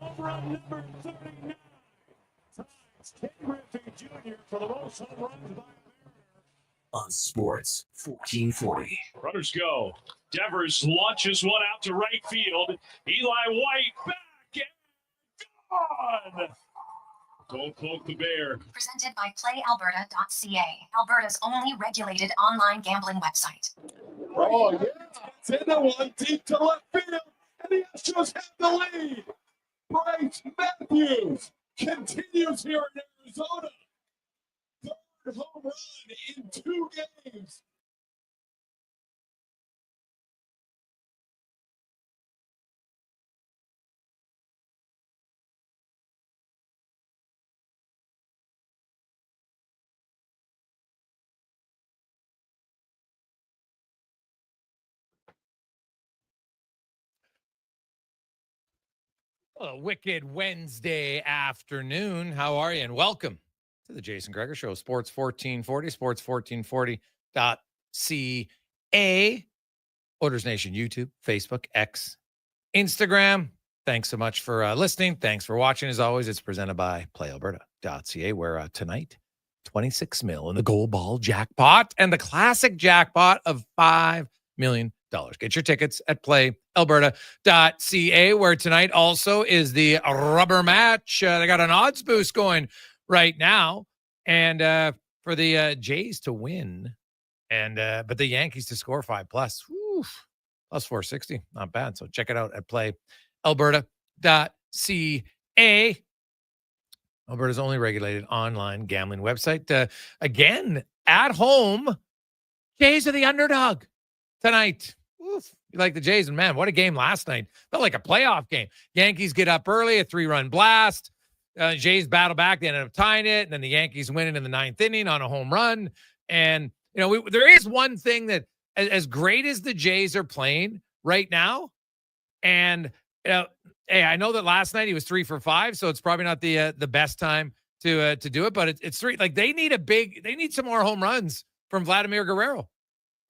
Home run number 39. Ties Ken Griffey Jr. for the most home runs by a Mariner. On Sports 1440. Runners go. Devers launches one out to right field. Eli White back and gone. Don't poke the bear. Presented by PlayAlberta.ca, Alberta's only regulated online gambling website. Oh, yeah. It's in the one deep to left field, and the Astros have the lead. Bryce Matthews continues here in Arizona. Third home run in 2 games. Well, a wicked Wednesday afternoon. How are you? And welcome to the Jason Gregor Show, Sports 1440, sports1440.ca, Oilers Nation, YouTube, Facebook, X, Instagram. Thanks so much for listening. Thanks for watching. As always, it's presented by PlayAlberta.ca, where tonight, 26 mil in the gold ball jackpot and the classic jackpot of $5 million. Get your tickets at PlayAlberta.ca, where tonight also is the rubber match. They got an odds boost going right now, and for the Jays to win, and but the Yankees to score 5+. Whew, plus 460, not bad. So check it out at PlayAlberta.ca. Alberta's only regulated online gambling website. Again, at home, Jays are the underdog tonight. Oof. You like the Jays, and man, what a game last night. Felt like a playoff game. Yankees get up early, a 3-run blast. Jays battle back. They ended up tying it, and then the Yankees win it in the 9th inning on a home run. And, you know, there is one thing that, as great as the Jays are playing right now, and, you know, hey, I know that last night he was 3 for 5, so it's probably not the best time to do it, but it's 3. Like, they need some more home runs from Vladimir Guerrero,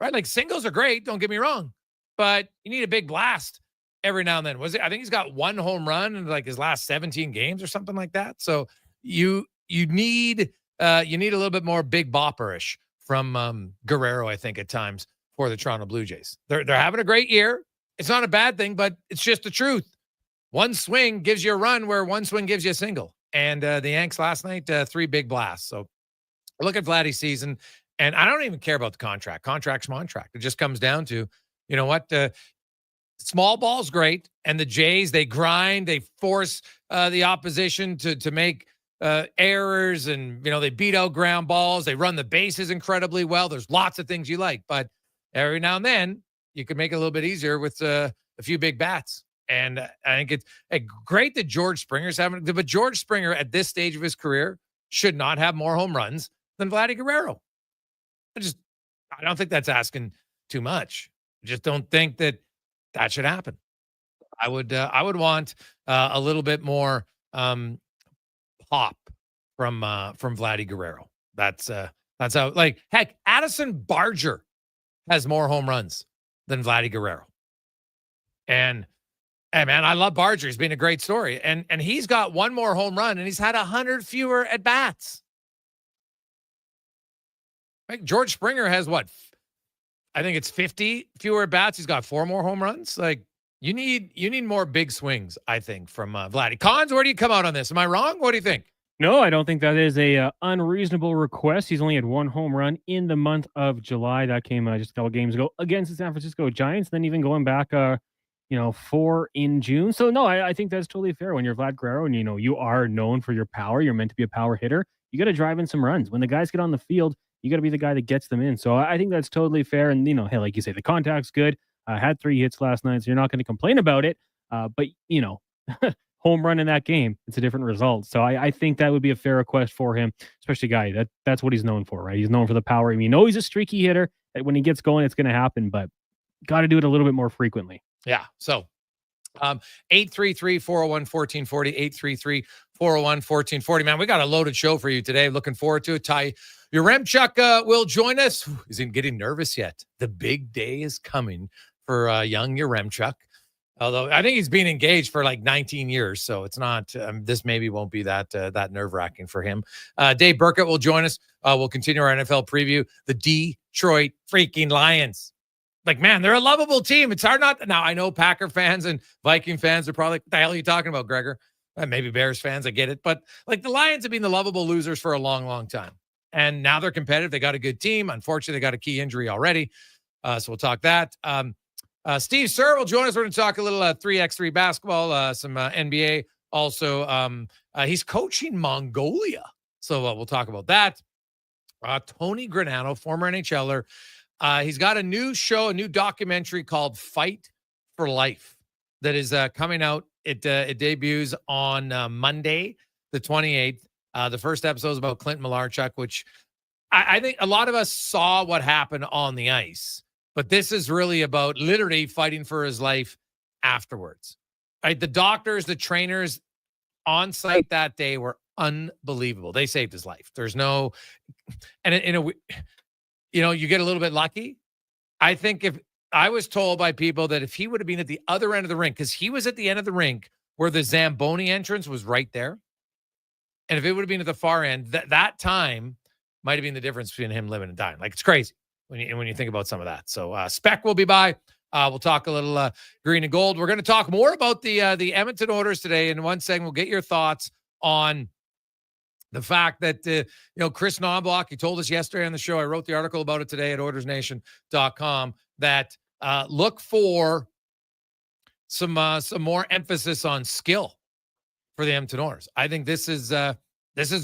right? Like, singles are great, don't get me wrong, but you need a big blast every now and then. I think he's got 1 home run in like his last 17 games or something like that. So you need a little bit more big bopperish from Guerrero, I think, at times for the Toronto Blue Jays. They're having a great year. It's not a bad thing, but it's just the truth. 1 swing gives you a run where 1 swing gives you a single. And the Yanks last night, 3 big blasts. So look at Vladdy's season. And I don't even care about the contract. Contract's contract. It just comes down to, you know what? Small ball's great. And the Jays, they grind. They force the opposition to make errors. And, you know, they beat out ground balls. They run the bases incredibly well. There's lots of things you like. But every now and then, you can make it a little bit easier with a few big bats. And I think it's great that George Springer's having, but George Springer at this stage of his career should not have more home runs than Vladdy Guerrero. I don't think that's asking too much. I just don't think that should happen. I would want a little bit more pop from Vladdy Guerrero. That's how, like, heck, Addison Barger has more home runs than Vladdy Guerrero. And hey, man, I love Barger. He's been a great story. And he's got 1 more home run, and he's had 100 fewer at-bats. Like, George Springer has what? I think it's 50 fewer at-bats. He's got 4 more home runs. Like, you need more big swings, I think, from Vladdy. Cons, where do you come out on this? Am I wrong? What do you think? No, I don't think that is a unreasonable request. He's only had 1 home run in the month of July. That came just a couple games ago against the San Francisco Giants. Then even going back, 4 in June. So no, I think that's totally fair. When you're Vlad Guerrero and, you know, you are known for your power, you're meant to be a power hitter. You got to drive in some runs. When the guys get on the field, you got to be the guy that gets them in. So I think that's totally fair. And, you know, hey, like you say, the contact's good. Had 3 hits last night, so you're not going to complain about it. But, you know, home run in that game, it's a different result. So I think that would be a fair request for him, especially guy. That's what he's known for, right? He's known for the power. I mean, you know, he's a streaky hitter. When he gets going, it's going to happen, but got to do it a little bit more frequently. Yeah. So 833-401-1440, 833-401-1440. Man, we got a loaded show for you today. Looking forward to it. Tyler Yaremchuk will join us. Isn't getting nervous yet. The big day is coming for young Yaremchuk. Although I think he's been engaged for like 19 years, so it's not. This maybe won't be that nerve-wracking for him. Dave Birkett will join us. We'll continue our NFL preview. The Detroit freaking Lions. Like, man, they're a lovable team. It's hard not. Now, I know Packer fans and Viking fans are probably like, what the hell are you talking about, Gregor? Maybe Bears fans, I get it. But like the Lions have been the lovable losers for a long, long time. And now they're competitive. They got a good team. Unfortunately, they got a key injury already. So we'll talk that. Steve Sir will join us. We're going to talk a little 3x3 basketball, some NBA. Also, he's coaching Mongolia. So we'll talk about that. Tony Granado, former NHLer. He's got a new show, a new documentary called Fight for Life that is coming out. It debuts on Monday, the 28th. The first episode is about Clint Malarchuk, which I think a lot of us saw what happened on the ice. But this is really about literally fighting for his life afterwards. Right? The doctors, the trainers on site that day were unbelievable. They saved his life. There's no, and you get a little bit lucky. I think if I was told by people that if he would have been at the other end of the rink, because he was at the end of the rink where the Zamboni entrance was right there. And if it would have been at the far end, that time might have been the difference between him living and dying. Like, it's crazy when you think about some of that. So Spec will be by. We'll talk a little green and gold. We're going to talk more about the Edmonton Oilers today. In one second, we'll get your thoughts on the fact that, Chris Knobloch, he told us yesterday on the show, I wrote the article about it today at OilersNation.com, that look for some more emphasis on skill for the Edmonton Oilers. I think this is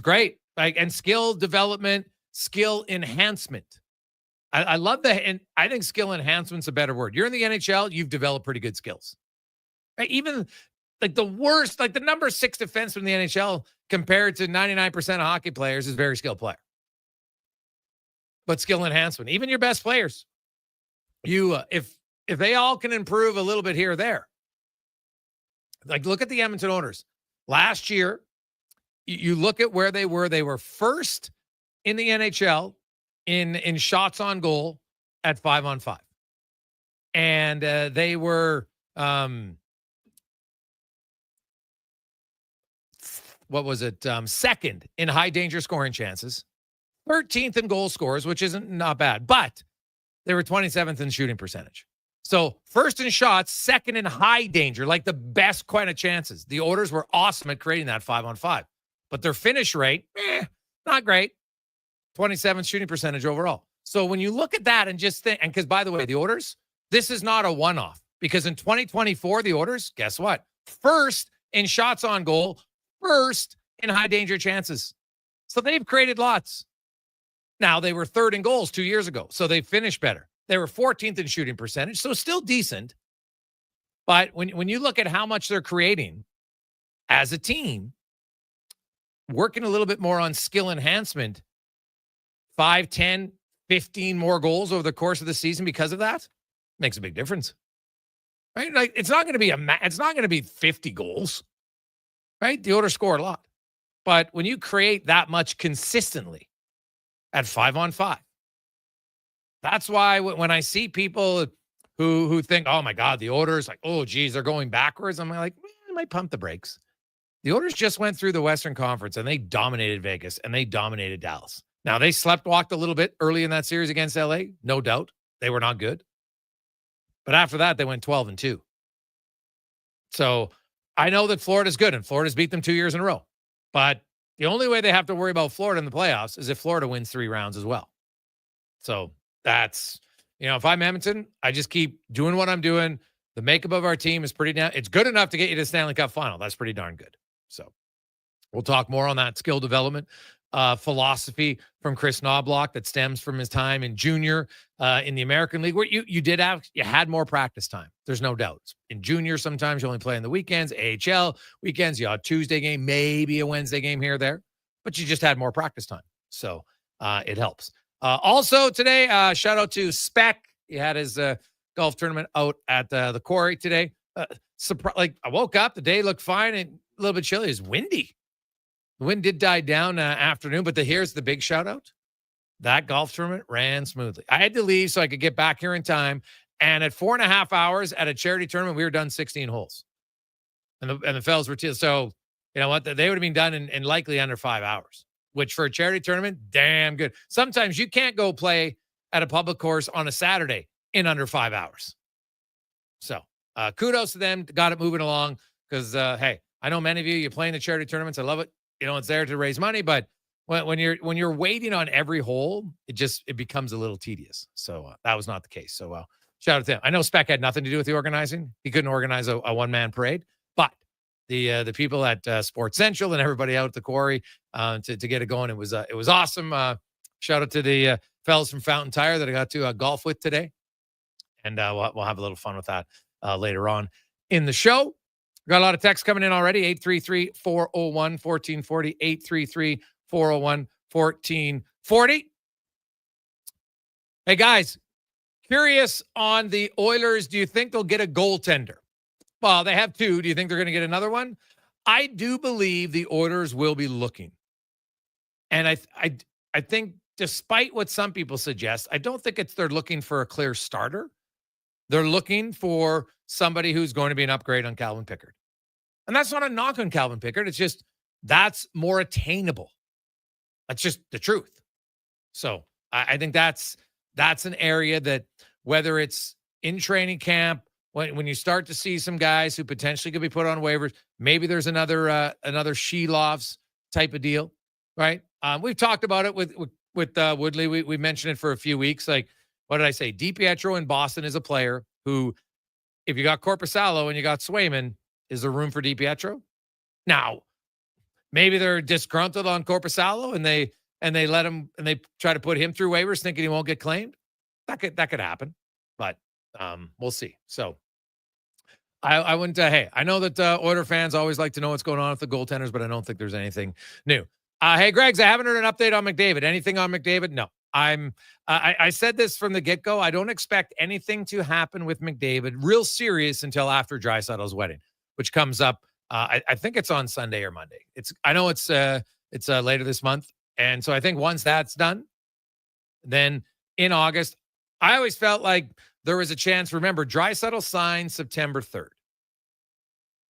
great. And skill development, skill enhancement. I love that. And I think skill enhancement's a better word. You're in the NHL, you've developed pretty good skills. Right? Even like the worst, like the number 6 defenseman in the NHL compared to 99% of hockey players is a very skilled player. But skill enhancement, even your best players, if they all can improve a little bit here or there. Like, look at the Edmonton Oilers. Last year, you look at where they were first in the NHL in shots on goal at 5-on-5. And they were second in high danger scoring chances, 13th in goal scores, which isn't not bad, but they were 27th in shooting percentage. So first in shots, second in high danger, like the best kind of chances. The Oilers were awesome at creating that 5-on-5, but their finish rate, not great. 27th shooting percentage overall. So when you look at that and just think, and because by the way, the Oilers, this is not a one-off, because in 2024, the Oilers, guess what? First in shots on goal, first in high danger chances. So they've created lots. Now they were third in goals 2 years ago, so they finished better. They were 14th in shooting percentage, so still decent. But when you look at how much they're creating as a team, working a little bit more on skill enhancement, 5, 10, 15 more goals over the course of the season because of that makes a big difference. Right? Like, it's not going to be 50 goals. Right? The Oilers score a lot. But when you create that much consistently at 5-on-5, that's why when I see people who think, oh my God, the Oilers, like, oh geez, they're going backwards, I'm like, I might pump the brakes. The Oilers just went through the Western Conference and they dominated Vegas and they dominated Dallas. Now, they slept-walked a little bit early in that series against LA, no doubt. They were not good. But after that, they went 12-2. So I know that Florida's good, and Florida's beat them 2 years in a row. But the only way they have to worry about Florida in the playoffs is if Florida wins 3 rounds as well. So that's, if I'm Edmonton, I just keep doing what I'm doing. The makeup of our team is it's good enough to get you to the Stanley Cup final. That's pretty darn good. So we'll talk more on that skill development philosophy from Chris Knobloch that stems from his time in junior in the American League, where you had more practice time. There's no doubt. In junior, sometimes you only play on the weekends. AHL weekends, you had a Tuesday game, maybe a Wednesday game here or there, but you just had more practice time. So it helps. Also today, shout out to Spec. He had his golf tournament out at the quarry today. I woke up, the day looked fine and a little bit chilly. It's windy. The wind did die down afternoon, but here's the big shout out. That golf tournament ran smoothly. I had to leave so I could get back here in time And at 4.5 hours at a charity tournament, we were done 16 holes. And the fellas were too. So, you know what? They would have been done in likely under 5 hours, which for a charity tournament, damn good. Sometimes you can't go play at a public course on a Saturday in under 5 hours. So kudos to them. Got it moving along because, hey, I know many of you play in the charity tournaments. I love it. You know, it's there to raise money, but when you're waiting on every hole, it becomes a little tedious. So that was not the case. So shout out to him. I know Spec had nothing to do with the organizing. He couldn't organize a one-man parade, but the people at Sports Central and everybody out at the quarry to get it going, it was awesome. Shout out to the fellas from Fountain Tire that I got to golf with today, and we'll have a little fun with that later on in the show. Got a lot of texts coming in already. 833-401-1440. 833-401-1440. Hey, guys, curious on the Oilers. Do you think they'll get a goaltender? Well, they have two. Do you think they're going to get another one? I do believe the Oilers will be looking. And I think despite what some people suggest, I don't think they're looking for a clear starter. They're looking for somebody who's going to be an upgrade on Calvin Pickard. And that's not a knock on Calvin Pickard. It's just that's more attainable. That's just the truth. So I think that's an area that whether it's in training camp, when you start to see some guys who potentially could be put on waivers, maybe there's another Shelovs type of deal, right? We've talked about it with Woodley. We mentioned it for a few weeks. Like, what did I say? DiPietro in Boston is a player who, if you got Korpisalo and you got Swayman, is there room for DiPietro? Now, maybe they're disgruntled on Korpisalo and they let him and they try to put him through waivers thinking he won't get claimed. That could happen, but we'll see. So I wouldn't. Hey, I know that Oiler fans always like to know what's going on with the goaltenders, but I don't think there's anything new. Hey, Greggs, I haven't heard an update on McDavid. Anything on McDavid? No. I said this from the get-go. I don't expect anything to happen with McDavid real serious until after Draisaitl's wedding, which comes up. I think it's on Sunday or Monday. I know it's later this month. And so I think once that's done, then in August, I always felt like there was a chance. Remember, Draisaitl signed September 3rd.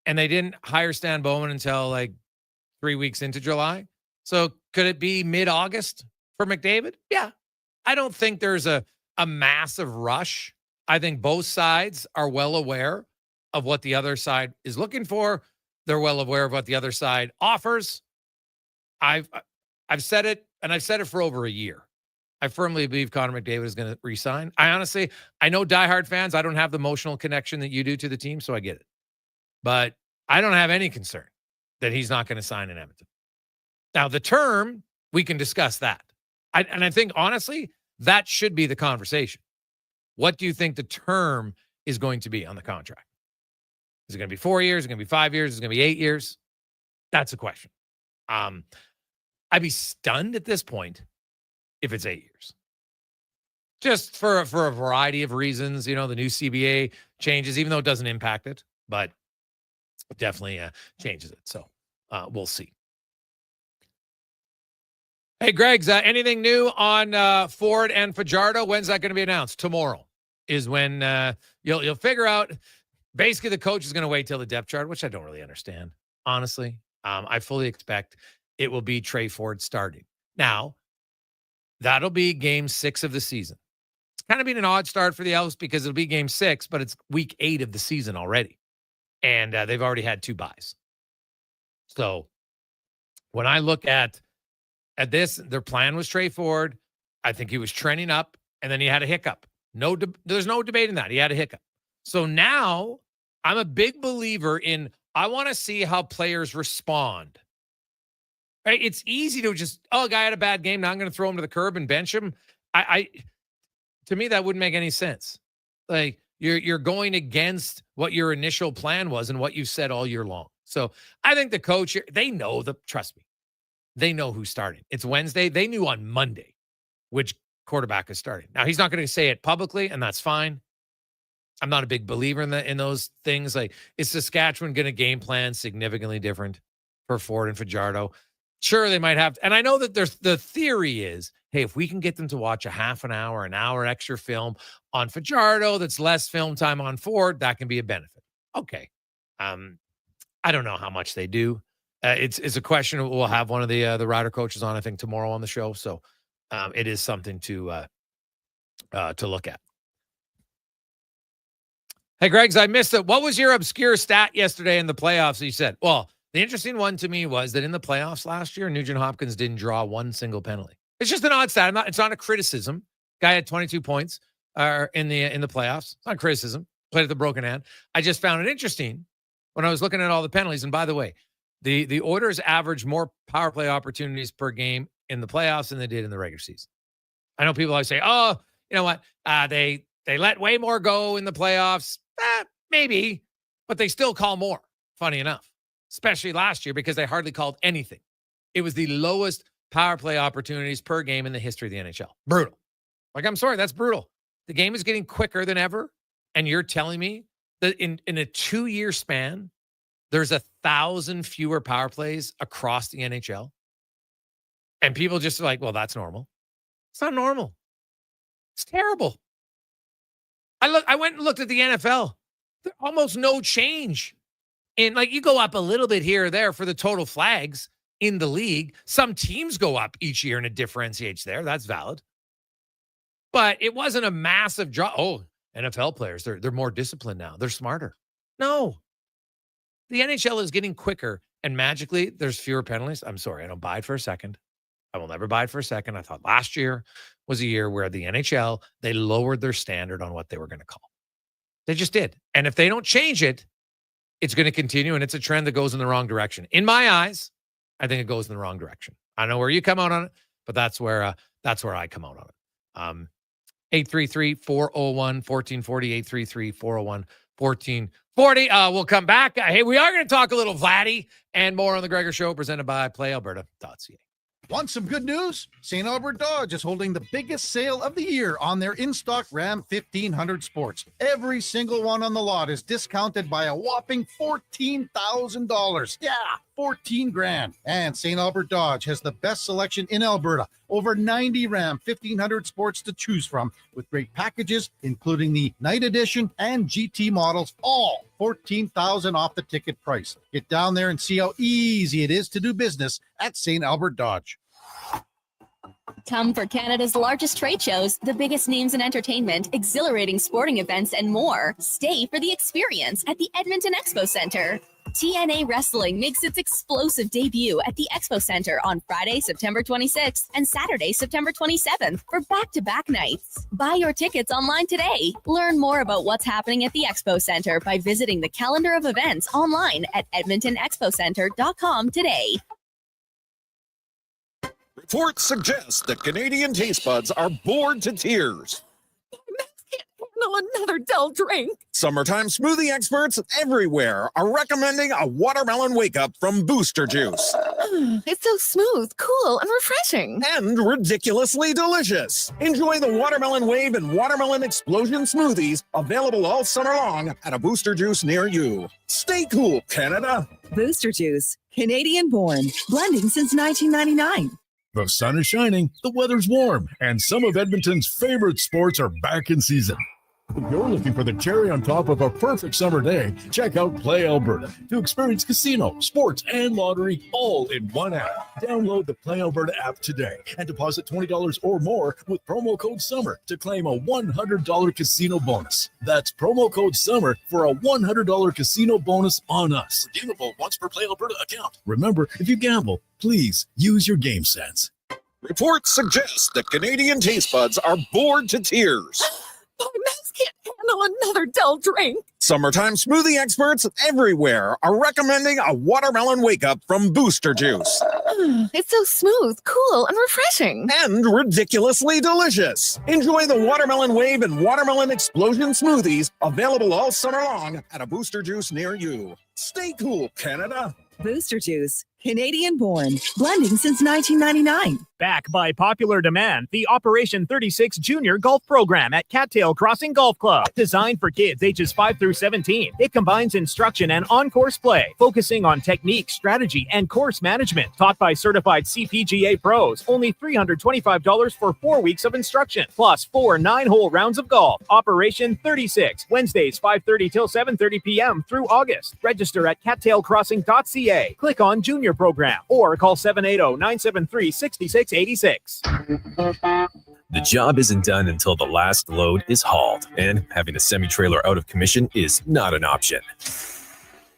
And they didn't hire Stan Bowman until like 3 weeks into July. So could it be mid-August for McDavid? Yeah. I don't think there's a massive rush. I think both sides are well aware of what the other side is looking for. They're well aware of what the other side offers. I've said it, and I've said it for over a year. I firmly believe Connor McDavid is going to resign. I know diehard fans, I don't have the emotional connection that you do to the team, so I get it. But I don't have any concern that he's not going to sign in Edmonton. Now, the term, we can discuss that. I think, honestly, that should be the conversation. What do you think the term is going to be on the contract? Is it going to be 4 years? Is it going to be 5 years? Is it going to be 8 years? That's a question. I'd be stunned at this point if it's 8 years. Just for a variety of reasons, the new CBA changes, even though it doesn't impact it, but it definitely changes it. So we'll see. Hey, Greggs, anything new on Ford and Fajardo? When's that going to be announced? Tomorrow is when you'll figure out. Basically, the coach is going to wait till the depth chart, which I don't really understand, honestly. I fully expect it will be Trey Ford starting. Now, that'll be game 6 of the season. It's kind of been an odd start for the Elks because it'll be game 6, but it's week 8 of the season already. And they've already had 2 buys. So when I look at this, their plan was Trey Ford. I think he was trending up, and then he had a hiccup. There's no debating that. He had a hiccup. So now I'm a big believer in I want to see how players respond. Right? It's easy to just, a guy had a bad game. Now I'm going to throw him to the curb and bench him. To me, that wouldn't make any sense. Like you're going against what your initial plan was and what you said all year long. So I think the coach, trust me, they know who's starting. It's Wednesday. They knew on Monday which quarterback is starting. Now he's not going to say it publicly, and that's fine. I'm not a big believer in those things. Like, is Saskatchewan going to game plan significantly different for Ford and Fajardo? Sure, they might have. And I know that there's the theory is, hey, if we can get them to watch a half an hour extra film on Fajardo, that's less film time on Ford, that can be a benefit. Okay. I don't know how much they do. It's a question. We'll have one of the rider coaches on, I think, tomorrow on the show. So it is something to look at. Hey, Greg's, I missed it. What was your obscure stat yesterday in the playoffs? You said, well, the interesting one to me was that in the playoffs last year, Nugent Hopkins didn't draw one single penalty. It's just an odd stat. It's not a criticism. Guy had 22 points in the playoffs. It's not a criticism. Played at the broken hand. I just found it interesting when I was looking at all the penalties. And by the way, the Oilers average more power play opportunities per game in the playoffs than they did in the regular season. I know people always say, oh, you know what? They let way more go in the playoffs. Maybe, but they still call more, funny enough, especially last year because they hardly called anything. It was the lowest power play opportunities per game in the history of the NHL. Brutal. Like, I'm sorry, that's brutal. The game is getting quicker than ever, and you're telling me that in a 2-year span, there's 1,000 fewer power plays across the NHL? And people just are like, well, that's normal. It's not normal. It's terrible. I went and looked at the NFL. There's almost no change. And like, you go up a little bit here or there for the total flags in the league. Some teams go up each year and it differentiates there. That's valid. But it wasn't a massive drop. Oh, NFL players, they're more disciplined now. They're smarter. No. The NHL is getting quicker, and magically there's fewer penalties. I'm sorry, I don't buy it for a second. I will never buy it for a second. I thought last year was a year where the NHL, they lowered their standard on what they were going to call. They just did. And if they don't change it, it's going to continue, and it's a trend that goes in the wrong direction. In my eyes, I think it goes in the wrong direction. I know where you come out on it, but that's where I come out on it. 833-401-1440, 833-401-1440. We'll come back. Hey, we are going to talk a little Vladdy and more on the Gregor Show, presented by PlayAlberta.ca. Want some good news? St. Albert Dodge is holding the biggest sale of the year on their in-stock Ram 1500 Sports. Every single one on the lot is discounted by a whopping $14,000. Yeah, 14 grand. And St. Albert Dodge has the best selection in Alberta. Over 90 Ram 1500 Sports to choose from, with great packages, including the Night Edition and GT models, all $14,000 off the ticket price. Get down there and see how easy it is to do business at St. Albert Dodge. Come for Canada's largest trade shows, the biggest names in entertainment, exhilarating sporting events, and more. Stay for the experience at the Edmonton Expo Centre. TNA Wrestling makes its explosive debut at the Expo Center on Friday, September 26th and Saturday, September 27th for back-to-back nights. Buy your tickets online today. Learn more about what's happening at the Expo Center by visiting the calendar of events online at edmontonexpocenter.com today. Reports suggest that Canadian taste buds are bored to tears. Another dull drink. Summertime smoothie experts everywhere are recommending a watermelon wake-up from Booster Juice. It's so smooth, cool, and refreshing. And ridiculously delicious. Enjoy the Watermelon Wave and Watermelon Explosion smoothies, available all summer long at a Booster Juice near you. Stay cool, Canada. Booster Juice, Canadian-born, blending since 1999. The sun is shining, the weather's warm, and some of Edmonton's favorite sports are back in season. If you're looking for the cherry on top of a perfect summer day, check out Play Alberta to experience casino, sports, and lottery all in one app. Download the Play Alberta app today and deposit $20 or more with promo code SUMMER to claim a $100 casino bonus. That's promo code SUMMER for a $100 casino bonus on us. Redeemable once per Play Alberta account. Remember, if you gamble, please use your game sense. Reports suggest that Canadian taste buds are bored to tears. My mouth can't handle another dull drink. Summertime smoothie experts everywhere are recommending a watermelon wake-up from Booster Juice. It's so smooth, cool, and refreshing. And ridiculously delicious. Enjoy the Watermelon Wave and Watermelon Explosion smoothies, available all summer long at a Booster Juice near you. Stay cool, Canada. Booster Juice, Canadian-born, blending since 1999. Back by popular demand, the Operation 36 Junior Golf Program at Cattail Crossing Golf Club. Designed for kids ages 5 through 17, it combines instruction and on-course play, focusing on technique, strategy, and course management. Taught by certified CPGA pros. Only $325 for 4 weeks of instruction, plus 4 9-hole rounds of golf. Operation 36, Wednesdays 5:30 till 7:30 p.m. through August. Register at cattailcrossing.ca. Click on Junior Program or call 780-973-6686. The job isn't done until the last load is hauled, and having a semi-trailer out of commission is not an option.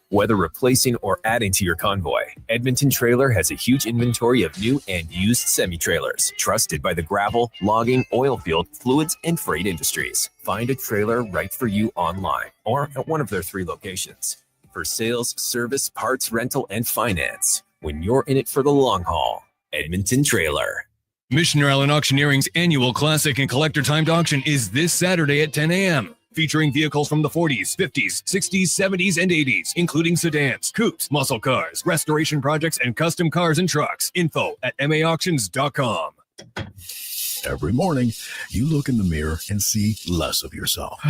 Whether replacing or adding to your convoy, Edmonton Trailer has a huge inventory of new and used semi-trailers, trusted by the gravel, logging, oil field, fluids, and freight industries. Find a trailer right for you online or at one of their 3 locations. For sales, service, parts, rental, and finance, when you're in it for the long haul, Edmonton Trailer. Missioner Allen Auctioneering's annual classic and collector timed auction is this Saturday at 10 a.m. Featuring vehicles from the 40s, 50s, 60s, 70s, and 80s, including sedans, coupes, muscle cars, restoration projects, and custom cars and trucks. Info at maauctions.com. Every morning, you look in the mirror and see less of yourself.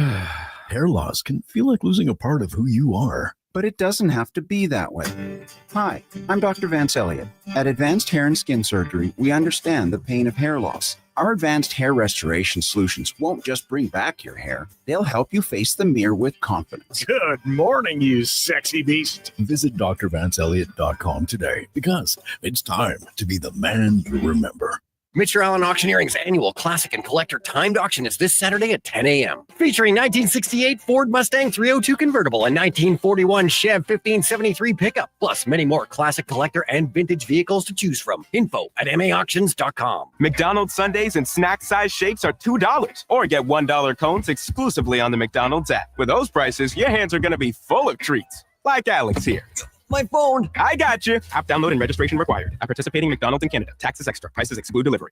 Hair loss can feel like losing a part of who you are. But it doesn't have to be that way. Hi, I'm Dr. Vance Elliott. At Advanced Hair and Skin Surgery, we understand the pain of hair loss. Our advanced hair restoration solutions won't just bring back your hair, they'll help you face the mirror with confidence. Good morning, you sexy beast. Visit drvanceelliott.com today because it's time to be the man you remember. Mitchell Allen Auctioneering's annual classic and collector timed auction is this Saturday at 10 a.m. Featuring 1968 Ford Mustang 302 convertible and 1941 Chev 1573 pickup, plus many more classic collector and vintage vehicles to choose from. Info at maauctions.com. McDonald's sundaes in snack size shapes are $2, or get $1 cones exclusively on the McDonald's app. With those prices, your hands are going to be full of treats. Like Alex here. My phone. I got you. App download and registration required. At participating McDonald's in Canada. Taxes extra. Prices exclude delivery.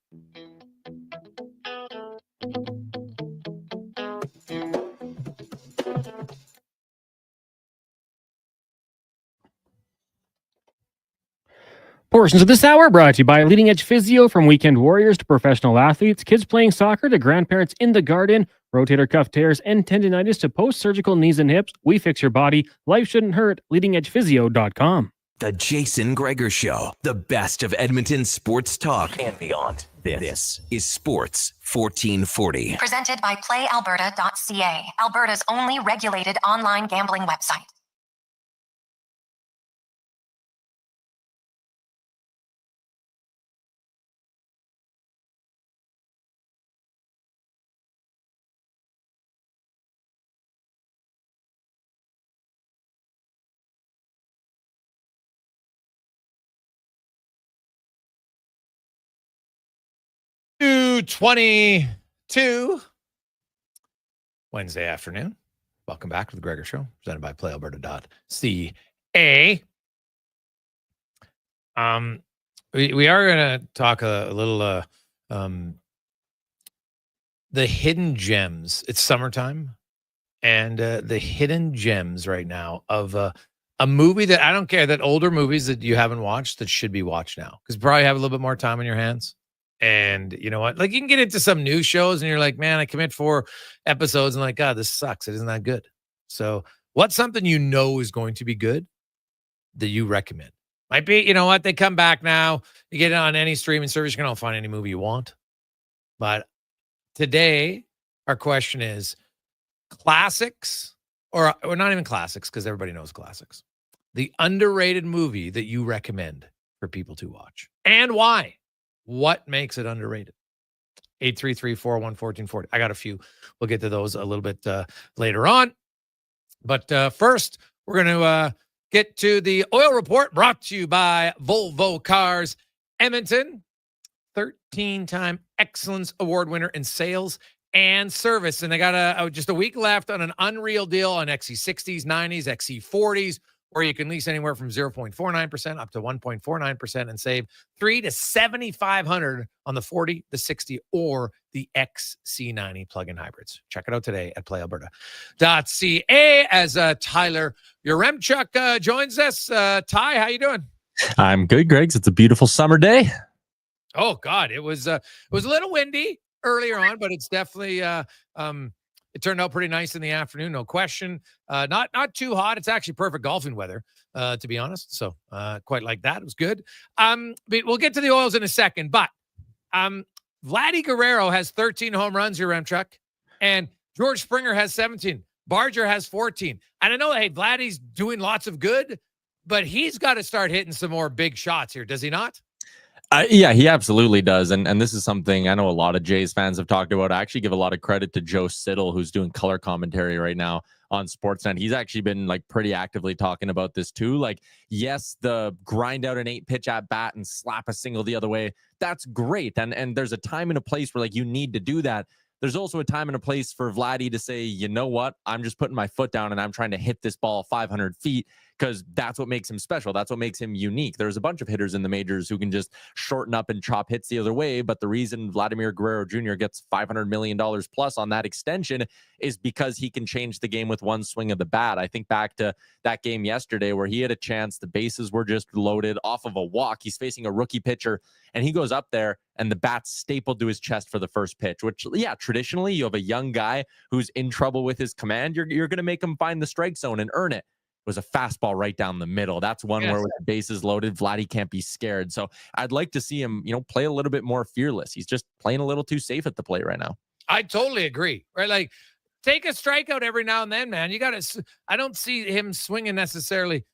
Portions of this hour brought to you by Leading Edge Physio. From weekend warriors to professional athletes, kids playing soccer to grandparents in the garden, rotator cuff tears and tendinitis to post-surgical knees and hips. We fix your body. Life shouldn't hurt. LeadingEdgePhysio.com. The Jason Gregor Show. The best of Edmonton sports talk and beyond. This is Sports 1440. Presented by PlayAlberta.ca, Alberta's only regulated online gambling website. .22 Wednesday afternoon. Welcome back to the Gregor Show, presented by PlayAlberta.ca. We are going to talk a little the hidden gems. It's summertime, and the hidden gems right now of a movie that I don't care, that older movies that you haven't watched that should be watched now, because you probably have a little bit more time on your hands. And you know what? Like, you can get into some new shows and you're like, man, I commit 4 episodes and like, God, this sucks. It isn't that good. So what's something you know is going to be good that you recommend? Might be, you know what? They come back now. You get it on any streaming service. You can all find any movie you want. But today, our question is classics, or not even classics, because everybody knows classics. The underrated movie that you recommend for people to watch, and why? What makes it underrated? 833-401-1440. I got a few. We'll get to those a little bit later on. But first, we're going to get to the oil report, brought to you by Volvo Cars Edmonton. 13-time Excellence Award winner in sales and service. And they got just a week left on an unreal deal on XC60s, 90s, XC40s, where you can lease anywhere from 0.49% up to 1.49% and save $300 to $7,500 on the 40, the 60, or the XC90 plug-in hybrids. Check it out today at playalberta.ca as Tyler Yaremchuk joins us. Ty, how you doing? I'm good, Greggs. It's a beautiful summer day. Oh God, it was a little windy earlier on, but it's definitely it turned out pretty nice in the afternoon, no question. Not too hot. It's actually perfect golfing weather, to be honest. So quite like that. It was good. But we'll get to the Oils in a second. But Vladdy Guerrero has 13 home runs, Yaremchuk, and George Springer has 17. Barger has 14. And I know, hey, Vladdy's doing lots of good, but he's got to start hitting some more big shots here, does he not? Yeah, he absolutely does. And this is something I know a lot of Jays fans have talked about. I actually give a lot of credit to Joe Siddle, who's doing color commentary right now on Sportsnet. He's actually been like pretty actively talking about this too. Like, yes, the grind out an 8-pitch at bat and slap a single the other way, that's great. And there's a time and a place where like you need to do that. There's also a time and a place for Vladdy to say, you know what, I'm just putting my foot down and I'm trying to hit this ball 500 feet because that's what makes him special. That's what makes him unique. There's a bunch of hitters in the majors who can just shorten up and chop hits the other way. But the reason Vladimir Guerrero Jr. gets $500 million plus on that extension is because he can change the game with one swing of the bat. I think back to that game yesterday where he had a chance. The bases were just loaded off of a walk. He's facing a rookie pitcher and he goes up there and the bat's stapled to his chest for the first pitch, which, yeah, traditionally you have a young guy who's in trouble with his command. You're going to make him find the strike zone and earn it. Was a fastball right down the middle. That's one where with the bases loaded, Vladdy can't be scared. So I'd like to see him, play a little bit more fearless. He's just playing a little too safe at the plate right now. I totally agree. Right? Like, take a strikeout every now and then, man. You got to. I don't see him swinging necessarily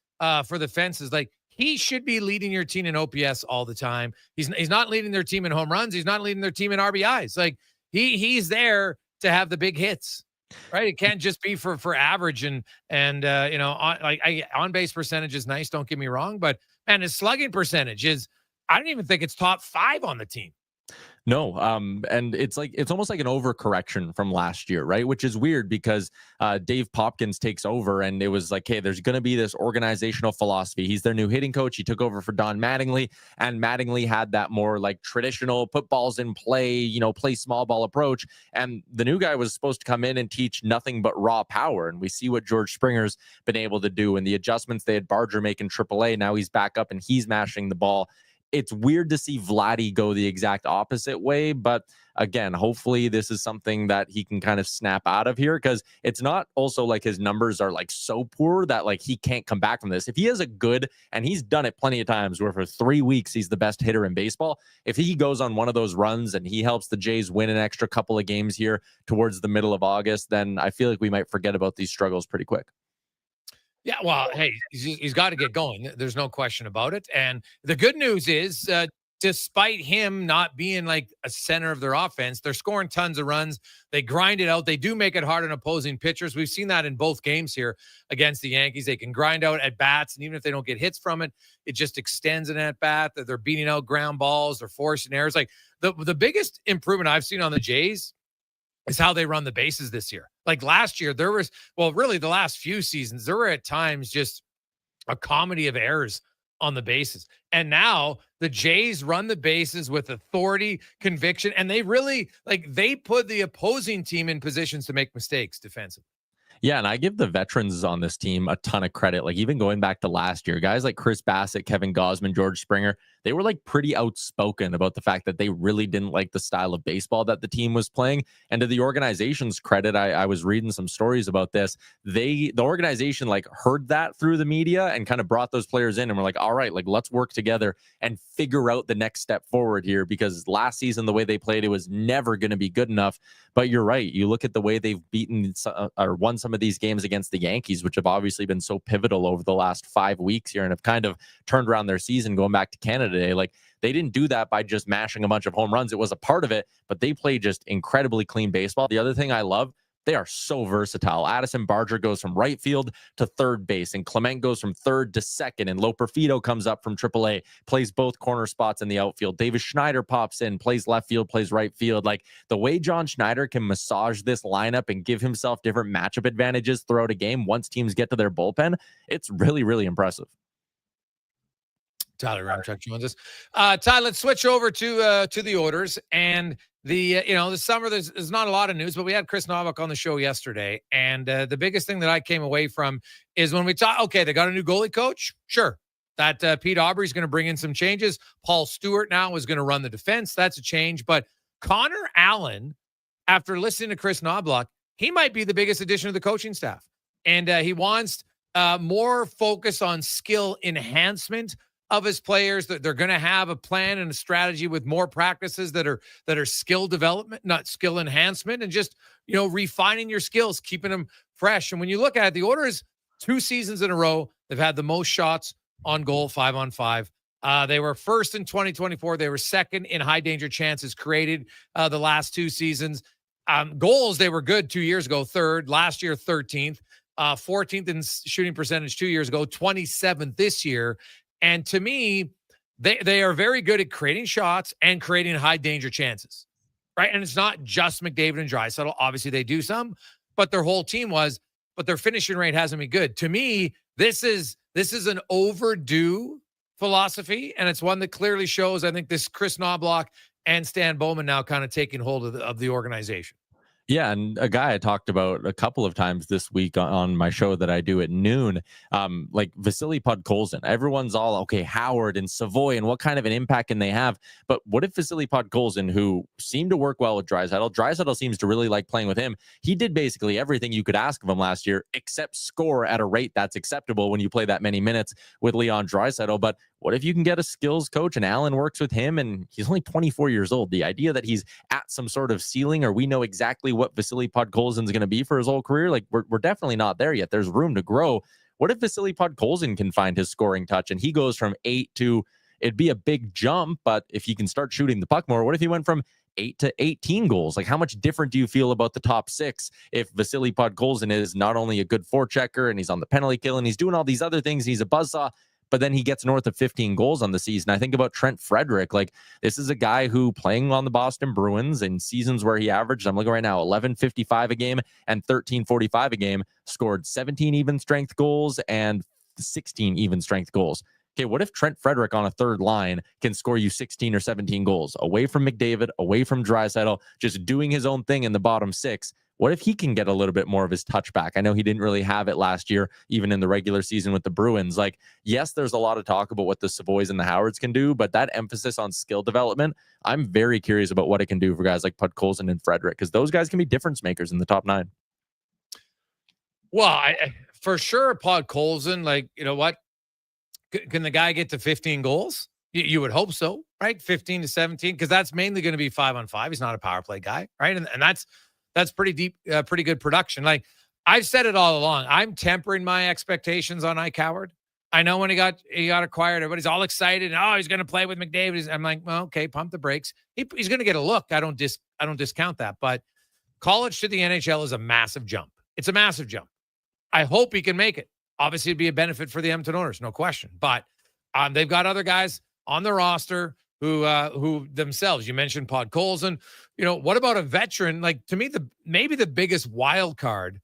for the fences. Like, he should be leading your team in OPS all the time. He's not leading their team in home runs. He's not leading their team in RBIs. Like, he's there to have the big hits. Right, it can't just be for average and on base percentage is nice. Don't get me wrong, but man, his slugging percentage is, I don't even think it's top 5 on the team. No, and it's almost like an overcorrection from last year, right? Which is weird because Dave Popkins takes over and it was like, hey, there's going to be this organizational philosophy. He's their new hitting coach. He took over for Don Mattingly, and Mattingly had that more like traditional put balls in play, play small ball approach. And the new guy was supposed to come in and teach nothing but raw power. And we see what George Springer's been able to do and the adjustments they had Barger make in AAA. Now he's back up and he's mashing the ball. It's weird to see Vladdy go the exact opposite way, but again, hopefully this is something that he can kind of snap out of here, because it's not also like his numbers are like so poor that like he can't come back from this. If he has a good, and he's done it plenty of times where for 3 weeks he's the best hitter in baseball, if he goes on one of those runs and he helps the Jays win an extra couple of games here towards the middle of August, then I feel like we might forget about these struggles pretty quick. Yeah, well, hey, he's got to get going. There's no question about it. And the good news is, despite him not being like a center of their offense, they're scoring tons of runs. They grind it out. They do make it hard on opposing pitchers. We've seen that in both games here against the Yankees. They can grind out at bats, and even if they don't get hits from it, it just extends an at bat. That they're beating out ground balls, they're forcing errors. Like the biggest improvement I've seen on the Jays is how they run the bases this year. Like last year, really the last few seasons, there were at times just a comedy of errors on the bases. And now the Jays run the bases with authority, conviction, and they really, they put the opposing team in positions to make mistakes defensively. Yeah, and I give the veterans on this team a ton of credit. Like even going back to last year, guys like Chris Bassett, Kevin Gausman, George Springer, they were like pretty outspoken about the fact that they really didn't like the style of baseball that the team was playing. And to the organization's credit, I was reading some stories about this. The organization like heard that through the media and kind of brought those players in and were like, all right, like let's work together and figure out the next step forward here, because last season, the way they played, it was never going to be good enough. But you're right. You look at the way they've beaten or won some of these games against the Yankees, which have obviously been so pivotal over the last 5 weeks here and have kind of turned around their season going back to Canada Day. Like they didn't do that by just mashing a bunch of home runs. It was a part of it, but they play just incredibly clean baseball. The other thing I love, they are so versatile. Addison Barger goes from right field to third base, and Clement goes from third to second, and Loperfido comes up from AAA, plays both corner spots in the outfield. Davis Schneider pops in, plays left field, plays right field. Like the way John Schneider can massage this lineup and give himself different matchup advantages throughout a game once teams get to their bullpen, it's really, really impressive. Tyler Yaremchuk joins us. Ty, let's switch over to the Oilers and the summer. There's not a lot of news, but we had Chris Novak on the show yesterday, and the biggest thing that I came away from is when we talk. Okay, they got a new goalie coach. Sure, that Pete Aubry's going to bring in some changes. Paul Stewart now is going to run the defense. That's a change. But Connor Allen, after listening to Chris Knobloch, he might be the biggest addition to the coaching staff. And he wants more focus on skill enhancement of his players. That they're going to have a plan and a strategy with more practices that are skill development, not skill enhancement, and just, refining your skills, keeping them fresh. And when you look at it, the Oilers, 2 seasons in a row, they've had the most shots on goal, 5-on-5. They were first in 2024. They were second in high danger chances created the last 2 seasons. Goals, they were good 2 years ago, third. Last year, 13th. 14th in shooting percentage 2 years ago, 27th this year. And to me, they are very good at creating shots and creating high danger chances, right? And it's not just McDavid and Draisaitl. Obviously, they do some, but their whole team but their finishing rate hasn't been good. To me, this is an overdue philosophy, and it's one that clearly shows, I think, this Chris Knobloch and Stan Bowman now kind of taking hold of the organization. Yeah, and a guy I talked about a couple of times this week on my show that I do at noon, like Vasily Podkolzin. Everyone's all, okay, Howard and Savoy, and what kind of an impact can they have? But what if Vasily Podkolzin, who seemed to work well with Draisaitl seems to really like playing with him. He did basically everything you could ask of him last year, except score at a rate that's acceptable when you play that many minutes with Leon Draisaitl. But what if you can get a skills coach and Allen works with him and he's only 24 years old? The idea that he's at some sort of ceiling, or we know exactly what Vasily Podkolzin is going to be for his whole career, like we're definitely not there yet. There's room to grow. What if Vasily Podkolzin can find his scoring touch and he goes from 8 to, it'd be a big jump, but if he can start shooting the puck more, what if he went from 8 to 18 goals? Like, how much different do you feel about the top 6 if Vasily Podkolzin is not only a good forechecker and he's on the penalty kill and he's doing all these other things, he's a buzzsaw, but then he gets north of 15 goals on the season? I think about Trent Frederick. Like, this is a guy who, playing on the Boston Bruins in seasons where he averaged, I'm looking right now, 11.55 a game and 13.45 a game, scored 17 even strength goals and 16 even strength goals. Okay, what if Trent Frederick on a third line can score you 16 or 17 goals away from McDavid, away from Draisaitl, just doing his own thing in the bottom 6? What if he can get a little bit more of his touch back? I know he didn't really have it last year, even in the regular season with the Bruins. Like, yes, there's a lot of talk about what the Savoys and the Howards can do, but that emphasis on skill development, I'm very curious about what it can do for guys like Podkolzin and Frederick, because those guys can be difference makers in the top 9. Well, for sure, Podkolzin, like, you know what? Can the guy get to 15 goals? You would hope so, right? 15 to 17, because that's mainly going to be 5-on-5. He's not a power play guy, right? And that's pretty deep, pretty good production. Like, I've said it all along, I'm tempering my expectations on Ike Howard. I know when he got acquired, everybody's all excited. And, he's going to play with McDavid. I'm like, well, okay, pump the brakes. He's going to get a look. I don't discount that. But college to the NHL is a massive jump. It's a massive jump. I hope he can make it. Obviously, it'd be a benefit for the Edmonton Oilers, no question. But they've got other guys on the roster who themselves, you mentioned Podkolzin. What about a veteran? Like, to me, maybe the biggest wild card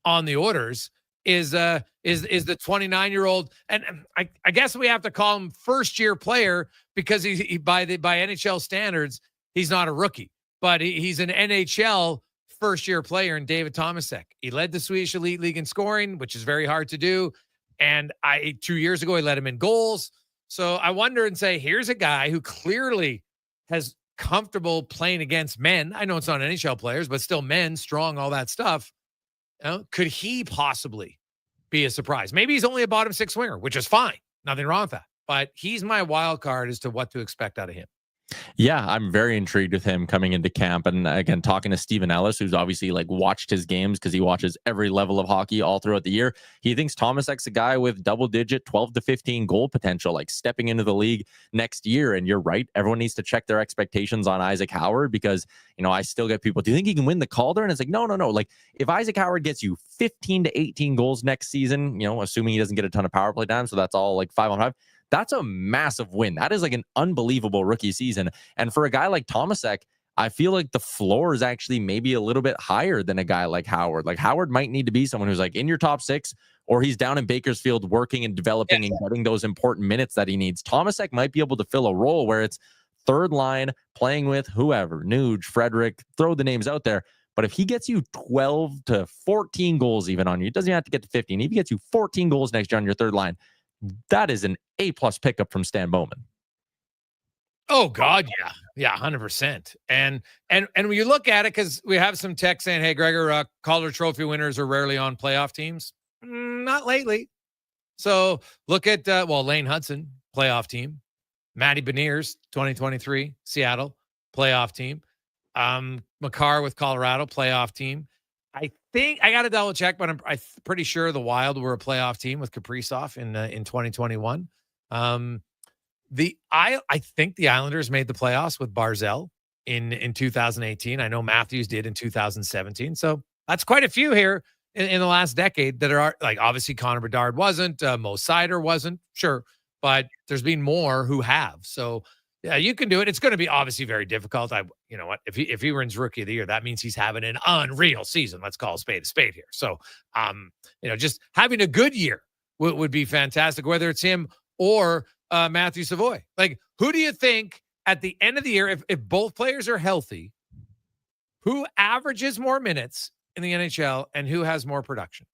on the Oilers is the 29-year-old, and I guess we have to call him first-year player because he by NHL standards, he's not a rookie, but he's an NHL first-year player in David Tomasek. He led the Swedish Elite League in scoring, which is very hard to do. And 2 years ago, he led him in goals. So I wonder and say, here's a guy who clearly has comfortable playing against men. I know it's not NHL players, but still men, strong, all that stuff. Could he possibly be a surprise? Maybe he's only a bottom 6 winger, which is fine. Nothing wrong with that. But he's my wild card as to what to expect out of him. Yeah, I'm very intrigued with him coming into camp. And again, talking to Stephen Ellis, who's obviously watched his games because he watches every level of hockey all throughout the year. He thinks Tomasek's a guy with double-digit 12 to 15 goal potential, stepping into the league next year. And you're right. Everyone needs to check their expectations on Isaac Howard because, I still get people, do you think he can win the Calder? And it's like, no. If Isaac Howard gets you 15 to 18 goals next season, assuming he doesn't get a ton of power play time, so that's all 5-on-5, that's a massive win. That is an unbelievable rookie season. And for a guy like Tomasek, I feel like the floor is actually maybe a little bit higher than a guy like Howard. Howard might need to be someone who's in your top 6, or he's down in Bakersfield working and developing and getting those important minutes that he needs. Tomasek might be able to fill a role where it's third line playing with whoever, Nuge, Frederick, throw the names out there. But if he gets you 12 to 14 goals even on you, it doesn't have to get to 15. If he gets you 14 goals next year on your third line, that is an A+ pickup from Stan Bowman. Oh God, yeah, 100%. And when you look at it, because we have some text saying, "Hey, Gregor, Calder Trophy winners are rarely on playoff teams." Not lately. So look at Lane Hudson, playoff team. Matty Beniers, 2023, Seattle, playoff team. Makar with Colorado, playoff team. I think I got to double check, but I'm pretty sure the Wild were a playoff team with Kaprizov in 2021. I think the Islanders made the playoffs with Barzal in 2018. I know Matthews did in 2017. So that's quite a few here in the last decade that are like, obviously Connor Bedard wasn't, Mo Sider wasn't, sure, but there's been more who have. So yeah, you can do it. It's going to be obviously very difficult. You know what? If he wins Rookie of the Year, that means he's having an unreal season. Let's call a spade here. So, just having a good year would be fantastic, whether it's him or Matthew Savoy. Like, who do you think at the end of the year, if both players are healthy, who averages more minutes in the NHL and who has more production?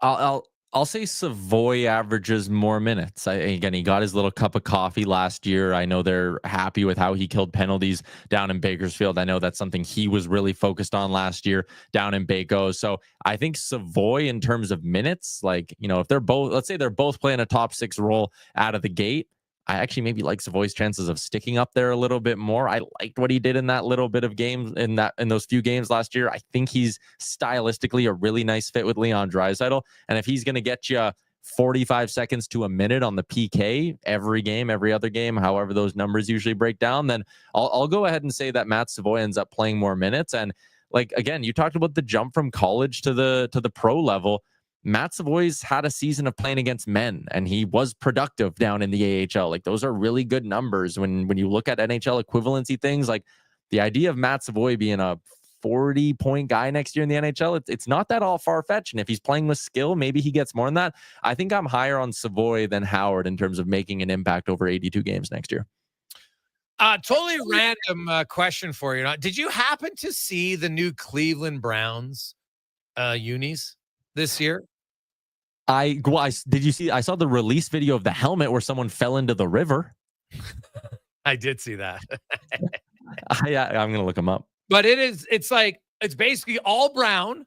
I'll say Savoy averages more minutes. Again, he got his little cup of coffee last year. I know they're happy with how he killed penalties down in Bakersfield. I know that's something he was really focused on last year down in Baco. So I think Savoy, in terms of minutes, if they're both, let's say they're both playing a top 6 role out of the gate, I actually maybe like Savoy's chances of sticking up there a little bit more. I liked what he did in that little bit of games in those few games last year. I think he's stylistically a really nice fit with Leon Draisaitl. And if he's going to get you 45 seconds to a minute on the PK every game, every other game, however those numbers usually break down, then I'll go ahead and say that Matt Savoy ends up playing more minutes. And again, you talked about the jump from college to the pro level. Matt Savoy's had a season of playing against men, and he was productive down in the AHL. Those are really good numbers when you look at NHL equivalency things. The idea of Matt Savoy being a 40-point guy next year in the NHL, it's not that all far-fetched. And if he's playing with skill, maybe he gets more than that. I think I'm higher on Savoy than Howard in terms of making an impact over 82 games next year. Totally random question for you. Did you happen to see the new Cleveland Browns unis this year? Did you see? I saw the release video of the helmet where someone fell into the river. I did see that. Yeah, I'm gonna look them up. But it's basically all brown,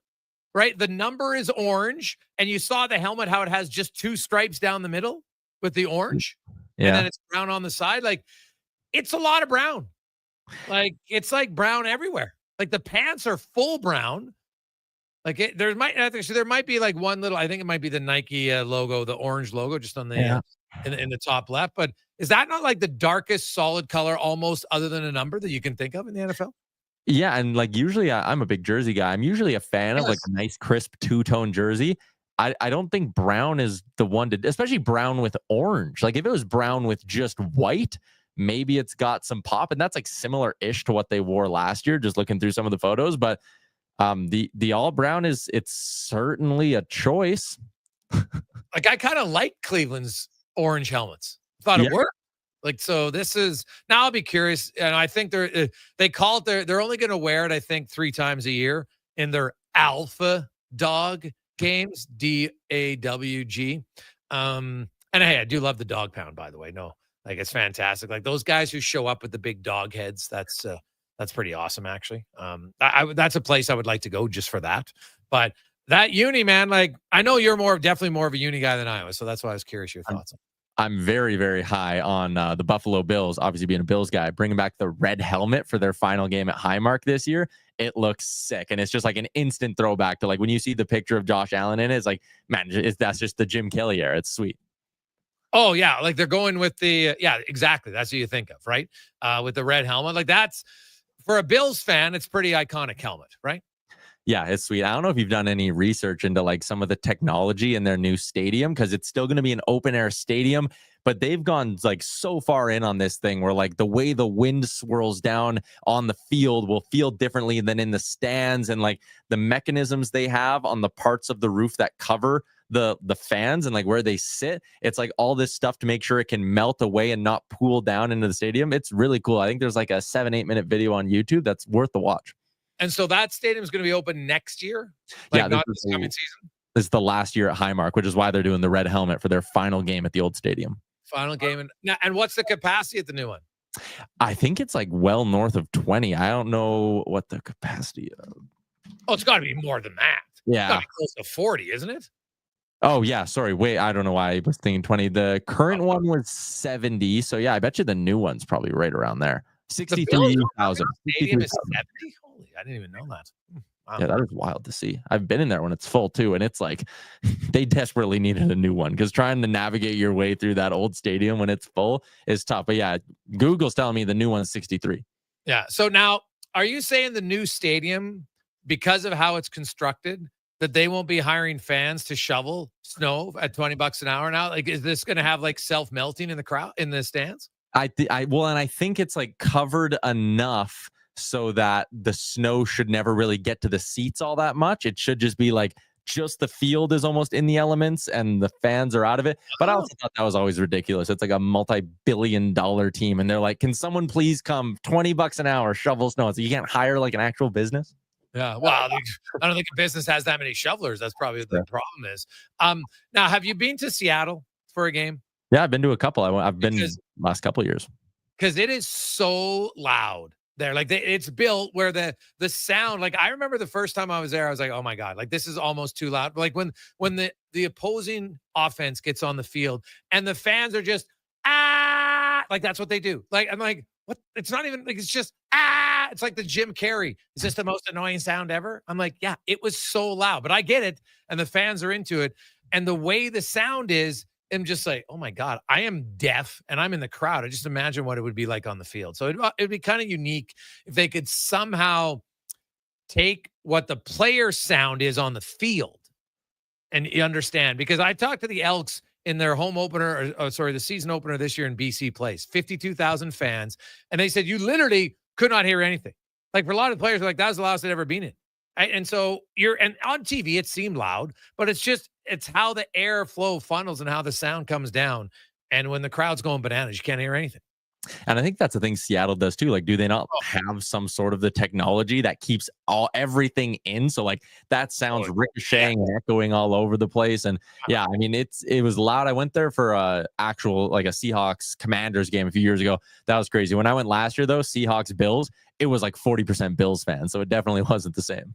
right? The number is orange, and you saw the helmet how it has just 2 stripes down the middle with the orange, and then it's brown on the side. It's a lot of brown. It's brown everywhere. The pants are full brown. There might be one little, I think it might be the Nike logo, the orange logo just on the in the top left. But is that not the darkest solid color almost other than a number that you can think of in the NFL? Yeah. And usually I'm a big jersey guy. I'm usually a fan of a nice crisp 2-tone jersey. I don't think brown is the one to, especially brown with orange. If it was brown with just white, maybe it's got some pop, and that's similar-ish to what they wore last year, just looking through some of the photos. But the all brown it's certainly a choice. I kind of like Cleveland's orange helmets. Thought it worked. So this is, now I'll be curious. And I think they call it they're only going to wear it, I think, 3 times a year in their Alpha Dog games, DAWG. And hey, I do love the dog pound, by the way. No, it's fantastic. Those guys who show up with the big dog heads, that's pretty awesome, actually. That's a place I would like to go just for that. But that uni, man, I know you're definitely more of a uni guy than I was, so that's why I was curious your thoughts. I'm very, very high on the Buffalo Bills, obviously being a Bills guy, bringing back the red helmet for their final game at Highmark this year. It looks sick, and it's just an instant throwback to when you see the picture of Josh Allen in it, it's man, that's just the Jim Kelly era. It's sweet. Oh, yeah, they're going with the, yeah, exactly. That's what you think of, right? With the red helmet. That's, for a Bills fan, it's pretty iconic helmet, right? Yeah, it's sweet. I don't know if you've done any research into some of the technology in their new stadium, because it's still going to be an open air stadium, but they've gone so far in on this thing where the way the wind swirls down on the field will feel differently than in the stands, and the mechanisms they have on the parts of the roof that cover the fans and where they sit, it's all this stuff to make sure it can melt away and not pool down into the stadium. It's really cool. I think there's a 7-8 minute video on YouTube that's worth the watch. And so that stadium is going to be open next year? Yeah, not this coming season? This is the last year at Highmark, which is why they're doing the red helmet for their final game at the old stadium. Final game. And what's the capacity at the new one? I think it's like well north of 20. I don't know what the capacity of. Oh, it's got to be more than that. Yeah. It's got to be close to 40, isn't it? Oh, yeah. Sorry. Wait, I don't know why I was thinking 20. The current one was 70. So, yeah, I bet you the new one's probably right around there. 63,000. Stadium is 70? Holy, I didn't even know that. Wow. Yeah, that is wild to see. I've been in there when it's full too, and it's like they desperately needed a new one because trying to navigate your way through that old stadium when it's full is tough. But yeah, Google's telling me the new one's 63. Yeah. So now, are you saying the new stadium, because of how it's constructed, that they won't be hiring fans to shovel snow at $20 an hour now? Like, is this going to have like self-melting in the crowd, in the stands? And I think it's like covered enough so that the snow should never really get to the seats all that much. It should just be like just the field is almost in the elements and the fans are out of it. But I also thought that was always ridiculous. It's like a multi-billion-dollar team. And they're like, can someone please come $20 an hour, shovel snow? So you can't hire like an actual business? Yeah. Well, I don't think a business has that many shovelers. That's probably the problem is. Now, have you been to Seattle for a game? Yeah, I've been to a couple. I've been last couple of years. Because it is so loud there. Like it's built where the sound, like I remember the first time I was there, I was like, oh my God, like this is almost too loud. Like when the opposing offense gets on the field and the fans are just, like that's what they do. Like, I'm like, what? It's not even like, it's just, it's like the Jim Carrey. Is this the most annoying sound ever? I'm like, yeah, it was so loud, but I get it. And the fans are into it. And the way the sound is, I'm just like, oh my God, I am deaf and I'm in the crowd. I just imagine what it would be like on the field. So it'd be kind of unique if they could somehow take what the player sound is on the field and you understand. Because I talked to the Elks in their home opener, the season opener this year in BC Place, 52,000 fans. And they said, you literally could not hear anything. Like for a lot of players, like that was the loudest they'd ever been in. And so and on TV, it seemed loud, but it's how the airflow funnels and how the sound comes down. And when the crowd's going bananas, you can't hear anything. And I think that's the thing Seattle does too. Like, do they not have some sort of the technology that keeps everything in? So like that sounds ricocheting and echoing all over the place. And yeah, I mean, it was loud. I went there for a Seahawks Commanders game a few years ago. That was crazy. When I went last year though, Seahawks Bills, it was like 40% Bills fans. So it definitely wasn't the same.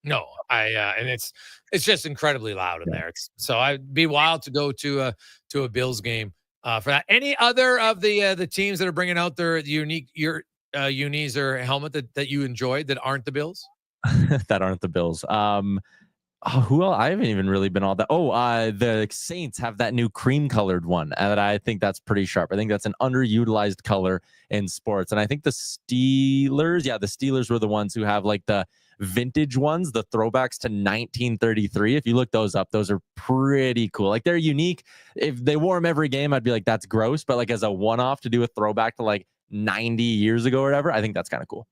No, and it's just incredibly loud in there. So I'd be wild to go to a Bills game for that. Any other of the teams that are bringing out their unique unis or helmet that you enjoyed that aren't the Bills? That aren't the Bills. Who else? I haven't even really been all that. The Saints have that new cream colored one, and I think that's pretty sharp. I think that's an underutilized color in sports. And I think the Steelers were the ones who have like the vintage ones, the throwbacks to 1933. If you look those up, those are pretty cool. Like they're unique. If they wore them every game, I'd be like, that's gross. But like as a one-off to do a throwback to like 90 years ago or whatever, I think that's kind of cool.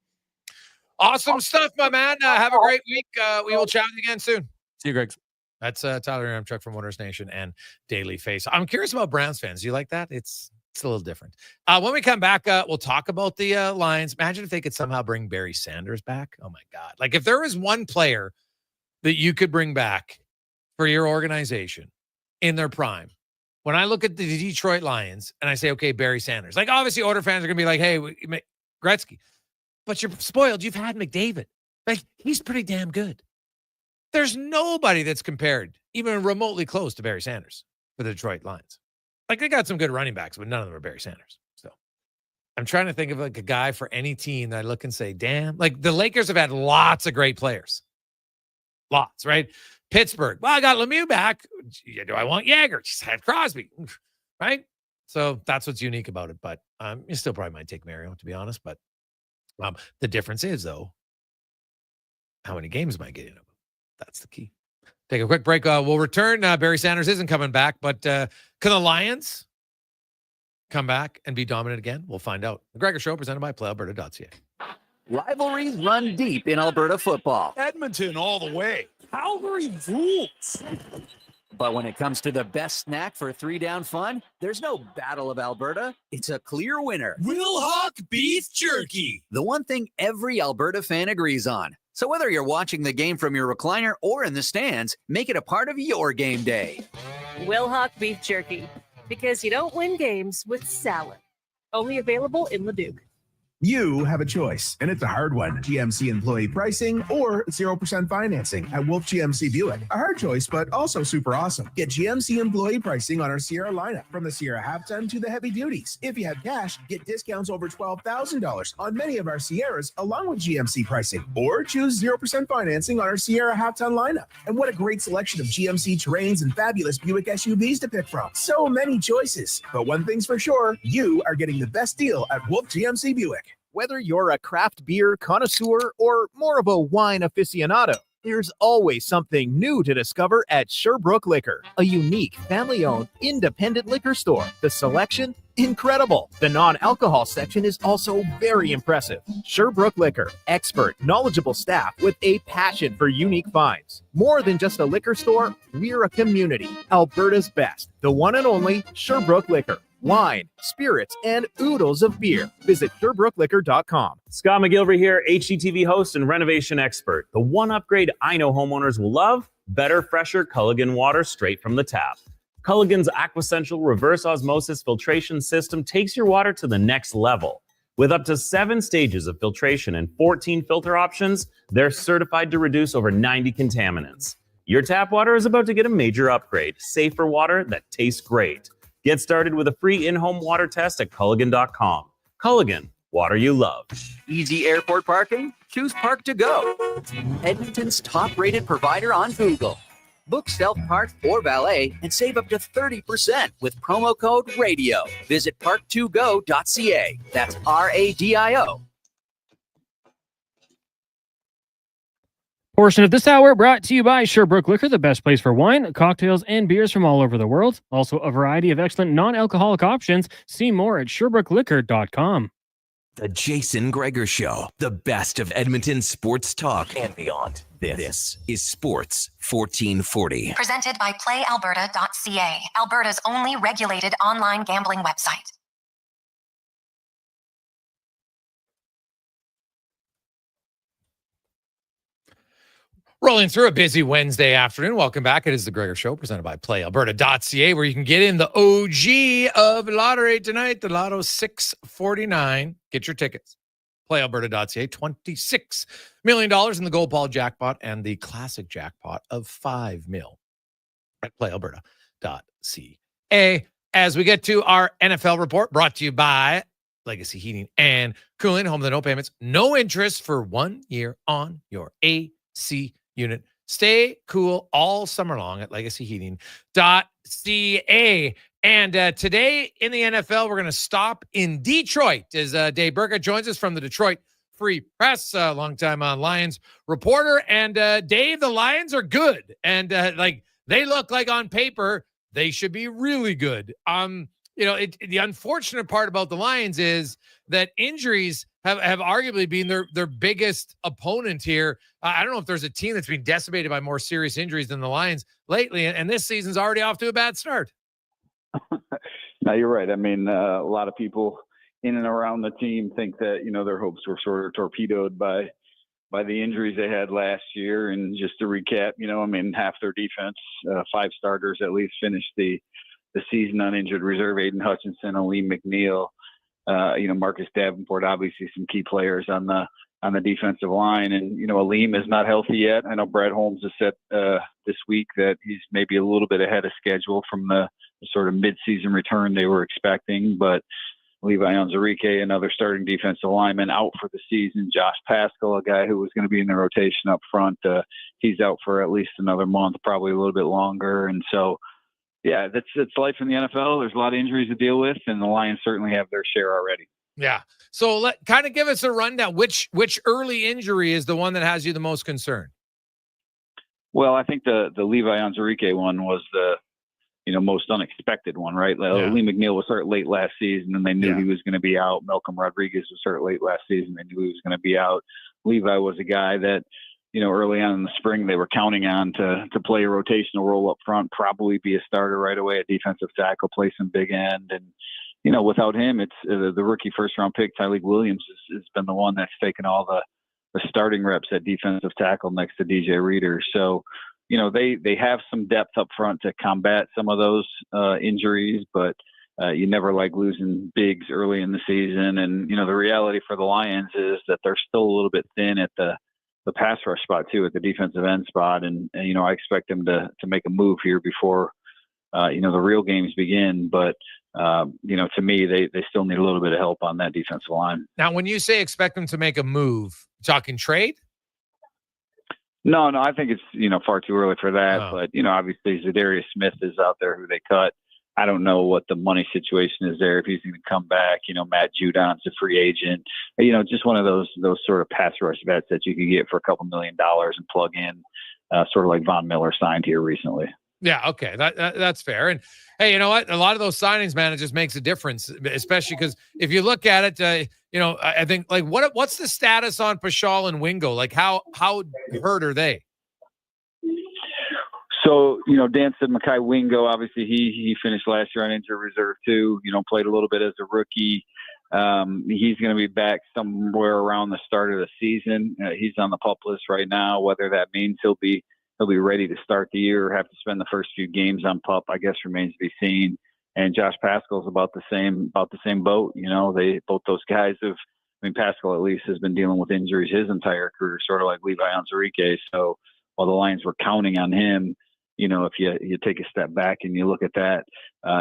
Awesome stuff, my man. Have a great week. We will chat with you again soon. See you, Greg. That's Tyler Yaremchuk from Oilers Nation and Daily Face. I'm curious about Browns fans. Do you like that? It's a little different. When we come back, we'll talk about the Lions. Imagine if they could somehow bring Barry Sanders back. Oh my God. Like if there was one player that you could bring back for your organization in their prime, when I look at the Detroit Lions and I say, okay, Barry Sanders, like obviously Oilers fans are going to be like, hey, Gretzky, but you're spoiled. You've had McDavid. Like he's pretty damn good. There's nobody that's compared even remotely close to Barry Sanders for the Detroit Lions. Like they got some good running backs, but none of them are Barry Sanders. So I'm trying to think of like a guy for any team that I look and say, damn, like the Lakers have had lots of great players. Lots, right? Pittsburgh. Well, I got Lemieux back. Do I want Jagger? Just had Crosby, right? So that's what's unique about it. But you still probably might take Mario, to be honest. But the difference is, though, how many games am I getting of? That's the key. Take a quick break. We'll return. Barry Sanders isn't coming back, but can the Lions come back and be dominant again? We'll find out. The Gregor Show presented by PlayAlberta.ca. Rivalries run deep in Alberta football. Edmonton all the way. Calgary rules. But when it comes to the best snack for three-down fun, there's no Battle of Alberta. It's a clear winner. Wilhauk Beef Jerky. The one thing every Alberta fan agrees on. So whether you're watching the game from your recliner or in the stands, make it a part of your game day. Wilhauk beef jerky, because you don't win games with salad. Only available in Leduc. You have a choice, and it's a hard one. GMC employee pricing or 0% financing at Wolf GMC Buick. A hard choice, but also super awesome. Get GMC employee pricing on our Sierra lineup, from the Sierra half-ton to the heavy duties. If you have cash, get discounts over $12,000 on many of our Sierras, along with GMC pricing. Or choose 0% financing on our Sierra half-ton lineup. And what a great selection of GMC terrains and fabulous Buick SUVs to pick from. So many choices. But one thing's for sure, you are getting the best deal at Wolf GMC Buick. Whether you're a craft beer connoisseur or more of a wine aficionado, there's always something new to discover at Sherbrooke Liquor, a unique, family-owned, independent liquor store. The selection? Incredible. The non-alcohol section is also very impressive. Sherbrooke Liquor, expert, knowledgeable staff with a passion for unique finds. More than just a liquor store, we're a community. Alberta's best, the one and only Sherbrooke Liquor. Wine, spirits, and oodles of beer. Visit SherbrookeLiquor.com. Scott McGilvery here, HGTV host and renovation expert. The one upgrade I know homeowners will love: better, fresher Culligan water straight from the tap. Culligan's Aquasential reverse osmosis filtration system takes your water to the next level. With up to 7 stages of filtration and 14 filter options, they're certified to reduce over 90 contaminants. Your tap water is about to get a major upgrade. Safer water that tastes great. Get started with a free in-home water test at Culligan.com. Culligan, water you love. Easy airport parking? Choose Park to Go. Edmonton's top-rated provider on Google. Book self-park or valet and save up to 30% with promo code RADIO. Visit park2go.ca. That's RADIO. Portion of this hour brought to you by Sherbrooke Liquor, the best place for wine, cocktails, and beers from all over the world. Also, a variety of excellent non-alcoholic options. See more at SherbrookeLiquor.com. The Jason Gregor Show, the best of Edmonton sports talk and beyond. This is Sports 1440. Presented by PlayAlberta.ca, Alberta's only regulated online gambling website. Rolling through a busy Wednesday afternoon. Welcome back. It is the Gregor Show, presented by PlayAlberta.ca, where you can get in the OG of lottery tonight, the Lotto 649. Get your tickets. PlayAlberta.ca, $26 million in the gold ball jackpot and the classic jackpot of $5 million at PlayAlberta.ca. As we get to our NFL report, brought to you by Legacy Heating and Cooling, home of the no payments, no interest for 1 year on your AC unit. Stay cool all summer long at legacyheating.ca. And today in the NFL, we're going to stop in Detroit as Dave Birkett joins us from the Detroit Free Press, longtime Lions reporter. And Dave, the Lions are good. And they look like on paper, they should be really good. The unfortunate part about the Lions is that injuries have arguably been their biggest opponent here. I don't know if there's a team that's been decimated by more serious injuries than the Lions lately, and this season's already off to a bad start. No, you're right. I mean, a lot of people in and around the team think that, their hopes were sort of torpedoed by the injuries they had last year. And just to recap, half their defense, 5 starters at least, finished the season uninjured reserve. Aiden Hutchinson, Aleem McNeil, Marcus Davenport, obviously some key players on the defensive line. And, Aleem is not healthy yet. I know Brad Holmes has said this week that he's maybe a little bit ahead of schedule from the sort of mid-season return they were expecting. But Levi Onwuzurike, another starting defensive lineman, out for the season. Josh Paschal, a guy who was going to be in the rotation up front, he's out for at least another month, probably a little bit longer. And so, yeah, it's life in the NFL. There's a lot of injuries to deal with, and the Lions certainly have their share already. Yeah. So kind of give us a rundown. Which early injury is the one that has you the most concerned? Well, I think the Levi Onwuzurike one was the most unexpected one, right? Lee McNeil was hurt late last season, and they knew he was going to be out. Malcolm Rodriguez was hurt late last season. They knew he was going to be out. Levi was a guy that, early on in the spring, they were counting on to play a rotational role up front, probably be a starter right away at defensive tackle, play some big end. And, without him, it's the rookie first-round pick, Tyleik Williams, has been the one that's taken all the starting reps at defensive tackle next to DJ Reader. So, they have some depth up front to combat some of those injuries, but you never like losing bigs early in the season. And, the reality for the Lions is that they're still a little bit thin at the pass rush spot too, at the defensive end spot. And I expect them to make a move here before, the real games begin. But, to me, they still need a little bit of help on that defensive line. Now, when you say expect them to make a move, talking trade? No, I think it's, far too early for that. But, obviously Zadarius Smith is out there who they cut. I don't know what the money situation is there, if he's going to come back. Matt Judon's a free agent. Just one of those sort of pass rush vets that you could get for a couple $1 million and plug in, sort of like Von Miller signed here recently. Yeah, okay, that's fair. And hey, you know what? A lot of those signings, man, it just makes a difference, especially because if you look at it, I think like what's the status on Paschal and Wingo? Like how hurt are they? So, Dan said Mekhi Wingo, obviously he finished last year on injured reserve too, played a little bit as a rookie. He's going to be back somewhere around the start of the season. He's on the PUP list right now. Whether that means he'll be ready to start the year or have to spend the first few games on PUP, I guess remains to be seen. And Josh Pascal's about the same boat. Both those guys Pascal at least has been dealing with injuries his entire career, sort of like Levi Onwuzurike. So while the Lions were counting on him, if you take a step back and you look at that,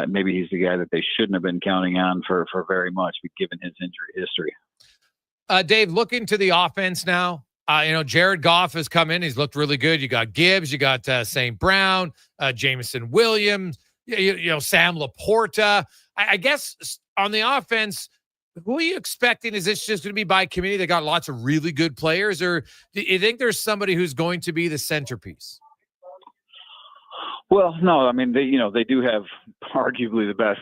maybe he's the guy that they shouldn't have been counting on for very much, given his injury history. Dave, look into the offense now. Jared Goff has come in. He's looked really good. You got Gibbs, you got St. Brown, Jameson Williams, Sam Laporta. I guess on the offense, who are you expecting? Is this just going to be by committee? They got lots of really good players, or do you think there's somebody who's going to be the centerpiece? Well, no, they do have arguably the best,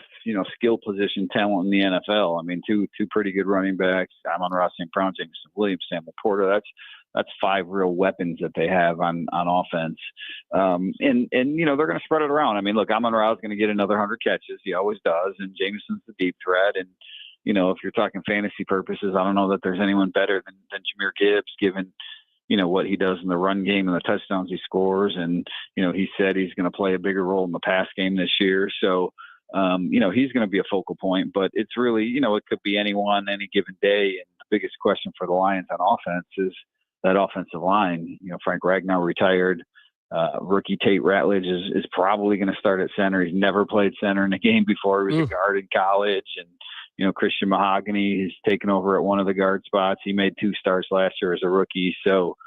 skill position talent in the NFL. Two pretty good running backs, Amon-Ra St. Brown, Jameson Williams, Sam Laporta. That's 5 real weapons that they have on offense. And they're going to spread it around. Look, Amon-Ra is going to get another 100 catches. He always does. And Jameson's the deep threat. And, if you're talking fantasy purposes, I don't know that there's anyone better than Jahmyr Gibbs, given what he does in the run game and the touchdowns he scores. And, he said he's going to play a bigger role in the pass game this year. So, he's going to be a focal point, but it's really, it could be anyone, any given day. And the biggest question for the Lions on offense is that offensive line. Frank Ragnow retired. Rookie Tate Ratledge is probably going to start at center. He's never played center in a game before. He was a guard in college. And, Christian Mahogany is taken over at one of the guard spots. He made 2 starts last year as a rookie. So,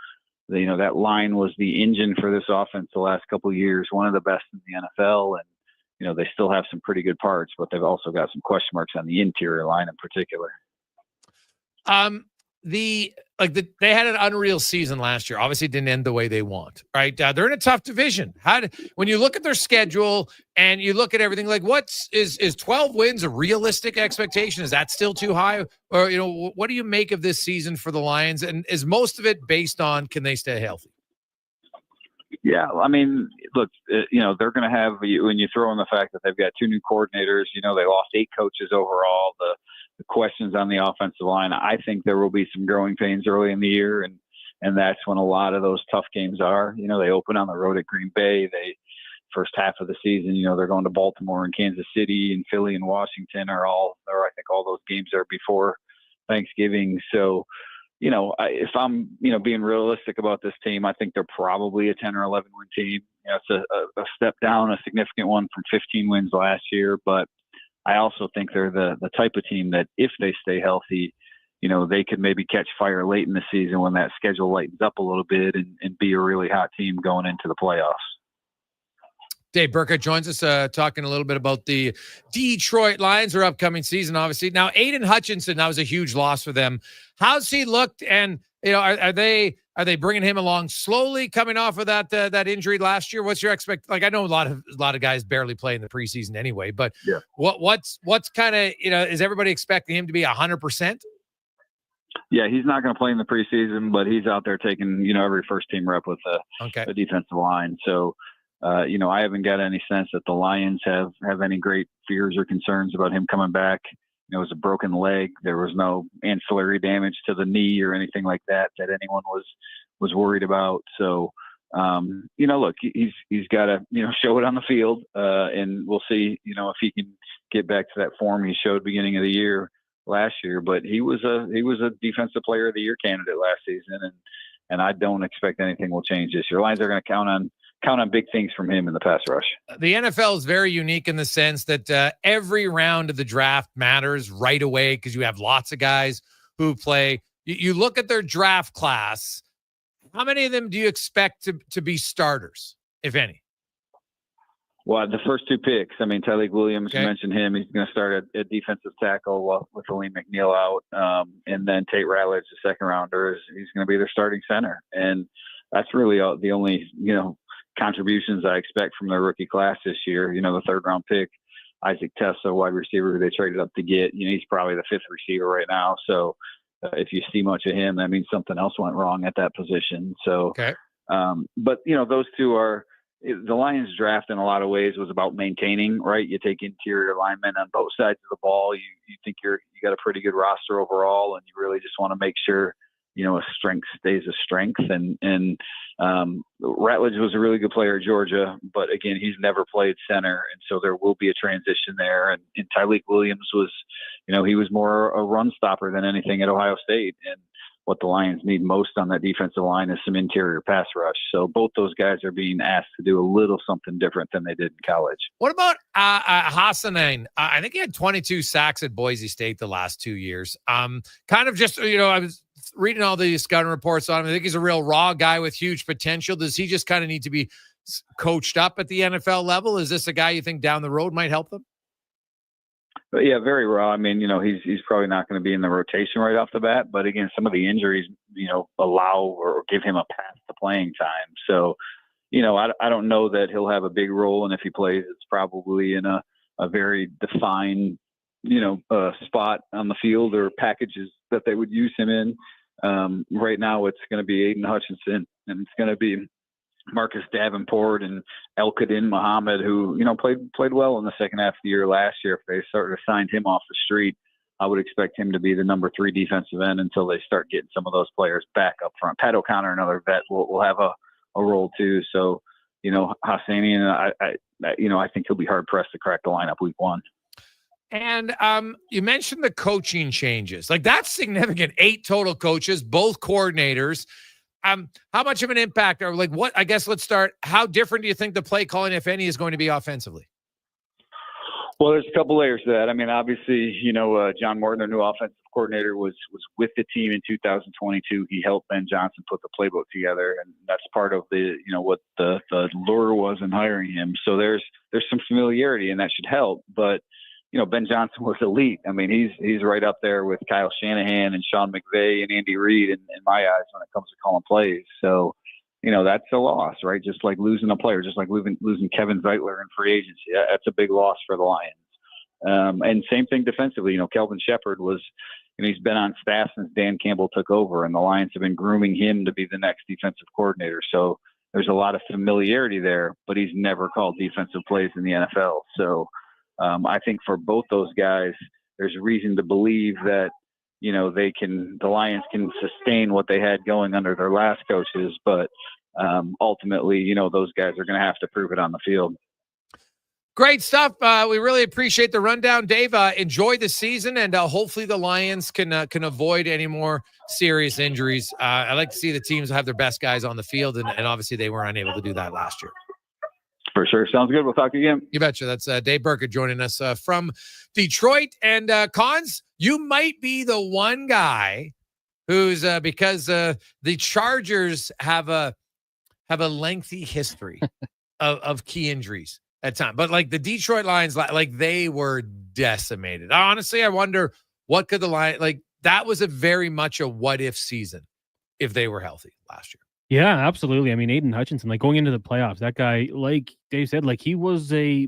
that line was the engine for this offense the last couple of years, one of the best in the NFL. And, they still have some pretty good parts, but they've also got some question marks on the interior line in particular. They had an unreal season last year. Obviously, it didn't end the way they want. Right? They're in a tough division. When you look at their schedule and you look at everything, like is 12 wins a realistic expectation? Is that still too high? Or what do you make of this season for the Lions? And is most of it based on can they stay healthy? Yeah, look, they're going to have, when you throw in the fact that they've got 2 new coordinators, they lost 8 coaches overall. The questions on the offensive line, I think there will be some growing pains early in the year, and that's when a lot of those tough games are. They open on the road at Green Bay. First half of the season, they're going to Baltimore and Kansas City and Philly and Washington I think all those games are before Thanksgiving. So, if I'm, being realistic about this team, I think they're probably a 10 or 11 win team. It's a step down, a significant one from 15 wins last year, but I also think they're the type of team that if they stay healthy, they could maybe catch fire late in the season when that schedule lightens up a little bit and be a really hot team going into the playoffs. Dave Birkett joins us talking a little bit about the Detroit Lions, their upcoming season, obviously. Now, Aiden Hutchinson, that was a huge loss for them. How's he looked? And, are they bringing him along slowly coming off of that injury last year? What's your I know a lot of guys barely play in the preseason anyway, but yeah. What's kind of, is everybody expecting him to be 100%? Yeah, he's not going to play in the preseason, but he's out there taking, every first team rep with the defensive line. So, I haven't got any sense that the Lions have any great fears or concerns about him coming back. it was a broken leg. There was no ancillary damage to the knee or anything like that anyone was worried about. So, look, he's got to, show it on the field, and we'll see, if he can get back to that form he showed beginning of the year last year. But he was a defensive player of the year candidate last season, and I don't expect anything will change this year. Lions are going to count on big things from him in the pass rush. The NFL is very unique in the sense that every round of the draft matters right away because you have lots of guys who play. You look at their draft class. How many of them do you expect to be starters, if any? Well, the first two picks, Tyler Williams, you mentioned him. He's going to start at defensive tackle with Aleem McNeil out. And then Tate Ratledge, the second rounder, he's going to be their starting center. And that's really the only, contributions I expect from their rookie class this year. The third round pick, Isaac Tessa, wide receiver who they traded up to get, he's probably the fifth receiver right now. So if you see much of him, that means something else went wrong at that position. So, but those two are, the Lions draft in a lot of ways was about maintaining, right? You take interior linemen on both sides of the ball. You think you got a pretty good roster overall, and you really just want to make sure, a strength stays a strength. And Ratledge was a really good player at Georgia, but again, he's never played center. And so there will be a transition there. And Tyleik Williams was, he was more a run stopper than anything at Ohio State. And what the Lions need most on that defensive line is some interior pass rush. So both those guys are being asked to do a little something different than they did in college. What about Hassanen? I think he had 22 sacks at Boise State the last 2 years. Kind of just, I was reading all the scouting reports on him. I think he's a real raw guy with huge potential. Does he just kind of need to be coached up at the NFL level? Is this a guy you think down the road might help them? But yeah, very raw. He's probably not going to be in the rotation right off the bat. But again, some of the injuries, allow or give him a path to playing time. So, I don't know that he'll have a big role. And if he plays, it's probably in a very defined, spot on the field or packages that they would use him in. Right now, it's going to be Aiden Hutchinson, and it's going to be Marcus Davenport and El-Kadin Muhammad, who, played well in the second half of the year last year. If they started to sign him off the street, I would expect him to be the number 3 defensive end until they start getting some of those players back up front. Pat O'Connor, another vet, will have a role too. So, Hassanian, I think he'll be hard pressed to crack the lineup week 1. And you mentioned the coaching changes. Like, that's significant. 8 total coaches, both coordinators. How much of an impact or what? I guess let's start. How different do you think the play calling, if any, is going to be offensively? Well, there's a couple layers to that. Obviously, John Morton, their new offensive coordinator, was with the team in 2022. He helped Ben Johnson put the playbook together, and that's part of the, what the lure was in hiring him. So there's some familiarity, and that should help. But Ben Johnson was elite. He's right up there with Kyle Shanahan and Sean McVay and Andy Reid in my eyes when it comes to calling plays. So, that's a loss, right? Just like losing a player, just like losing Kevin Zeitler in free agency. That's a big loss for the Lions. And same thing defensively. Kelvin Shepard was, he's been on staff since Dan Campbell took over, and the Lions have been grooming him to be the next defensive coordinator. So there's a lot of familiarity there, but he's never called defensive plays in the NFL. So, I think for both those guys, there's reason to believe that, the Lions can sustain what they had going under their last coaches. But ultimately, those guys are going to have to prove it on the field. Great stuff. We really appreciate the rundown, Dave. Enjoy the season, and hopefully the Lions can avoid any more serious injuries. I like to see the teams have their best guys on the field, and obviously they were unable to do that last year. For sure. Sounds good. We'll talk to you again. You betcha. That's Dave Birkett joining us from Detroit. And Cons, you might be the one guy who's because the Chargers have a lengthy history of key injuries at time. But like the Detroit Lions, like they were decimated. Honestly, I wonder what could the Lions, like that was a very much a what if season if they were healthy last year. Yeah, absolutely. Aiden Hutchinson, like going into the playoffs, that guy, like Dave said, like he was a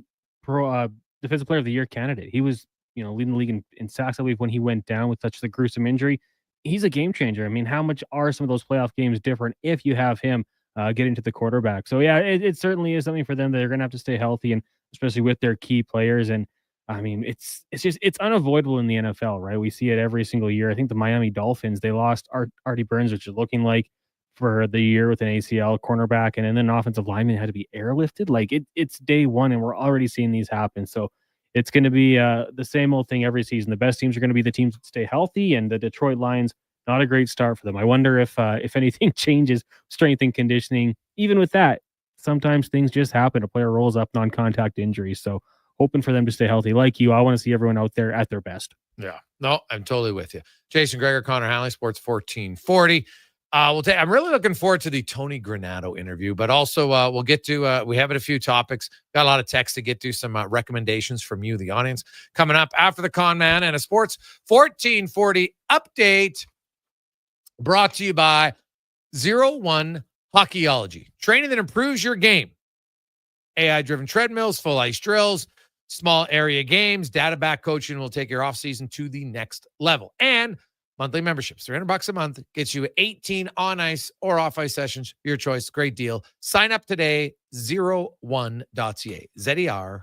defensive player of the year candidate. He was, leading the league in sacks, I believe, when he went down with such a gruesome injury. He's a game changer. How much are some of those playoff games different if you have him getting to the quarterback? So yeah, it certainly is something for them. They're going to have to stay healthy, and especially with their key players. And I mean, it's unavoidable in the NFL, right? We see it every single year. I think the Miami Dolphins, they lost Artie Burns, which is looking like for the year with an ACL cornerback, and then an offensive lineman had to be airlifted. Like it's day one, and we're already seeing these happen. So it's going to be the same old thing every season. The best teams are going to be the teams that stay healthy, and the Detroit Lions, not a great start for them. I wonder if anything changes, strength and conditioning. Even with that, sometimes things just happen. A player rolls up non-contact injuries. So hoping for them to stay healthy. Like you, I want to see everyone out there at their best. Yeah, no, I'm totally with you. Jason Gregor, Connor Halley, Sports 1440. I'm really looking forward to the Tony Granado interview, but also we'll get to, we have a few topics, got a lot of text to get to, some recommendations from you, the audience, coming up after the Con Man, and a Sports 1440 update brought to you by 01 Hockeyology, training that improves your game. AI-driven treadmills, full ice drills, small area games, data-backed coaching will take your offseason to the next level. And monthly memberships, $300 a month, gets you 18 on-ice or off-ice sessions. Your choice. Great deal. Sign up today, 01.ca. ZERONE.ca.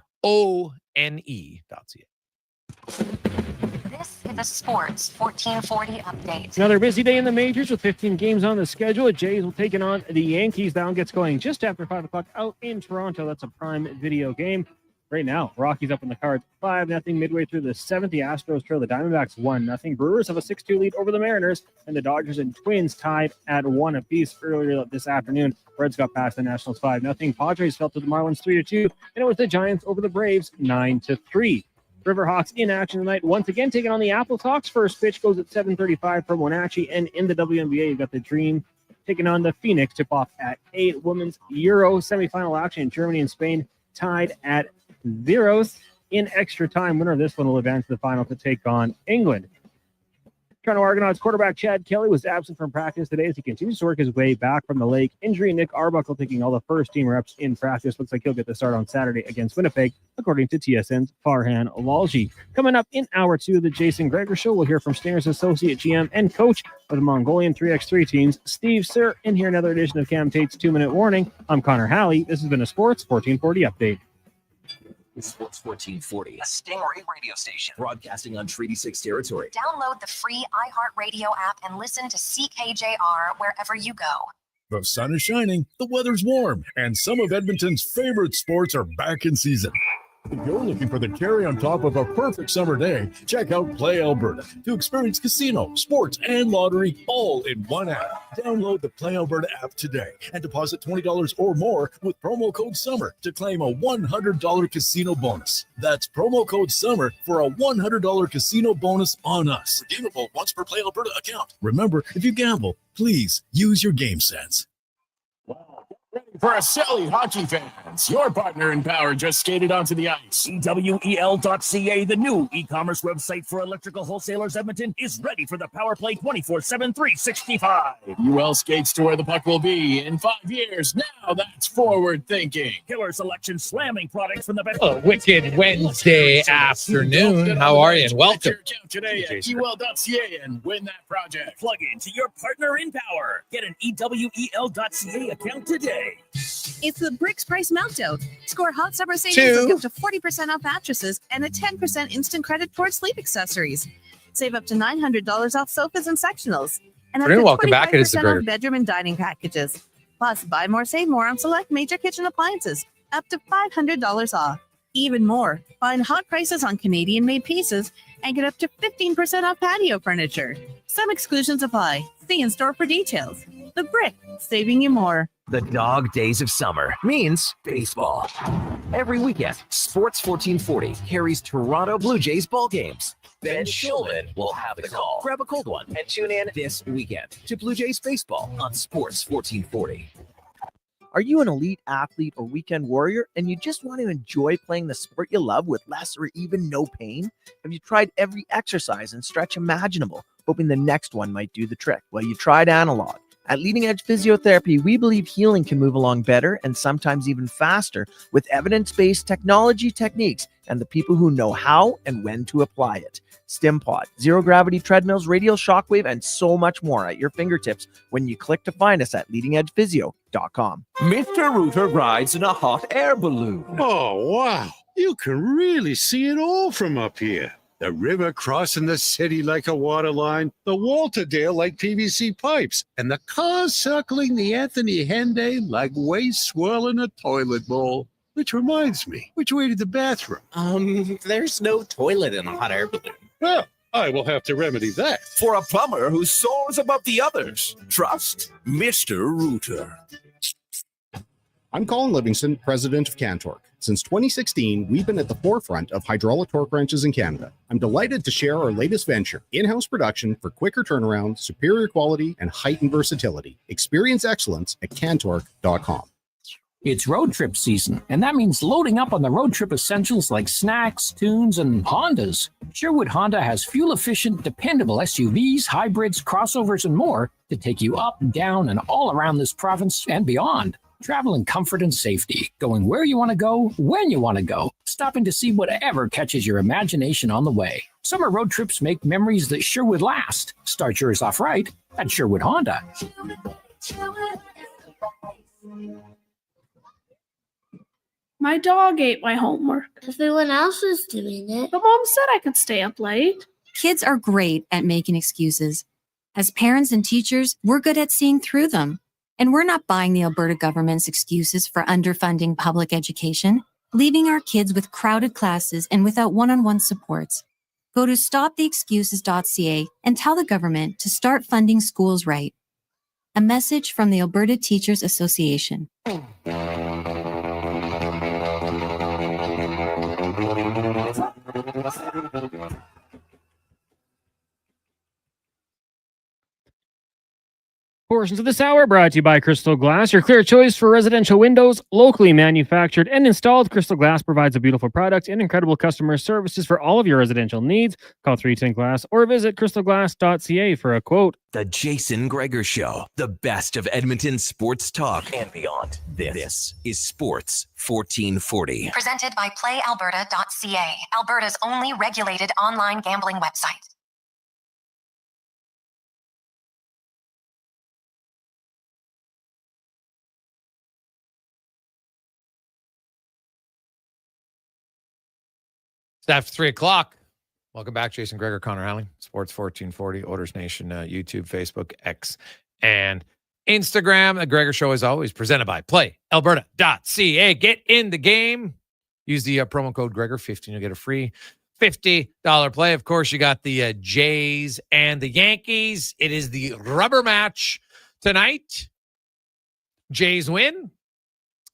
This is the Sports 1440 update. Another busy day in the majors with 15 games on the schedule. The Jays will take on the Yankees. That one gets going just after 5 o'clock out in Toronto. That's a prime video game. Right now, Rockies up in the Cards 5-0 midway through the 7th. The Astros trail the Diamondbacks 1-0. Brewers have a 6-2 lead over the Mariners, and the Dodgers and Twins tied at 1 apiece earlier this afternoon. Reds got past the Nationals 5-0. Padres fell to the Marlins 3-2, and it was the Giants over the Braves 9-3. Riverhawks in action tonight, once again taking on the Apple Sox. First pitch goes at 7:35 from Wenatchee, and in the WNBA, you've got the Dream taking on the Phoenix. Tip off at 8. Women's Euro semifinal action in Germany and Spain tied at 0s in extra time. Winner of this one will advance to the final to take on England. Toronto Argonauts quarterback Chad Kelly was absent from practice today as he continues to work his way back from the leg injury. Nick Arbuckle taking all the first-team reps in practice. Looks like he'll get the start on Saturday against Winnipeg, according to TSN's Farhan Lalji. Coming up in hour 2 of the Jason Gregor Show, we'll hear from Stinger's associate GM and coach of the Mongolian 3x3 teams, Steve Sir. In here, another edition of Cam Tate's 2-Minute Warning. I'm Connor Halley. This has been a Sports 1440 update. Sports 1440, a Stingray radio station broadcasting on Treaty 6 territory. Download the free iHeartRadio app and listen to CKJR wherever you go. The sun is shining, the weather's warm, and some of Edmonton's favorite sports are back in season. If you're looking for the cherry on top of a perfect summer day, check out Play Alberta to experience casino, sports, and lottery all in one app. Download the Play Alberta app today and deposit $20 or more with promo code SUMMER to claim a $100 casino bonus. That's promo code SUMMER for a $100 casino bonus on us. Redeemable once per Play Alberta account. Remember, if you gamble, please use your game sense. For Arcelli hockey fans, your partner in power just skated onto the ice. EWEL.ca, the new e-commerce website for electrical wholesalers Edmonton, is ready for the power play 24/7, 365. UL skates to where the puck will be in 5 years. Now that's forward thinking. Killer selection slamming products from the best. Oh, wicked Wednesday afternoon. How are you? And welcome. Today at UL.ca and win that project. Plug into your partner in power. Get an EWEL.ca account today. It's the Bricks Price Meltdown. Score hot summer savings with up to 40% off mattresses and a 10% instant credit towards sleep accessories. Save up to $900 off sofas and sectionals. And up to 25% off bedroom and dining packages. Plus, buy more, save more on select major kitchen appliances. Up to $500 off. Even more, find hot prices on Canadian-made pieces and get up to 15% off patio furniture. Some exclusions apply. See in store for details. The Brick, saving you more. The dog days of summer means baseball. Every weekend, Sports 1440 carries Toronto Blue Jays ball games. Ben Shulman will have the call. Grab a cold one and tune in this weekend to Blue Jays baseball on Sports 1440. Are you an elite athlete or weekend warrior and you just want to enjoy playing the sport you love with less or even no pain? Have you tried every exercise and stretch imaginable, hoping the next one might do the trick? Well, you tried analog. At Leading Edge Physiotherapy, we believe healing can move along better and sometimes even faster with evidence-based technology techniques and the people who know how and when to apply it. StimPod, zero-gravity treadmills, radial shockwave, and so much more at your fingertips when you click to find us at leadingedgephysio.com. Mr. Rooter rides in a hot air balloon. Oh, wow. You can really see it all from up here. The river crossing the city like a water line, the Walterdale like PVC pipes, and the cars circling the Anthony Henday like waste swirling a toilet bowl. Which reminds me, which way to the bathroom? There's no toilet in a hot air balloon. Well, I will have to remedy that. For a plumber who soars above the others, trust Mr. Rooter. I'm Colin Livingston, president of Cantork. Since 2016, we've been at the forefront of hydraulic torque wrenches in Canada. I'm delighted to share our latest venture, in-house production for quicker turnaround, superior quality, and heightened versatility. Experience excellence at cantork.com. It's road trip season, and that means loading up on the road trip essentials like snacks, tunes, and Hondas. Sherwood Honda has fuel-efficient, dependable SUVs, hybrids, crossovers, and more to take you up, down, and all around this province and beyond. Travel in comfort and safety, going where you want to go, when you want to go, stopping to see whatever catches your imagination on the way. Summer road trips make memories that sure would last. Start yours off right at Sherwood Honda. My dog ate my homework. Everyone else is doing it. But Mom said I could stay up late. Kids are great at making excuses. As parents and teachers, we're good at seeing through them. And we're not buying the Alberta government's excuses for underfunding public education, leaving our kids with crowded classes and without one-on-one supports. Go to stoptheexcuses.ca and tell the government to start funding schools right. A message from the Alberta Teachers Association. Portions of this hour brought to you by Crystal Glass, your clear choice for residential windows, locally manufactured and installed. Crystal Glass provides a beautiful product and incredible customer services for all of your residential needs. Call 310 Glass or visit crystalglass.ca for a quote. The Jason Gregor Show, the best of Edmonton sports talk and beyond. This is Sports 1440. Presented by PlayAlberta.ca, Alberta's only regulated online gambling website. It's after 3 o'clock. Welcome back, Jason Gregor, Connor Halley, Sports 1440, Oilers Nation, YouTube, Facebook, X, and Instagram. The Gregor Show is always presented by PlayAlberta.ca. Get in the game. Use the promo code Gregor15. You'll get a free $50 play. Of course, you got the Jays and the Yankees. It is the rubber match tonight. Jays win.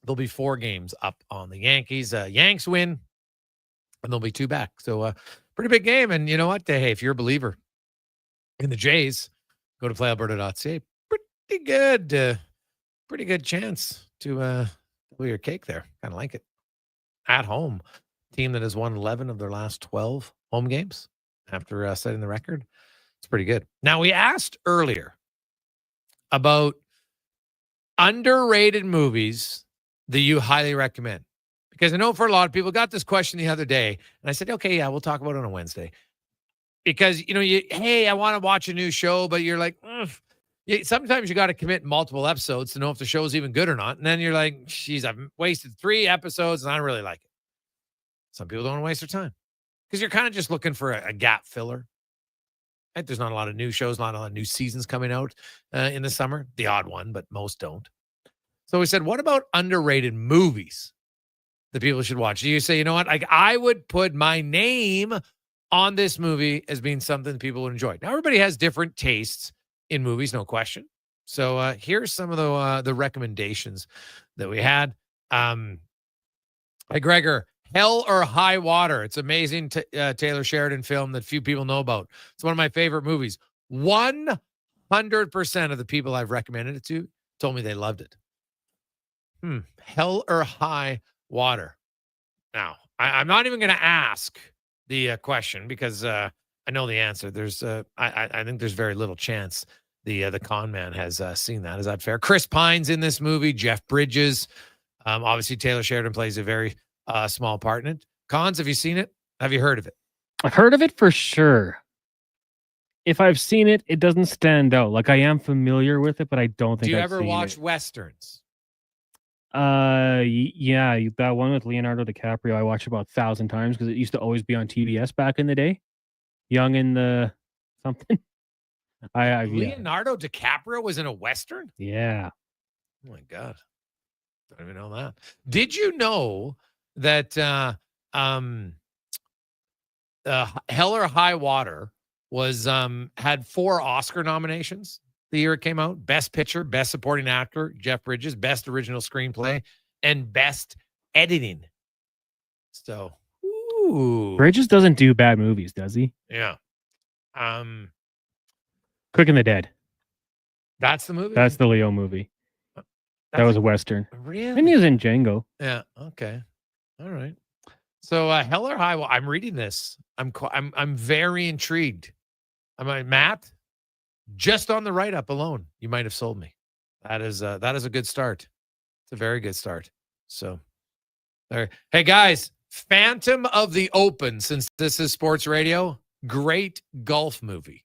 There'll be 4 games up on the Yankees. Yanks win. And there'll be 2 back. So pretty big game. And you know what? Hey, if you're a believer in the Jays, go to playalberta.ca. Pretty good chance to pull your cake there. Kind of like it. At home. Team that has won 11 of their last 12 home games after setting the record. It's pretty good. Now, we asked earlier about underrated movies that you highly recommend. Because I know for a lot of people, got this question the other day, and I said, okay, yeah, we'll talk about it on a Wednesday. Because, hey, I want to watch a new show, but you're like, sometimes you got to commit multiple episodes to know if the show's even good or not. And then you're like, geez, I've wasted 3 episodes, and I don't really like it. Some people don't want to waste their time because you're kind of just looking for a gap filler. Right? There's not a lot of new shows, not a lot of new seasons coming out in the summer. The odd one, but most don't. So we said, what about underrated movies that people should watch? You say, you know what? I would put my name on this movie as being something people would enjoy. Now, everybody has different tastes in movies, no question. So here's some of the recommendations that we had. Hey, Gregor, Hell or High Water. It's amazing Taylor Sheridan film that few people know about. It's one of my favorite movies. 100% of the people I've recommended it to told me they loved it. Hell or High Water. Now, I'm not even going to ask the question because I know the answer. There's I think there's very little chance the con man has seen that. Is that fair? Chris Pine's in this movie. Jeff Bridges. Obviously, Taylor Sheridan plays a very small part in it. Cons, have you seen it? Have you heard of it? I've heard of it for sure. If I've seen it, it doesn't stand out. Like I am familiar with it, but I don't think Do you I've ever seen watch it. Westerns? Yeah, that one with Leonardo DiCaprio, I watched about 1,000 times because it used to always be on TBS back in the day. Young in the something. Yeah. Leonardo DiCaprio was in a Western? Yeah. Oh my God. Don't even know that. Did you know that Hell or High Water was had 4 Oscar nominations the year it came out? Best Picture, Best Supporting Actor, Jeff Bridges, Best Original Screenplay, and Best Editing. So, ooh. Bridges doesn't do bad movies, does he? Yeah. Quick and the Dead. That's the movie? That's the Leo movie. That was a Western. Really? And he was in Django. Yeah. Okay. All right. So Hell or High Water. I'm reading this. I'm very intrigued. Matt, just on the write-up alone, you might have sold me. That is a good start. It's a very good start. So there. Hey guys, Phantom of the Open, since this is sports radio, great golf movie.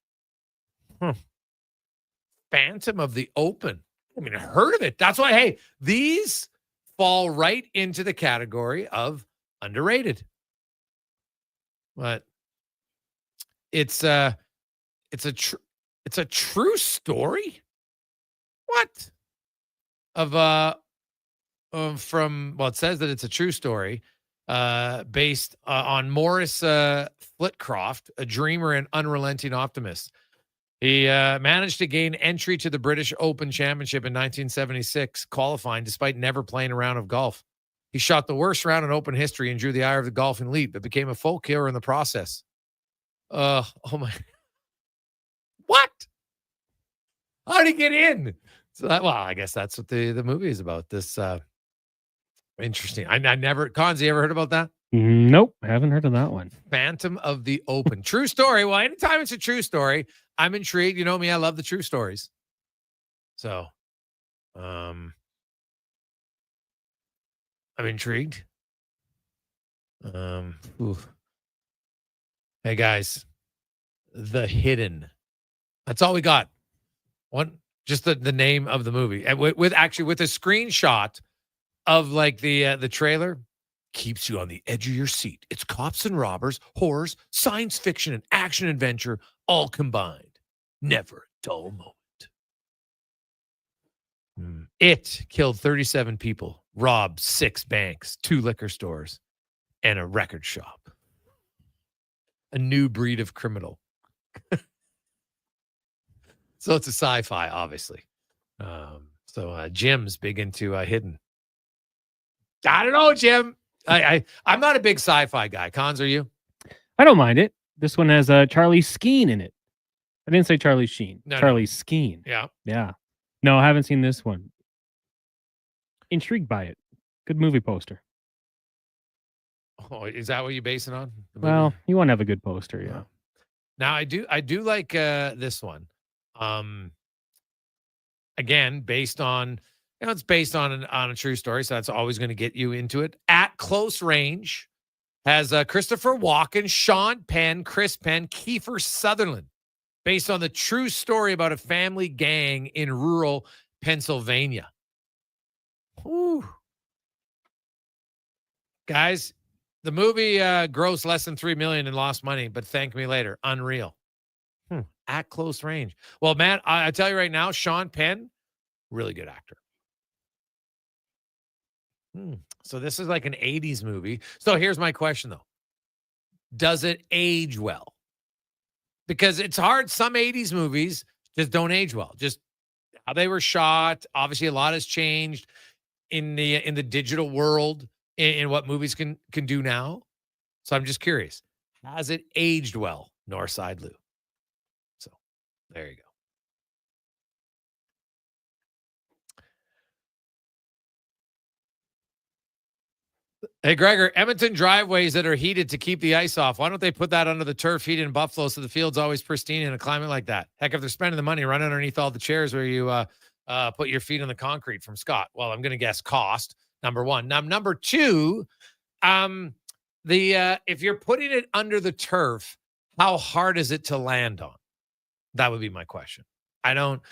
Phantom of the Open. I mean, I heard of it. That's why, hey, these fall right into the category of underrated. But it's a true story. What? It says that it's a true story based on Morris Flitcroft, a dreamer and unrelenting optimist. He managed to gain entry to the British Open Championship in 1976, qualifying despite never playing a round of golf. He shot the worst round in Open history and drew the ire of the golfing elite, but became a folk hero in the process. Oh my! What? How did he get in? So I guess that's what the movie is about. This interesting. I never. Cons, you ever heard about that? Nope, I haven't heard of that one. Phantom of the Open. True story. Well, anytime it's a true story, I'm intrigued. You know me, I love the true stories. So, I'm intrigued. Hey guys, The Hidden. That's all we got. Just the name of the movie. And with a screenshot of like the trailer. Keeps you on the edge of your seat. It's cops and robbers, horrors, science fiction, and action adventure all combined. Never a dull moment. It killed 37 people, robbed 6 banks, 2 liquor stores, and a record shop. A new breed of criminal. So it's a sci-fi, obviously. So Jim's big into Hidden. I don't know, Jim. I'm not a big sci-fi guy. Cons, are you? I don't mind it. This one has Charlie Skeen in it. I didn't say Charlie Sheen. Charlie Skeen. Yeah. Yeah. No, I haven't seen this one. Intrigued by it. Good movie poster. Oh, is that what you base it on? Well, you want to have a good poster, yeah. Now I do like this one. Again, based on it's based on a true story, so that's always going to get you into it. At Close Range has Christopher Walken, Sean Penn, Chris Penn, Kiefer Sutherland, based on the true story about a family gang in rural Pennsylvania. Whew. Guys, the movie grossed less than $3 million and lost money, but thank me later. Unreal. At Close Range. Well, man, I tell you right now, Sean Penn, really good actor. So this is like an 80s movie. So here's my question, though. Does it age well? Because it's hard. Some 80s movies just don't age well. Just how they were shot. Obviously, a lot has changed in the digital world in what movies can do now. So I'm just curious. Has it aged well, Northside Lou? So there you go. Hey, Gregor, Edmonton driveways that are heated to keep the ice off. Why don't they put that under the turf heat in Buffalo so the field's always pristine in a climate like that? Heck, if they're spending the money, run underneath all the chairs where you put your feet on the concrete from Scott. Well, I'm going to guess cost, number one. Now, number two, if you're putting it under the turf, how hard is it to land on? That would be my question. I don't,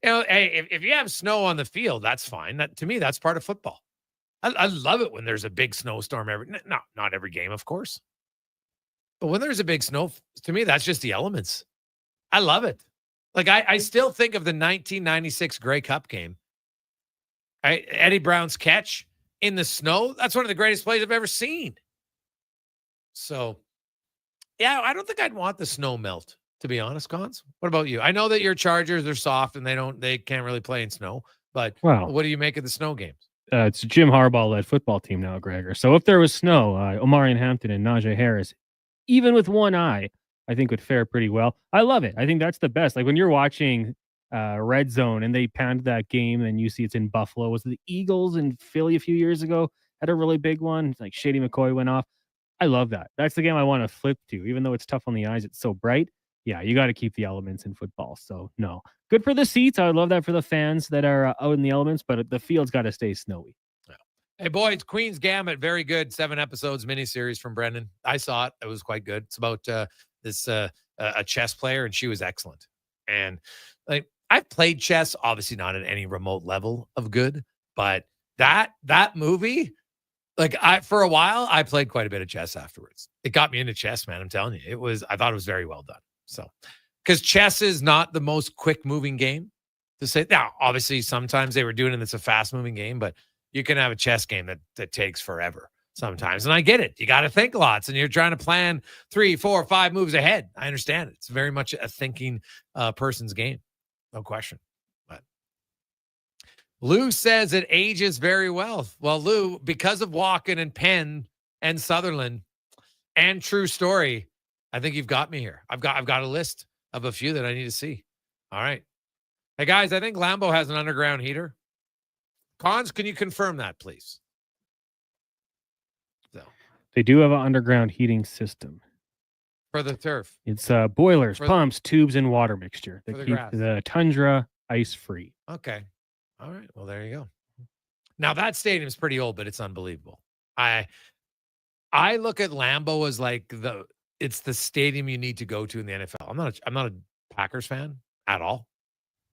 hey, if you have snow on the field, that's fine. That, to me, that's part of football. I love it when there's a big snowstorm not every game, of course. But when there's a big snow, to me, that's just the elements. I love it. Like, I still think of the 1996 Grey Cup game. Eddie Brown's catch in the snow. That's one of the greatest plays I've ever seen. So, yeah, I don't think I'd want the snow melt, to be honest, Cons. What about you? I know that your Chargers are soft and they can't really play in snow, but what do you make of the snow games? It's a Jim Harbaugh-led football team now, Gregor. So if there was snow, Omarion Hampton and Najee Harris, even with one eye, I think would fare pretty well. I love it. I think that's the best. Like when you're watching Red Zone and they panned that game and you see it's in Buffalo. Was it the Eagles in Philly a few years ago? Had a really big one. Like Shady McCoy went off. I love that. That's the game I want to flip to. Even though it's tough on the eyes, it's so bright. Yeah, you got to keep the elements in football. So, no. Good for the seats. I would love that for the fans that are out in the elements, but the field's got to stay snowy. Yeah. Hey, boys, Queen's Gambit, very good. 7 episodes, miniseries from Brendan. I saw it. It was quite good. It's about this a chess player, and she was excellent. And like I've played chess, obviously not at any remote level of good, but that movie, like for a while, I played quite a bit of chess afterwards. It got me into chess, man. I'm telling you, I thought it was very well done. So, because chess is not the most quick moving game to say. Now, obviously, sometimes they were doing it. It's a fast moving game, but you can have a chess game that takes forever sometimes. And I get it. You got to think lots and you're trying to plan 3, 4, 5 moves ahead. I understand it. It's very much a thinking person's game. No question. But Lou says it ages very well. Well, Lou, because of Walken and Penn and Sutherland and True Story, I think you've got me here. I've got a list of a few that I need to see. All right. Hey, guys, I think Lambeau has an underground heater. Cons, can you confirm that, please? So they do have an underground heating system. For the turf. It's boilers, pumps, tubes, and water mixture that keep the tundra ice-free. Okay. All right. Well, there you go. Now, that stadium's pretty old, but it's unbelievable. I look at Lambeau as like it's the stadium you need to go to in the NFL. I'm not a Packers fan at all,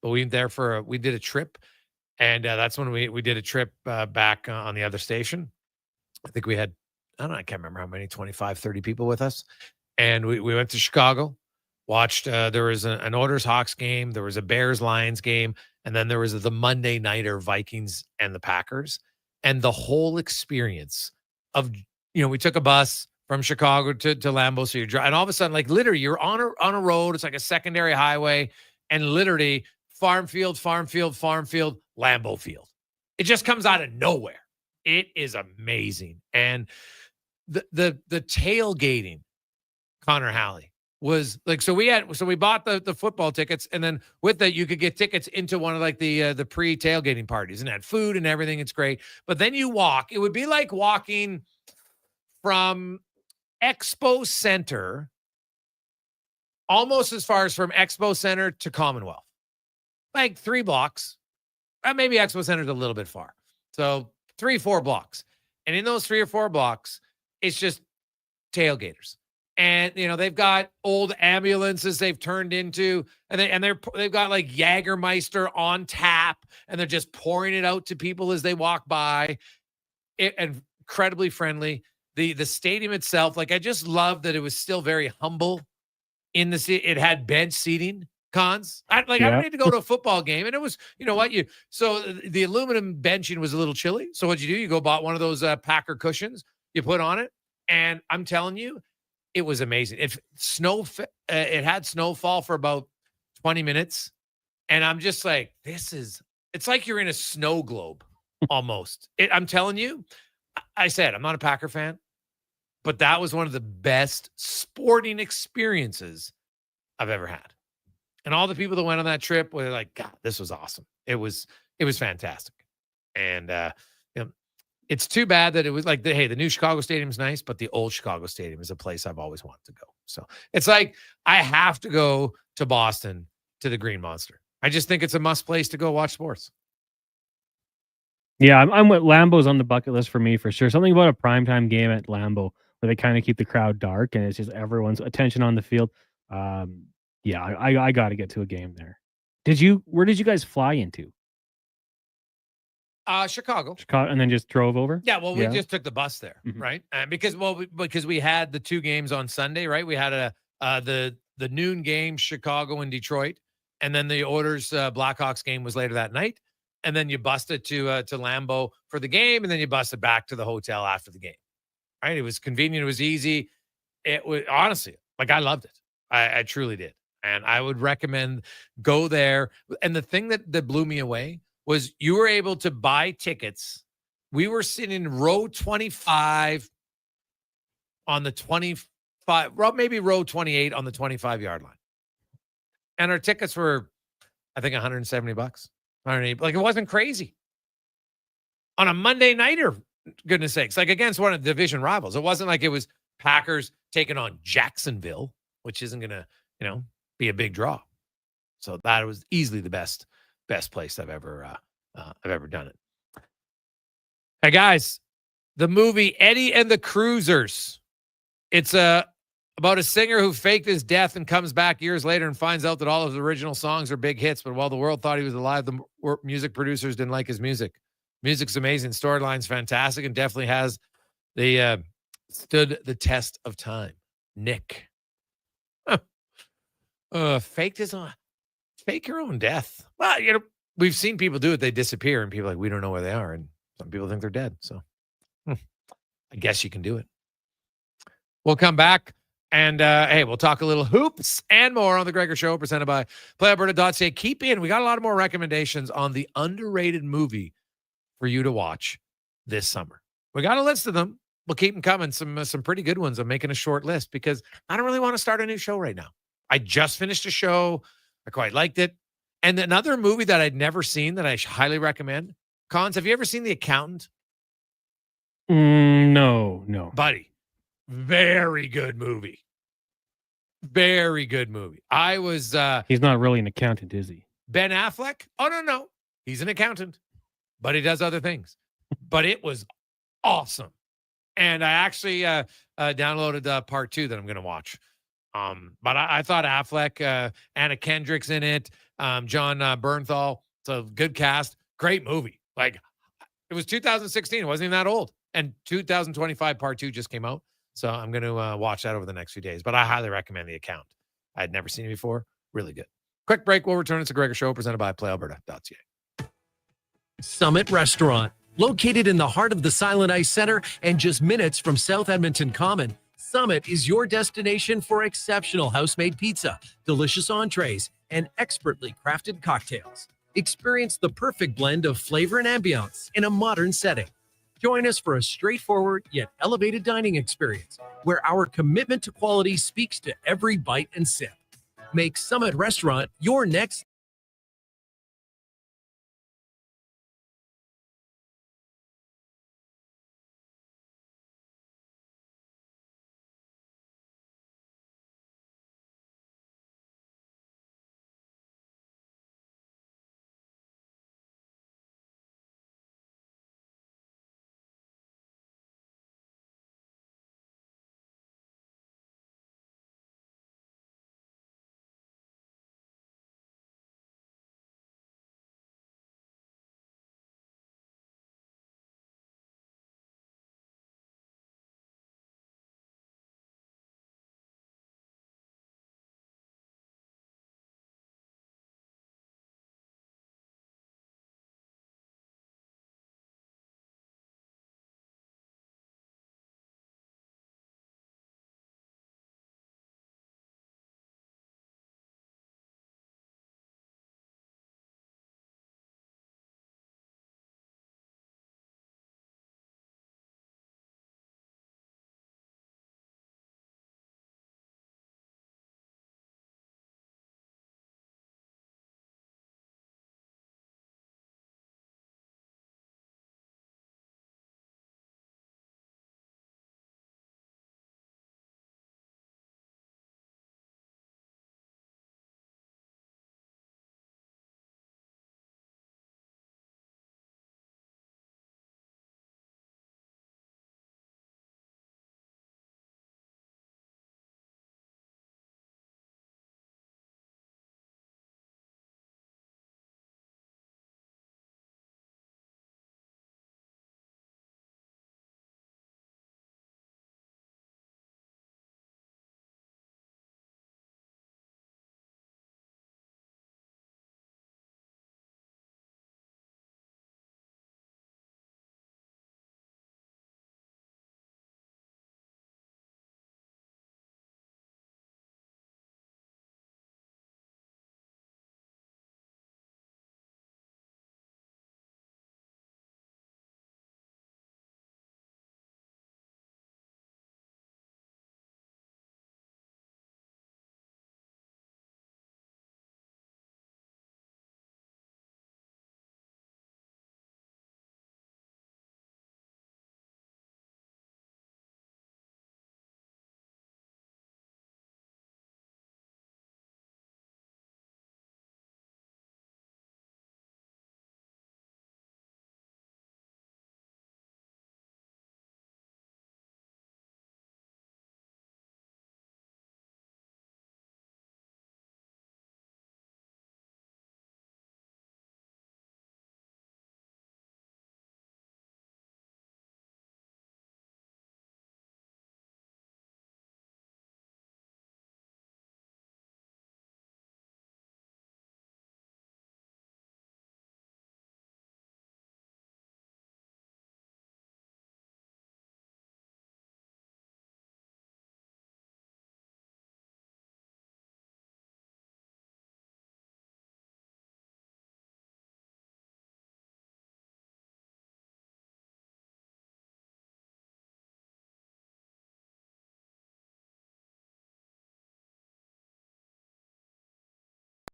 but we went there we did a trip, and that's when we did a trip back on the other station. I think we had, I can't remember how many, 25, 30 people with us. And we went to Chicago, watched, there was an Oilers Hawks game, there was a Bears Lions game, and then there was the Monday nighter Vikings and the Packers. And the whole experience of, we took a bus from Chicago to Lambeau. So you're driving, and all of a sudden, like literally, you're on a road. It's like a secondary highway, and literally farm field, Lambeau Field. It just comes out of nowhere. It is amazing, and the tailgating, Connor Halley was like. So we bought the football tickets, and then with that, you could get tickets into one of like the pre-tailgating parties, and had food and everything. It's great, but then you walk. It would be like walking from Expo Center, almost as far as from Expo Center to Commonwealth, like 3 blocks. Maybe Expo Center's a little bit far. So 3-4 blocks. And in those 3 or 4 blocks, it's just tailgaters. And, they've got old ambulances they've turned into, and they've got like Jägermeister on tap, and they're just pouring it out to people as they walk by. And incredibly friendly. The stadium itself, like I just love that it was still very humble in the seat. It had bench seating, Cons. I don't need to go to a football game. And it was, so the aluminum benching was a little chilly. So what'd you do? You go bought one of those Packer cushions, you put on it. And I'm telling you, it was amazing. It had snowfall for about 20 minutes. And I'm just like, it's like you're in a snow globe almost. I'm telling you, I said, I'm not a Packer fan, but that was one of the best sporting experiences I've ever had. And all the people that went on that trip were like, God, this was awesome. It was fantastic. And, it's too bad that it was like, the new Chicago Stadium's nice, but the old Chicago Stadium is a place I've always wanted to go. So it's like, I have to go to Boston to the Green Monster. I just think it's a must place to go watch sports. Yeah, I'm with Lambeau's on the bucket list for me for sure. Something about a primetime game at Lambeau where they kind of keep the crowd dark and it's just everyone's attention on the field. Yeah, I got to get to a game there. Where did you guys fly into? Chicago. And then just drove over. Yeah, well, we just took the bus there, right? And because we had the 2 games on Sunday, right? We had the noon game, Chicago and Detroit, and then the Oilers Blackhawks game was later that night, and then you busted to Lambeau for the game, and then you busted back to the hotel after the game. Right? It was convenient. It was easy. It was honestly like I loved it. I truly did, and I would recommend go there. And the thing that blew me away was you were able to buy tickets. We were sitting in row 25 on the 25, maybe row 28 on the 25-yard line. And our tickets were, I think, $170, 180. Like, it wasn't crazy. On a Monday nighter, goodness sakes, like against one of the division rivals. It wasn't like it was Packers taking on Jacksonville, which isn't going to, be a big draw. So that was easily the best place I've ever done it. Hey guys, the movie Eddie and the Cruisers. It's about a singer who faked his death and comes back years later and finds out that all of his original songs are big hits. But while the world thought he was alive, the music producers didn't like his music. Music's amazing, storyline's fantastic, and definitely has stood the test of time. Nick, fake your own death. Well, we've seen people do it. They disappear, and people are like, we don't know where they are. And some people think they're dead. So I guess you can do it. We'll come back and, hey, we'll talk a little hoops and more on the Gregor Show, presented by PlayAlberta.ca. Keep in. We got a lot of more recommendations on the underrated movie for you to watch this summer. We got a list of them. We'll keep them coming. Some pretty good ones. I'm making a short list because I don't really want to start a new show right now. I just finished a show. I quite liked it. And another movie that I'd never seen that I highly recommend. Cons, have you ever seen The Accountant? No. Buddy, very good movie. Very good movie. I was... He's not really an accountant, is he? Ben Affleck? Oh, no. He's an accountant, but he does other things. But it was awesome. And I actually downloaded part 2 that I'm going to watch. But I thought Affleck, Anna Kendrick's in it, John Bernthal. It's a good cast. Great movie. Like, it was 2016. It wasn't even that old. And 2025 part 2 just came out. So I'm going to watch that over the next few days. But I highly recommend The Account. I had never seen it before. Really good. Quick break. We'll return. It's a Gregor Show presented by PlayAlberta.ca. Summit Restaurant, located in the heart of the Silent Ice Center and just minutes from South Edmonton Common. Summit is your destination for exceptional house-made pizza, delicious entrees, and expertly crafted cocktails. Experience the perfect blend of flavor and ambiance in a modern setting. Join us for a straightforward yet elevated dining experience where our commitment to quality speaks to every bite and sip. Make Summit Restaurant your next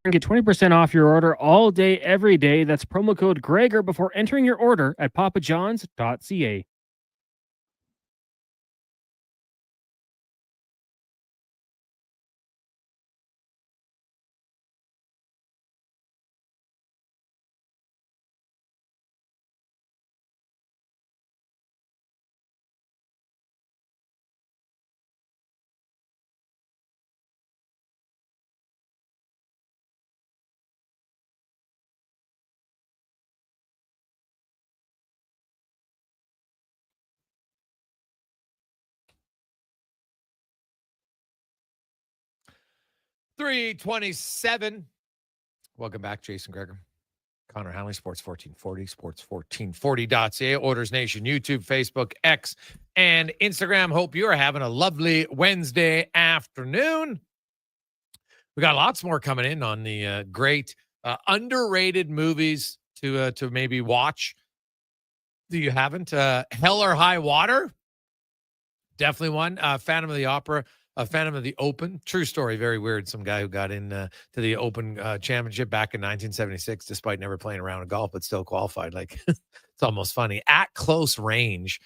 and get 20% off your order all day, every day. That's promo code Gregor before entering your order at papajohns.ca. .327. Welcome back, Jason Gregor. Connor Halley, Sports 1440, sports1440.ca, Orders Nation, YouTube, Facebook, X, and Instagram. Hope you are having a lovely Wednesday afternoon. We got lots more coming in on the great underrated movies to maybe watch. Do you haven't? Hell or High Water? Definitely one. Phantom of the Opera. Phantom of the Open. True story. Very weird. Some guy who got in to the Open Championship back in 1976, despite never playing a round of golf, but still qualified. Like, it's almost funny. At Close Range,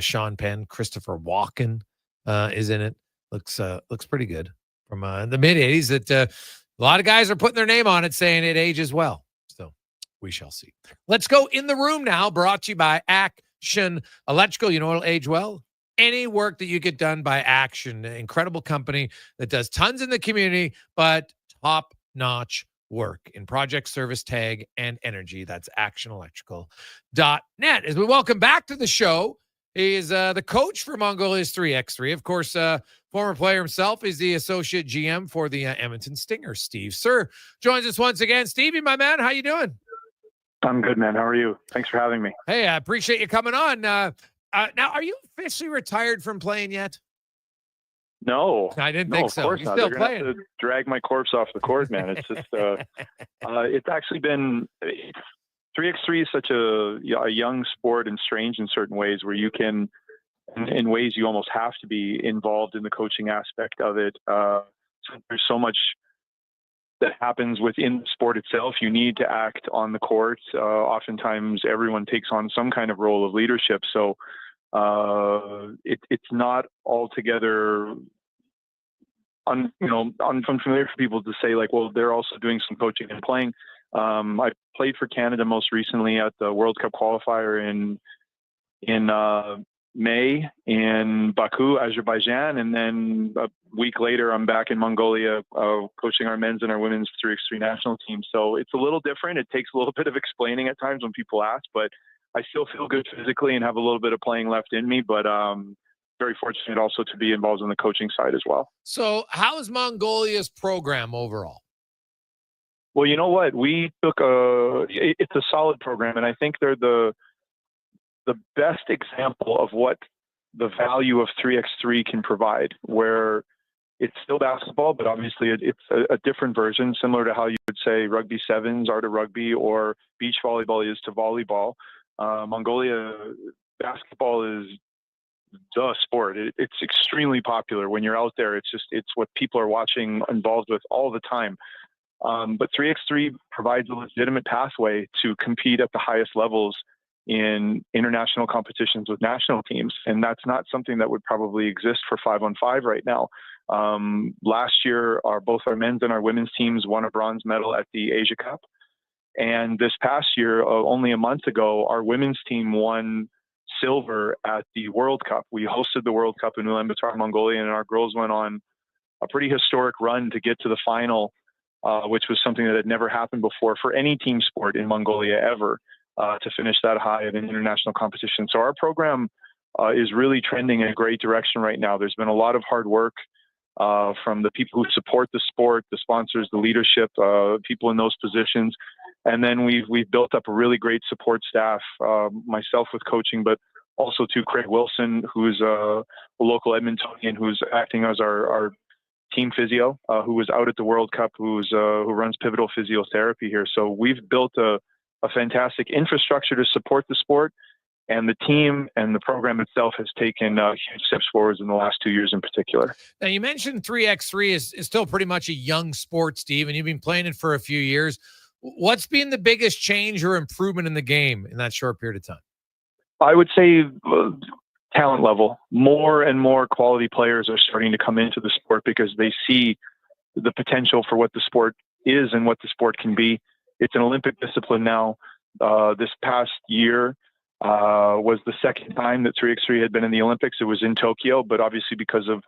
Sean Penn, Christopher Walken is in it. Looks pretty good. From the mid-'80s that a lot of guys are putting their name on it, saying it ages well. So we shall see. Let's go in the room now, brought to you by Action Electrical. You know what'll age well? Any work that you get done by Action, an incredible company that does tons in the community, but top-notch work in project, service, tag, and energy. That's actionelectrical.net. As we welcome back to the show, he is the coach for Mongolia's 3x3. Of course, former player himself. He's the associate GM for the Edmonton Stingers. Steve Sir joins us once again. Stevie, my man, how you doing? I'm good, man. How are you? Thanks for having me. Hey, I appreciate you coming on. Now, are you officially retired from playing yet? No, I didn't think so. Of course You're not. still They're gonna playing. have to drag my corpse off the court, man. It's just, it's actually been 3x3 is such a young sport and strange in certain ways where you can, in ways you almost have to be involved in the coaching aspect of it. So there's so much that happens within the sport itself. You need to act on the court. Oftentimes everyone takes on some kind of role of leadership. So it's not altogether unfamiliar for people to say like, well, they're also doing some coaching and playing. I played for Canada most recently at the World Cup qualifier in May in Baku, Azerbaijan, and then a week later I'm back in Mongolia coaching our men's and our women's 3x3 national team. So it's a little different. It takes a little bit of explaining at times when people ask, but I still feel good physically and have a little bit of playing left in me, but very fortunate also to be involved in the coaching side as well. So how is Mongolia's program overall? Well, you know what? We took it's a solid program, and I think they're the best example of what the value of 3x3 can provide, where it's still basketball, but obviously it's a different version, similar to how you would say rugby sevens are to rugby or beach volleyball is to volleyball. Mongolia basketball is the sport. It's extremely popular. When you're out there, it's what people are watching, involved with all the time. But 3x3 provides a legitimate pathway to compete at the highest levels in international competitions with national teams. And that's not something that would probably exist for 5-on-5 right now. Last year, both our men's and our women's teams won a bronze medal at the Asia Cup. And this past year, only a month ago, our women's team won silver at the World Cup. We hosted the World Cup in Ulaanbaatar, Mongolia, and our girls went on a pretty historic run to get to the final, which was something that had never happened before for any team sport in Mongolia ever, to finish that high of an international competition. So our program is really trending in a great direction right now. There's been a lot of hard work from the people who support the sport, the sponsors, the leadership, people in those positions. And then we've built up a really great support staff, myself with coaching, but also to Craig Wilson, who's a local Edmontonian, who's acting as our team physio, who was out at the World Cup, who runs Pivotal Physiotherapy here. So we've built a fantastic infrastructure to support the sport. And the team and the program itself has taken huge steps forwards in the last 2 years in particular. Now, you mentioned 3x3 is still pretty much a young sport, Steve, and you've been playing it for a few years. What's been the biggest change or improvement in the game in that short period of time? I would say talent level. More and more quality players are starting to come into the sport because they see the potential for what the sport is and what the sport can be. It's an Olympic discipline now. This past year, was the second time that 3x3 had been in the Olympics. It was in Tokyo, but obviously because of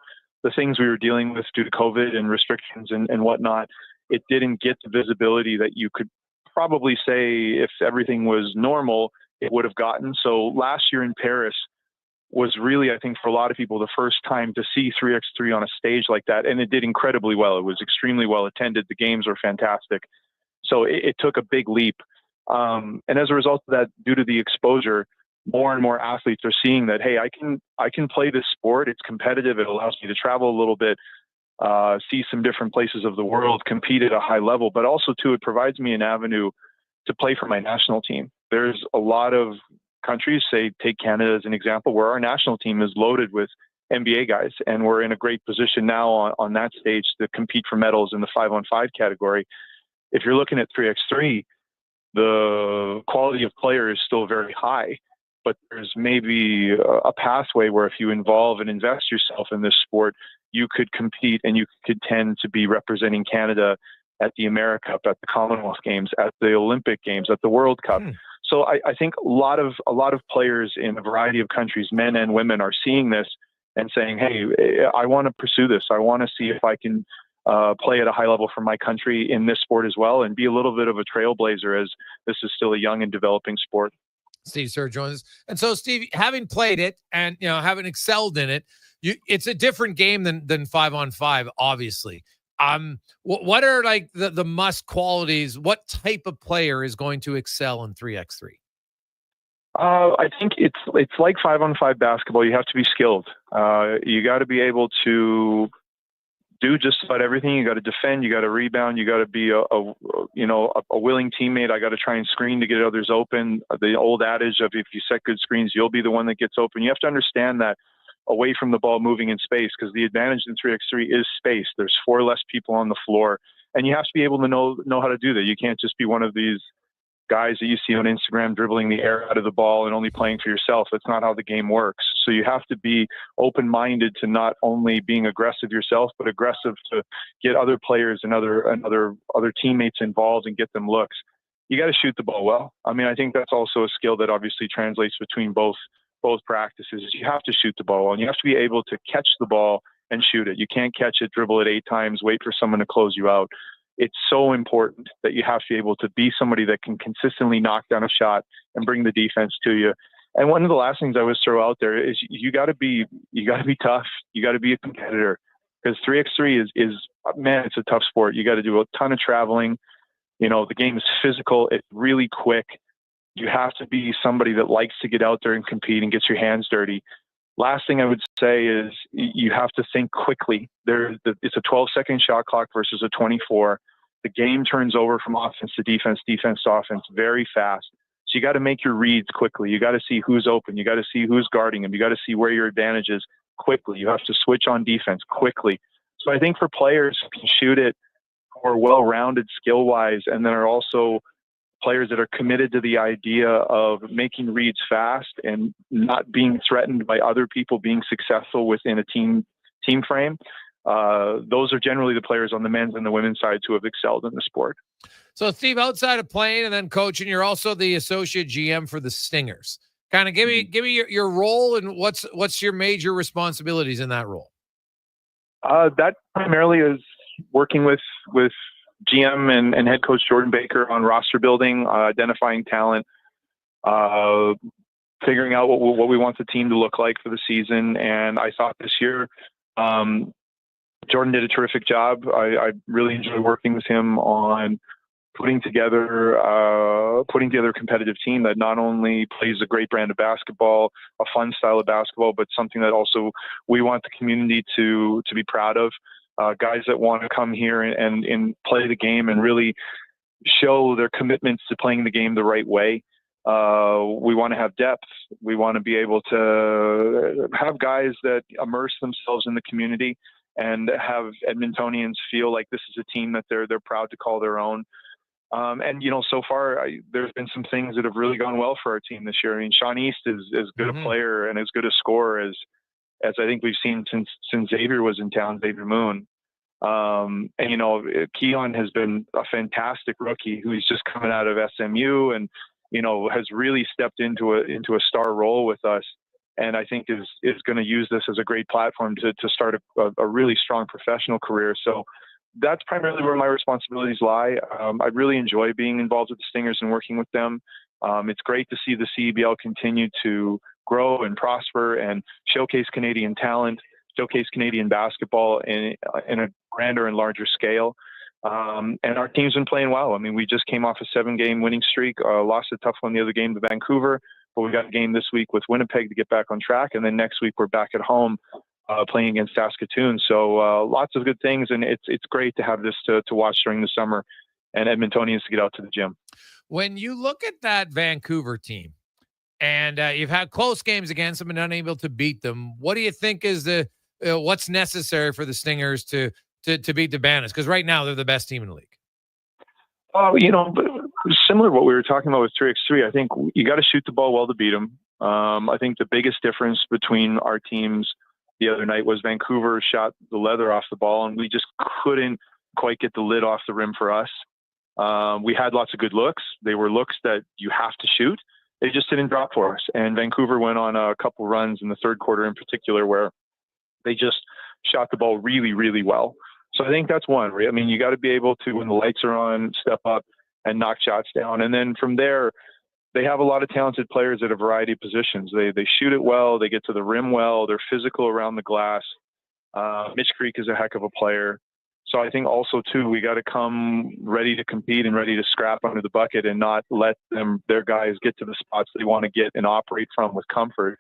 the things we were dealing with due to COVID and restrictions and whatnot, it didn't get the visibility that you could probably say if everything was normal, it would have gotten. So last year in Paris was really, I think, for a lot of people, the first time to see 3x3 on a stage like that. And it did incredibly well. It was extremely well attended. The games were fantastic. So it took a big leap. And as a result of that, due to the exposure, more and more athletes are seeing that, hey, I can play this sport. It's competitive. It allows me to travel a little bit, see some different places of the world, compete at a high level, but also too, it provides me an avenue to play for my national team. There's a lot of countries, say, take Canada as an example, where our national team is loaded with NBA guys, and we're in a great position now on that stage to compete for medals in the 5-on-5 category. If you're looking at 3x3, the quality of player is still very high, but there's maybe a pathway where if you involve and invest yourself in this sport, you could compete and you could tend to be representing Canada at the America Cup, at the Commonwealth Games, at the Olympic Games, at the World Cup. So I think a lot of players in a variety of countries, men and women, are seeing this and saying, hey, I want to pursue this. I want to see if I can play at a high level for my country in this sport as well, and be a little bit of a trailblazer, as this is still a young and developing sport. Steve Sir joins us. And so, Steve, having played it and having excelled in it, it's a different game than 5-on-5, obviously. What are like the must qualities? What type of player is going to excel in 3x3? I think it's like 5-on-5 basketball. You have to be skilled. You got to be able to do just about everything. You got to defend. You got to rebound. You got to be a willing teammate. I got to try and screen to get others open. The old adage of if you set good screens, you'll be the one that gets open. You have to understand that away from the ball, moving in space, because the advantage in 3x3 is space. There's 4 less people on the floor, and you have to be able to know how to do that. You can't just be one of these guys that you see on Instagram dribbling the air out of the ball and only playing for yourself. That's not how the game works. So you have to be open-minded to not only being aggressive yourself, but aggressive to get other players and other teammates involved and get them looks. You got to shoot the ball well. I mean, I think that's also a skill that obviously translates between both practices. You have to shoot the ball well, and you have to be able to catch the ball and shoot it. You can't catch it, dribble it 8 times, wait for someone to close you out. It's so important that you have to be able to be somebody that can consistently knock down a shot and bring the defense to you. And one of the last things I would throw out there is you got to be tough. You got to be a competitor, because 3x3 is it's a tough sport. You got to do a ton of traveling. The game is physical. It's really quick. You have to be somebody that likes to get out there and compete and gets your hands dirty. Last thing I would say is you have to think quickly. It's a 12-second shot clock versus a 24. The game turns over from offense to defense, defense to offense very fast. So you got to make your reads quickly. You got to see who's open. You got to see who's guarding him. You got to see where your advantage is quickly. You have to switch on defense quickly. So I think for players who can shoot it, who are well-rounded skill-wise, and then are also players that are committed to the idea of making reads fast and not being threatened by other people being successful within a team frame, those are generally the players on the men's and the women's side who have excelled in the sport. So, Steve, outside of playing and then coaching, you're also the associate GM for the Stingers. Kind of give me your role, and what's your major responsibilities in that role? That primarily is working with GM and head coach Jordan Baker on roster building, identifying talent, figuring out what we want the team to look like for the season. And I thought this year, Jordan did a terrific job. I really enjoy working with him on putting together a competitive team that not only plays a great brand of basketball, a fun style of basketball, but something that also we want the community to be proud of. Guys that want to come here and play the game and really show their commitments to playing the game the right way. We want to have depth. We want to be able to have guys that immerse themselves in the community and have Edmontonians feel like this is a team that they're proud to call their own. And, so far, there's been some things that have really gone well for our team this year. I mean, Sean East is as good a player and as good a scorer as I think we've seen since Xavier was in town, Xavier Moon. And, Keon has been a fantastic rookie who's just coming out of SMU and, has really stepped into a star role with us. And I think is going to use this as a great platform to start a really strong professional career. So that's primarily where my responsibilities lie. I really enjoy being involved with the Stingers and working with them. It's great to see the CEBL continue to grow and prosper and showcase Canadian talent, showcase Canadian basketball in a grander and larger scale. And our team's been playing well. I mean, we just came off a 7-game winning streak, lost a tough one the other game to Vancouver, but we got a game this week with Winnipeg to get back on track. And then next week we're back at home playing against Saskatoon. So lots of good things. And it's great to have this to watch during the summer and Edmontonians to get out to the gym. When you look at that Vancouver team and you've had close games against them and unable to beat them, what do you think is what's necessary for the Stingers to beat the Bandits? Because right now they're the best team in the league. Similar to what we were talking about with 3x3, I think you got to shoot the ball well to beat them. I think the biggest difference between our teams the other night was Vancouver shot the leather off the ball, and we just couldn't quite get the lid off the rim for us. We had lots of good looks. They were looks that you have to shoot. They just didn't drop for us. And Vancouver went on a couple runs in the third quarter in particular where they just shot the ball really, really well. So I think that's one. I mean, you got to be able to, when the lights are on, step up and knock shots down. And then from there, they have a lot of talented players at a variety of positions. They shoot it well. They get to the rim well. They're physical around the glass. Mitch Creek is a heck of a player. So I think also, too, we got to come ready to compete and ready to scrap under the bucket and not let their guys get to the spots they want to get and operate from with comfort.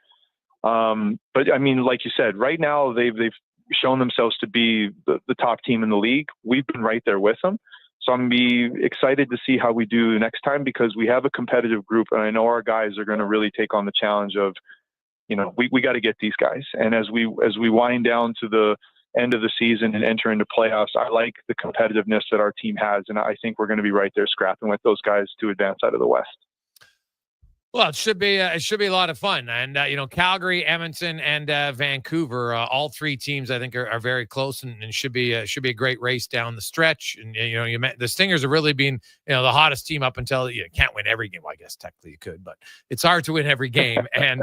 But, I mean, like you said, right now they've shown themselves to be the top team in the league. We've been right there with them. So I'm going to be excited to see how we do next time because we have a competitive group, and I know our guys are going to really take on the challenge of, we got to get these guys. And as we wind down to the end of the season and enter into playoffs, I like the competitiveness that our team has, and I think we're going to be right there scrapping with those guys to advance out of the West. Well, it should be a lot of fun. And, Calgary, Edmonton, and Vancouver, all three teams, I think, are very close and should be a great race down the stretch. And, the Stingers have really been, the hottest team up until you can't win every game. Well, I guess technically you could, but it's hard to win every game. And,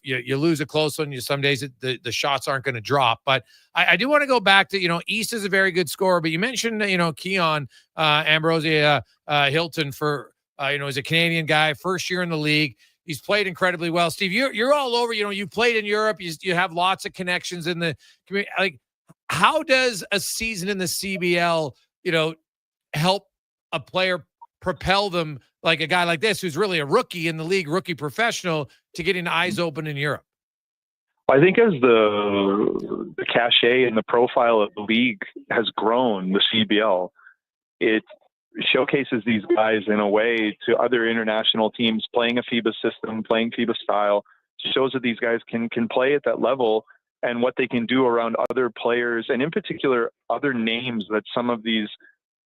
you lose a close one. Some days the shots aren't going to drop. But I do want to go back to, East is a very good scorer. But you mentioned, Keon Ambrosia Hilton for, he's a Canadian guy, first year in the league. He's played incredibly well. Steve, you're all over. You played in Europe. You have lots of connections in the community. Like, how does a season in the CBL, help a player propel them, like a guy like this, who's really a rookie in the league, rookie professional, to getting eyes open in Europe? I think as the cachet and the profile of the league has grown, the CBL, it showcases these guys in a way to other international teams playing a FIBA system, playing FIBA style. Shows that these guys can play at that level and what they can do around other players, and in particular other names that some of these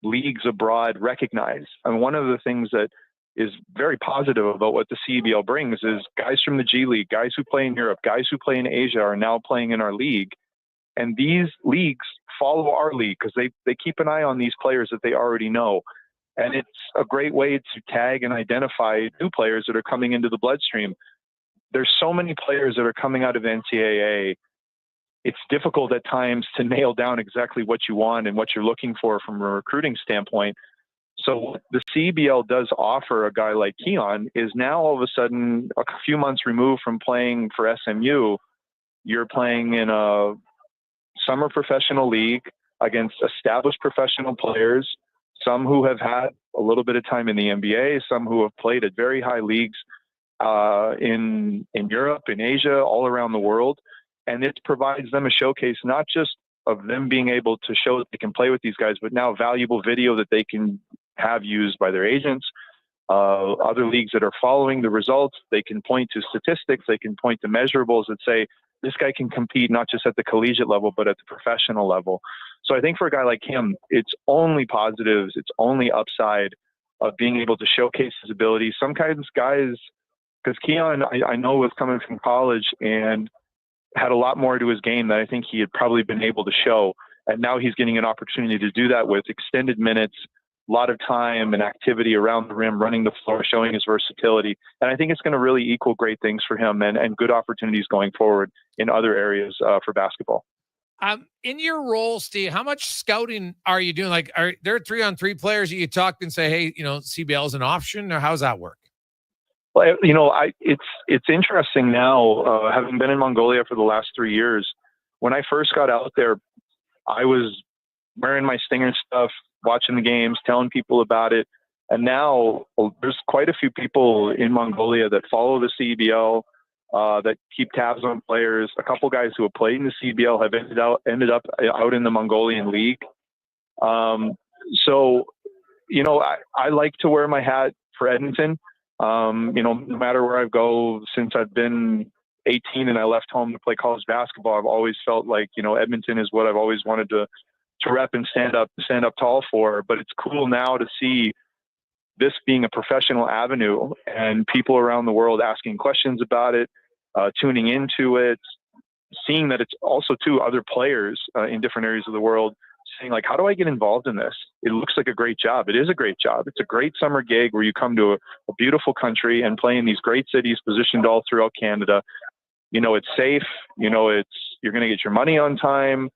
leagues abroad recognize. And one of the things that is very positive about what the CBL brings is guys from the G League, guys who play in Europe, guys who play in Asia are now playing in our league. And these leagues follow our league because they keep an eye on these players that they already know. And it's a great way to tag and identify new players that are coming into the bloodstream. There's so many players that are coming out of NCAA. It's difficult at times to nail down exactly what you want and what you're looking for from a recruiting standpoint. So what the CBL does offer a guy like Keon is now all of a sudden, a few months removed from playing for SMU, you're playing in a summer professional league against established professional players, some who have had a little bit of time in the NBA, some who have played at very high leagues in Europe, in Asia, all around the world. And it provides them a showcase, not just of them being able to show that they can play with these guys, but now valuable video that they can have used by their agents, other leagues that are following the results. They can point to statistics. They can point to measurables that say this guy can compete not just at the collegiate level, but at the professional level. So I think for a guy like him, it's only positives. It's only upside of being able to showcase his ability. Some kinds of guys, because Keon, I know, was coming from college and had a lot more to his game that I think he had probably been able to show. And now he's getting an opportunity to do that with extended minutes, a lot of time and activity around the rim, running the floor, showing his versatility. And I think it's going to really equal great things for him and good opportunities going forward in other areas for basketball. In your role, Steve, how much scouting are you doing? Like, are there 3-on-3 players that you talk to and say, hey, CBL is an option, or how's that work? Well, it's interesting now, having been in Mongolia for the last 3 years. When I first got out there, I was wearing my Stinger stuff, watching the games, telling people about it. And now there's quite a few people in Mongolia that follow the CBL, that keep tabs on players. A couple guys who have played in the CBL have ended up out in the Mongolian League. So, I like to wear my hat for Edmonton. No matter where I go, since I've been 18 and I left home to play college basketball, I've always felt like, Edmonton is what I've always wanted to rep and stand up tall for. But it's cool now to see this being a professional avenue and people around the world asking questions about it, tuning into it, seeing that it's also to other players in different areas of the world, saying like, how do I get involved in this? It looks like a great job. It is a great job. It's a great summer gig where you come to a beautiful country and play in these great cities positioned all throughout Canada. It's safe. You're going to get your money on time.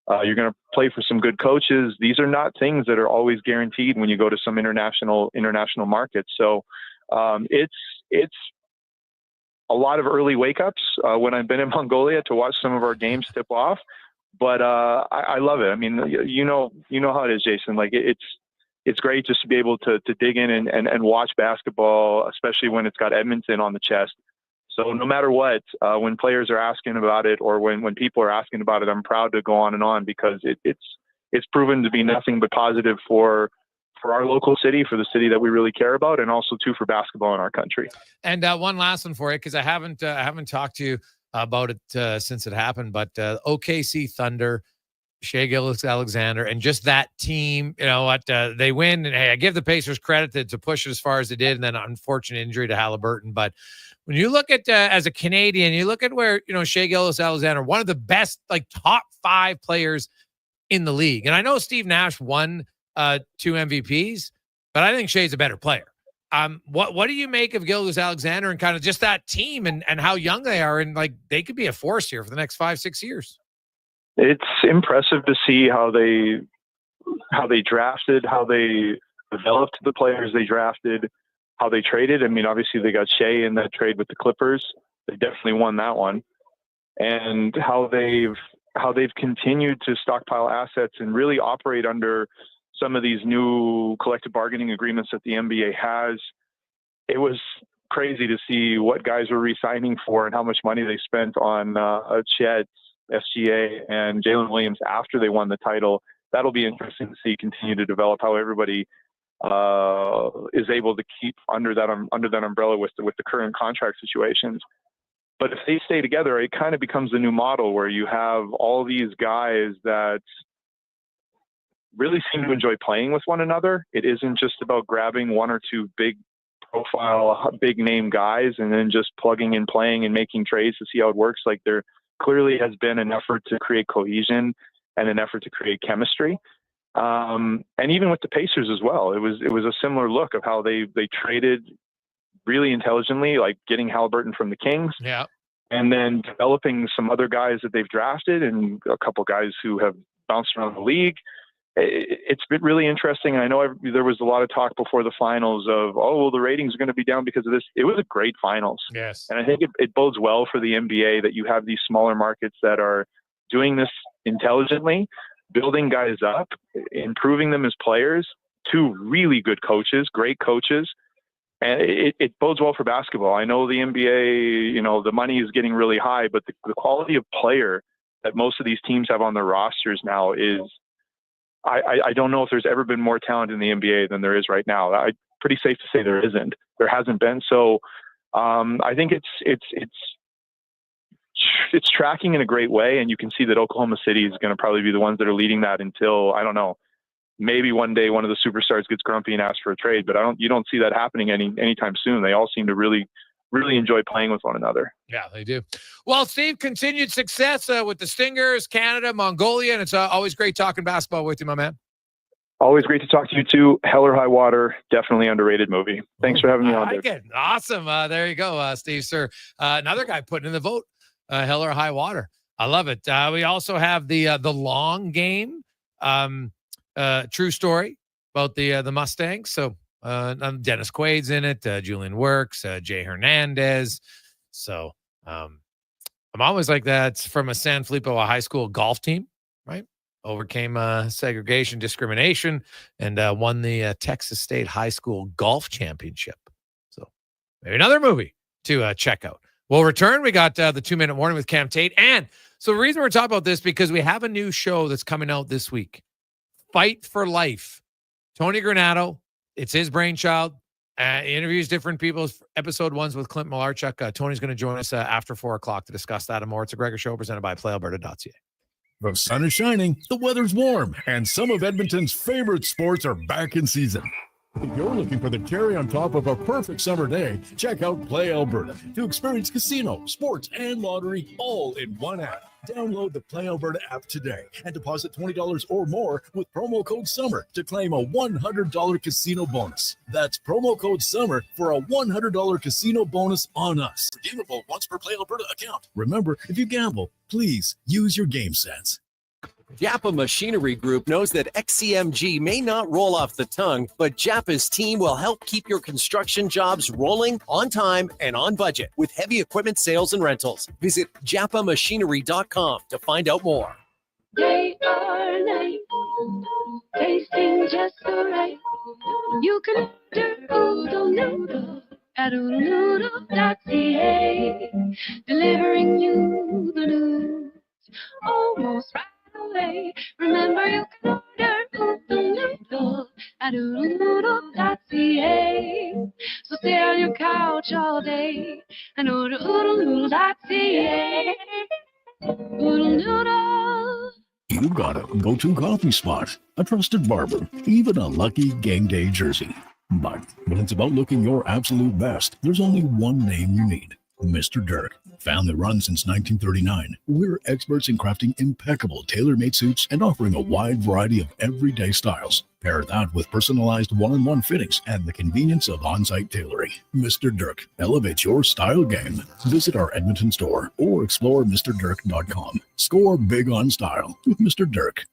You're going to play for some good coaches. These are not things that are always guaranteed when you go to some international markets. So it's a lot of early wake ups when I've been in Mongolia to watch some of our games tip off. But I love it. I mean, you know how it is, Jason. Like it's great just to be able to dig in and watch basketball, especially when it's got Edmonton on the chest. So no matter what, when players are asking about it or when people are asking about it, I'm proud to go on because it's proven to be nothing but positive for our local city, for the city that we really care about, and also too for basketball in our country. And one last one for you, because I haven't talked to you about it since it happened, but OKC Thunder, Shai Gilgeous-Alexander, and just that team, they win. And hey, I give the Pacers credit to push it as far as they did, and then unfortunate injury to Halliburton. But when you look at, as a Canadian, you look at where, Shai Gilgeous-Alexander, one of the best, top 5 players in the league. And I know Steve Nash won 2 MVPs, but I think Shai's a better player. What do you make of Gilgeous-Alexander and kind of just that team and how young they are, and they could be a force here for the next 5-6 years? It's impressive to see how they drafted, how they developed the players they drafted, how they traded. I mean, obviously they got Shai in that trade with the Clippers. They definitely won that one. And how they've continued to stockpile assets and really operate under some of these new collective bargaining agreements that the NBA has. It was crazy to see what guys were re-signing for and how much money they spent on Chet, SGA, and Jalen Williams after they won the title. That'll be interesting to see continue to develop how everybody is able to keep under that umbrella with the current contract situations. But if they stay together, it kind of becomes the new model where you have all these guys that really seem to enjoy playing with one another. It isn't just about grabbing 1 or 2 big profile, big name guys and then just plugging in, playing and making trades to see how it works. Like, there clearly has been an effort to create cohesion and an effort to create chemistry. And even with the Pacers as well, it was a similar look of how they traded really intelligently, like getting Halliburton from the Kings. Yeah. And then developing some other guys that they've drafted and a couple guys who have bounced around the league. It's been really interesting. And I know there was a lot of talk before the finals of, the ratings are going to be down because of this. It was a great finals. Yes. And I think it bodes well for the NBA that you have these smaller markets that are doing this intelligently, building guys up, improving them as players, 2 really good coaches, great coaches. And it bodes well for basketball. I know the NBA, the money is getting really high, but the quality of player that most of these teams have on their rosters now is, I don't know if there's ever been more talent in the NBA than there is right now. pretty safe to say there isn't. There hasn't been. So I think it's tracking in a great way, and you can see that Oklahoma City is going to probably be the ones that are leading that until, I don't know, maybe one day one of the superstars gets grumpy and asks for a trade, but you don't see that happening anytime soon. They all seem to really enjoy playing with one another. Yeah, they do. Well, Steve, continued success with the Stingers, Canada, Mongolia, and it's always great talking basketball with you, my man. Always great to talk to you too. Hell or High Water, definitely underrated movie. Thanks for having me on. Awesome. There you go, Steve, sir. Another guy putting in the vote, Hell or High Water. I love it. We also have the long game, true story about the Mustangs. So Dennis Quaid's in it, Julian Works, Jay Hernandez. So I'm always like that. It's from a San Felipe High School golf team, right? Overcame segregation, discrimination, and won the Texas State High School Golf Championship. So maybe another movie to check out. We'll return. We got the 2-minute warning with Cam Tate. And so the reason we're talking about this, because we have a new show that's coming out this week, Fight for Life. Tony Granado, it's his brainchild. He interviews different people. Episode 1's with Clint Malarchuk. Tony's going to join us after 4 o'clock to discuss that and more. It's a Gregor Show presented by PlayAlberta.ca. The sun is shining, the weather's warm, and some of Edmonton's favorite sports are back in season. If you're looking for the cherry on top of a perfect summer day, check out Play Alberta to experience casino, sports, and lottery all in one app. Download the Play Alberta app today and deposit $20 or more with promo code SUMMER to claim a $100 casino bonus. That's promo code SUMMER for a $100 casino bonus on us. Redeemable once per Play Alberta account. Remember, if you gamble, please use your game sense. Japa Machinery Group knows that XCMG may not roll off the tongue, but Japa's team will help keep your construction jobs rolling on time and on budget with heavy equipment sales and rentals. Visit japamachinery.com to find out more. Day or night, tasting just so right. You can order noodle at oodlenoodle.ca, delivering you the news almost right away. Remember, you can order oodle at oodlenoodle.ca. So stay on your couch all day and order oodlenoodle.ca. Oodle noodle. You got a go-to coffee spot, a trusted barber, even a lucky game day jersey. But when it's about looking your absolute best, there's only one name you need. Mr. Dirk. Family run since 1939, we're experts in crafting impeccable tailor-made suits and offering a wide variety of everyday styles. Pair that with personalized one-on-one fittings and the convenience of on-site tailoring. Mr. Dirk elevates your style game. Visit our Edmonton store or explore MrDirk.com. Score big on style with Mr. Dirk.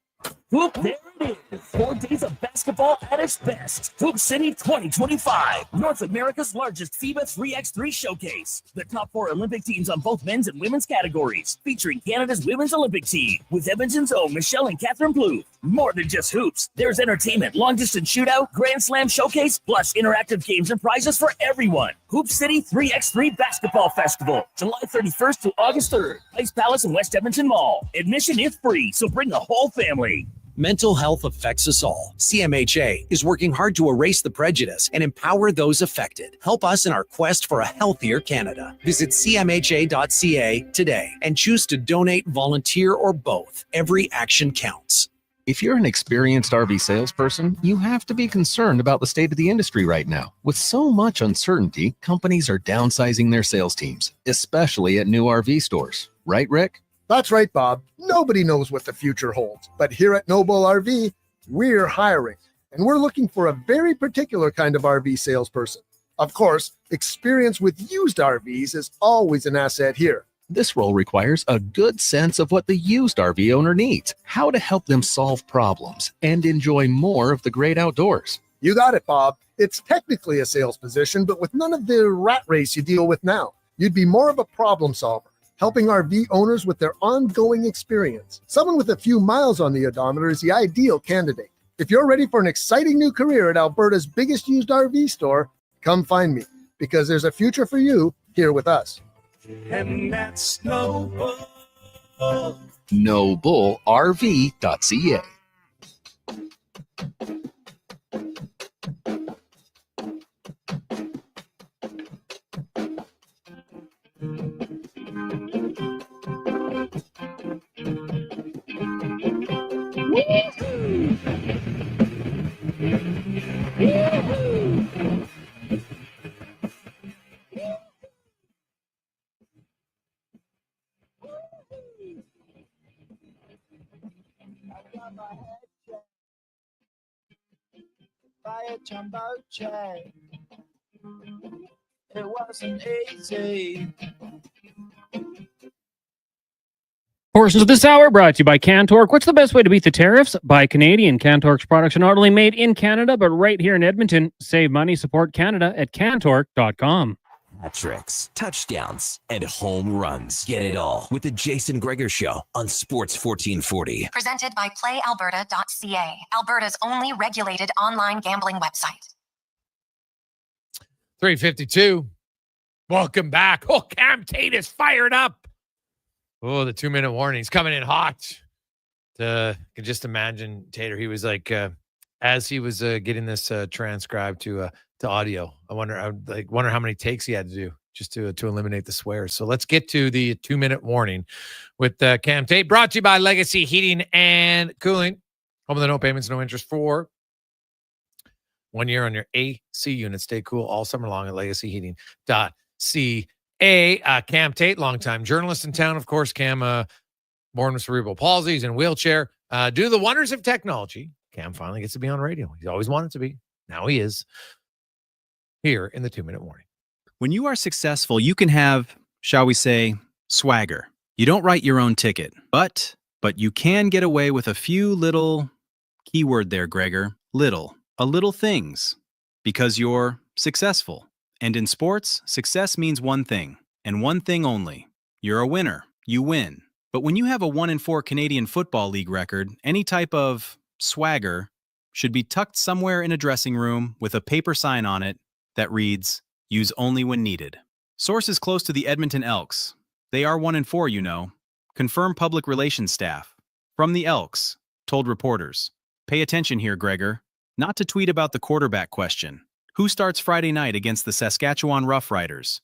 Whoop, there it is. 4 days of basketball at its best. Hoop City 2025, North America's largest FIBA 3x3 showcase. The top 4 Olympic teams on both men's and women's categories, featuring Canada's women's Olympic team, with Edmonton's own Michelle and Catherine Plouffe. More than just hoops. There's entertainment, long-distance shootout, Grand Slam showcase, plus interactive games and prizes for everyone. Hoop City 3x3 Basketball Festival, July 31st to August 3rd. Ice Palace in West Edmonton Mall. Admission is free, so bring the whole family. Mental health affects us all. CMHA is working hard to erase the prejudice and empower those affected. Help us in our quest for a healthier Canada. Visit cmha.ca today and choose to donate, volunteer, or both. Every action counts. If you're an experienced RV salesperson, you have to be concerned about the state of the industry right now. With so much uncertainty, companies are downsizing their sales teams, especially at new RV stores. Right, Rick? That's right, Bob. Nobody knows what the future holds. But here at Noble RV, we're hiring. And we're looking for a very particular kind of RV salesperson. Of course, experience with used RVs is always an asset here. This role requires a good sense of what the used RV owner needs, how to help them solve problems, and enjoy more of the great outdoors. You got it, Bob. It's technically a sales position, but with none of the rat race you deal with now. You'd be more of a problem solver, helping RV owners with their ongoing experience. Someone with a few miles on the odometer is the ideal candidate. If you're ready for an exciting new career at Alberta's biggest used RV store, come find me, because there's a future for you here with us. And that's Noble. NobleRV.ca. By a jumbo jet. It wasn't easy. Portions of this hour brought to you by Cantork. What's the best way to beat the tariffs? Buy Canadian. Cantork's products are not only made in Canada, but right here in Edmonton. Save money, support Canada at cantork.com. Hat-tricks, touchdowns, and home runs. Get it all with the Jason Gregor Show on Sports 1440. Presented by PlayAlberta.ca, Alberta's only regulated online gambling website. 3:52. Welcome back. Oh, Cam Tate is fired up. Oh, the 2-minute warning's coming in hot. I can just imagine Tater. He was like, as he was getting this transcribed to audio. I wonder how many takes he had to do just to eliminate the swears. So let's get to the 2-minute warning with Cam Tate, brought to you by Legacy Heating and Cooling. Home with the no payments, no interest for 1 year on your AC unit. Stay cool all summer long at legacyheating.ca. Cam Tate, longtime journalist in town. Of course, Cam, born with cerebral palsy. He's in a wheelchair. Due to the wonders of technology, Cam finally gets to be on radio. He's always wanted to be. Now he is. Here in the 2-minute warning. When you are successful, you can have, shall we say, swagger. You don't write your own ticket, but you can get away with a few little, keyword there, Gregor, a little things, because you're successful. And in sports, success means one thing, and one thing only. You're a winner. You win. But when you have a 1-4 Canadian Football League record, any type of swagger should be tucked somewhere in a dressing room with a paper sign on it that reads, use only when needed. Sources close to the Edmonton Elks. They are 1-4, you know. Confirmed public relations staff from the Elks told reporters. Pay attention here, Gregor. Not to tweet about the quarterback question. Who starts Friday night against the Saskatchewan Roughriders?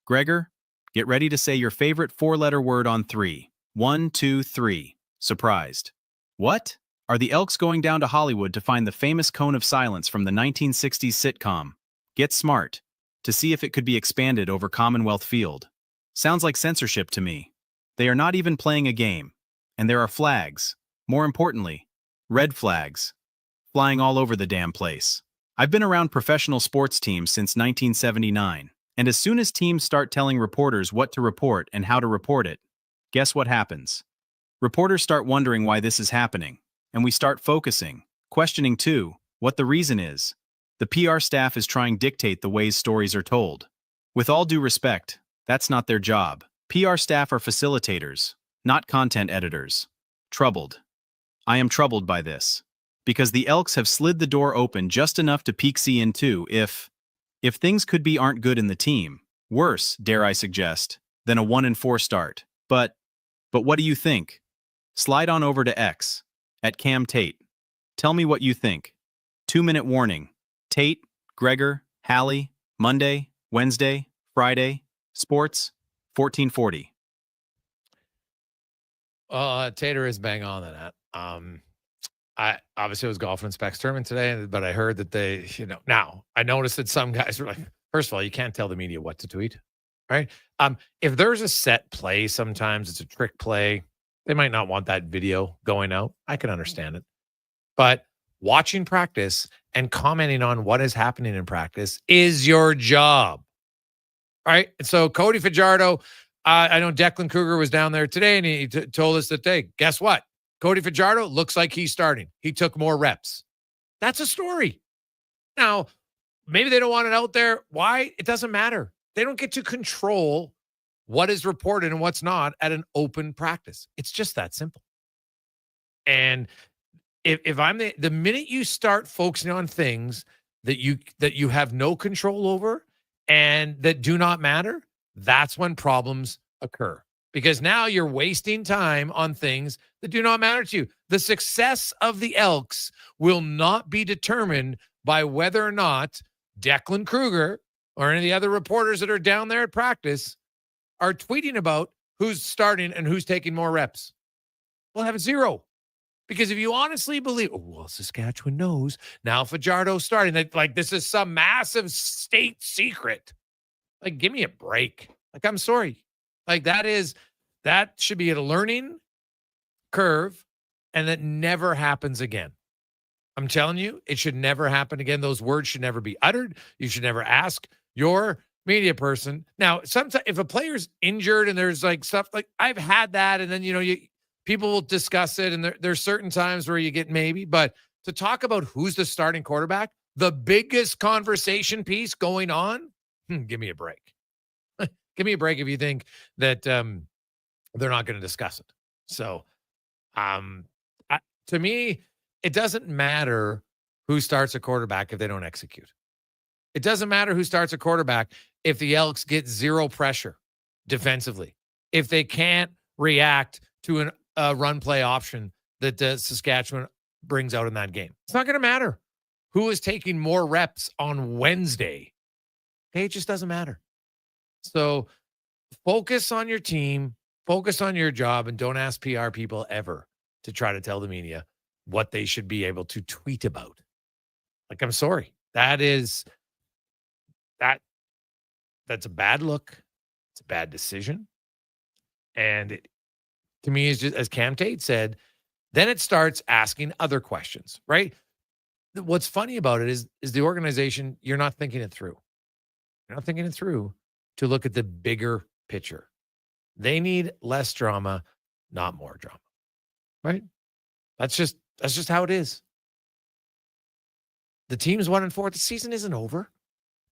Gregor, get ready to say your favorite 4-letter word on 3. 1, 2, 3. Surprised. What? Are the Elks going down to Hollywood to find the famous cone of silence from the 1960s sitcom Get Smart, to see if it could be expanded over Commonwealth Field? Sounds like censorship to me. They are not even playing a game. And there are flags. More importantly, red flags. Flying all over the damn place. I've been around professional sports teams since 1979. And as soon as teams start telling reporters what to report and how to report it, guess what happens? Reporters start wondering why this is happening. And we start focusing, questioning too, what the reason is. The PR staff is trying to dictate the ways stories are told. With all due respect, that's not their job. PR staff are facilitators, not content editors. Troubled. I am troubled by this. Because the Elks have slid the door open just enough to peek see into if things could be aren't good in the team. Worse, dare I suggest, than a 1-4 start. But what do you think? Slide on over to X, at Cam Tate. Tell me what you think. 2-minute warning. Tate, Gregor, Halley, Monday, Wednesday, Friday, Sports, 1440. Tater is bang on that. I obviously was golfing in Specs tournament today, but I heard that they, now I noticed that some guys were like, first of all, you can't tell the media what to tweet, right? If there's a set play, sometimes it's a trick play. They might not want that video going out. I can understand it. But watching practice and commenting on what is happening in practice is your job, right? And so Cody Fajardo, I know Declan Kruger was down there today, and he told us that, hey, guess what? Cody Fajardo looks like he's starting. He took more reps. That's a story. Now, maybe they don't want it out there. Why? It doesn't matter. They don't get to control what is reported and what's not at an open practice. It's just that simple. And if I'm the minute you start focusing on things that you have no control over and that do not matter, that's when problems occur. Because now you're wasting time on things that do not matter to you. The success of the Elks will not be determined by whether or not Declan Kruger or any of the other reporters that are down there at practice are tweeting about who's starting and who's taking more reps. We'll have 0. Because if you honestly believe, oh, well, Saskatchewan knows now Fajardo's starting, that like this is some massive state secret. Like, give me a break. Like, I'm sorry. Like, that should be a learning curve, and that never happens again. I'm telling you, it should never happen again. Those words should never be uttered. You should never ask your media person. Now, sometimes if a player's injured and there's like stuff like I've had that, and then people will discuss it, and there's certain times where you get maybe, but to talk about who's the starting quarterback, the biggest conversation piece going on, give me a break. Give me a break if you think that they're not going to discuss it. So, to me, it doesn't matter who starts a quarterback if they don't execute. It doesn't matter who starts a quarterback if the Elks get 0 pressure defensively, if they can't react to a run play option that Saskatchewan brings out in that game. It's not going to matter who is taking more reps on Wednesday. Okay, it just doesn't matter. So focus on your team, focus on your job, and don't ask PR people ever to try to tell the media what they should be able to tweet about. Like, I'm sorry. That's a bad look. It's a bad decision. And it, to me, is just, as Cam Tate said, then it starts asking other questions, right? What's funny about it is the organization, you're not thinking it through. You're not thinking it through to look at the bigger picture. They need less drama, not more drama, right? That's just how it is. The team's 1-4. The season isn't over.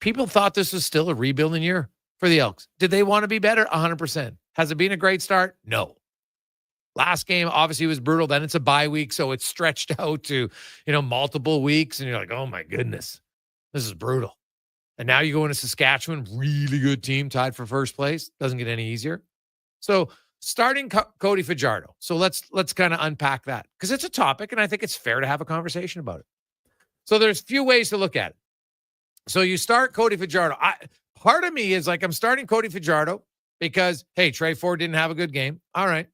People thought this was still a rebuilding year for the Elks. Did they want to be better? 100%. Has it been a great start? No. Last game obviously was brutal. Then it's a bye week, so it's stretched out to, multiple weeks, and you're like, oh my goodness, this is brutal. And now you go into Saskatchewan, really good team, tied for first place. Doesn't get any easier. So starting Cody Fajardo. So let's kind of unpack that, because it's a topic, and I think it's fair to have a conversation about it. So there's a few ways to look at it. So you start Cody Fajardo. Part of me is like, I'm starting Cody Fajardo because, hey, Trey Ford didn't have a good game. All right.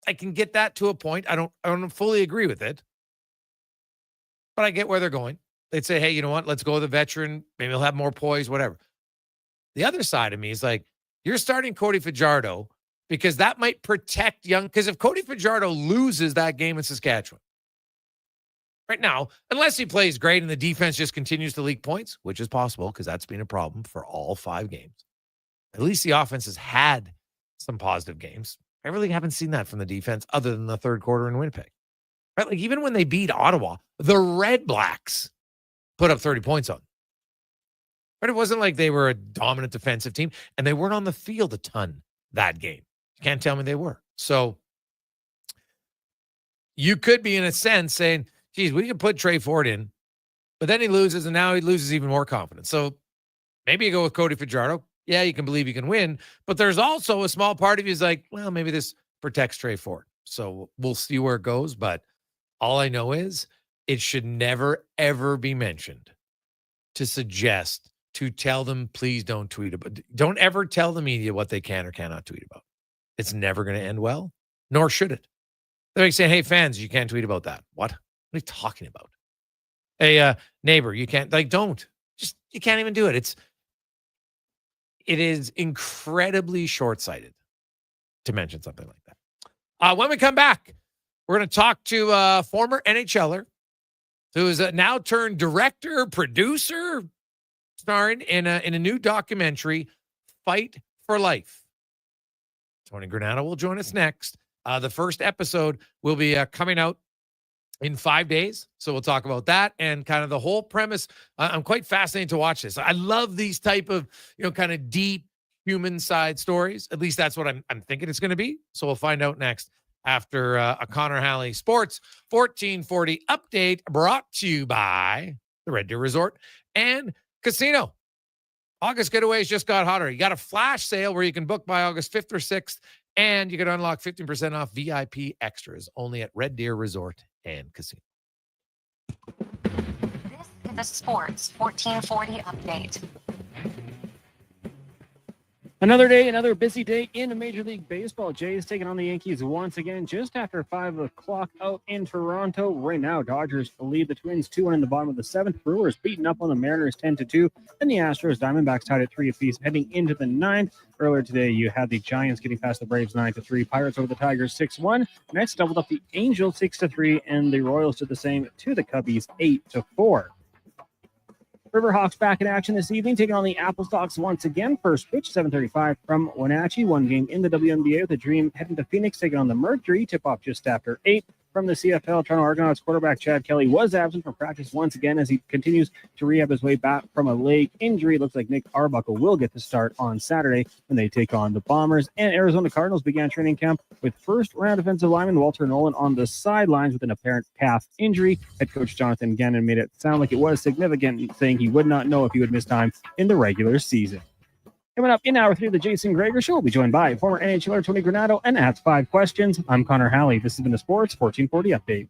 I can get that to a point. I don't fully agree with it, but I get where they're going. They'd say, hey, you know what? Let's go with a veteran. Maybe he'll have more poise, whatever. The other side of me is like, you're starting Cody Fajardo because that might protect young. Because if Cody Fajardo loses that game in Saskatchewan right now, unless he plays great and the defense just continues to leak points, which is possible because that's been a problem for all 5 games. At least the offense has had some positive games. I really haven't seen that from the defense other than the third quarter in Winnipeg. Right? Like, even when they beat Ottawa, the Red Blacks put up 30 points on them. Right? It wasn't like they were a dominant defensive team, and they weren't on the field a ton that game. You can't tell me they were. So you could be, in a sense, saying, geez, we can put Trey Ford in, but then he loses, and now he loses even more confidence. So maybe you go with Cody Fajardo. Yeah, you can believe you can win, but there's also a small part of you is like, well, maybe this protects Trey Ford. So we'll see where it goes. But all I know is it should never, ever be mentioned to suggest, to tell them, please don't tweet about. Don't ever tell the media what they can or cannot tweet about. It's never going to end well, nor should it. They're like saying, hey, fans, you can't tweet about that. What are you talking about? Hey, neighbor, you can't, don't. You can't even do it. It is incredibly short-sighted to mention something like that. When we come back, we're going to talk to a former NHLer who is now turned director, producer, starring in a new documentary, Fight for Life. Tony Granado will join us next. The first episode will be coming out in 5 days. So we'll talk about that and kind of the whole premise. I'm quite fascinated to watch this. I love these type of, kind of deep human side stories. At least that's what I'm thinking it's going to be. So we'll find out next after a Connor Halley Sports 1440 update brought to you by the Red Deer Resort and Casino. August getaways just got hotter. You got a flash sale where you can book by August 5th or 6th, and you can unlock 15% off VIP extras only at Red Deer Resort and Casino. This is the Sports 1440 update. Another day, another busy day in Major League Baseball. Jays taking on the Yankees once again just after 5 o'clock out in Toronto. Right now, Dodgers lead the Twins 2-1 in the bottom of the 7th. Brewers beating up on the Mariners 10-2. And the Astros, Diamondbacks tied at 3 apiece heading into the 9th. Earlier today, you had the Giants getting past the Braves 9-3. Pirates over the Tigers 6-1. Mets doubled up the Angels 6-3. And the Royals did the same to the Cubbies 8-4. Riverhawks back in action this evening, taking on the Apple Stocks once again. First pitch, 7:35 from Wenatchee. One game in the WNBA with the Dream heading to Phoenix, taking on the Mercury. Tip-off just after 8. From the CFL, Toronto Argonauts quarterback Chad Kelly was absent from practice once again as he continues to rehab his way back from a leg injury. It looks like Nick Arbuckle will get the start on Saturday when they take on the Bombers. And Arizona Cardinals began training camp with first-round defensive lineman Walter Nolan on the sidelines with an apparent calf injury. Head coach Jonathan Gannon made it sound like it was significant, saying he would not know if he would miss time in the regular season. Coming up in hour 3 of the Jason Gregor Show, we'll be joined by former NHLer Tony Granado and Ask 5 Questions. I'm Connor Halley. This has been the Sports 1440 Update.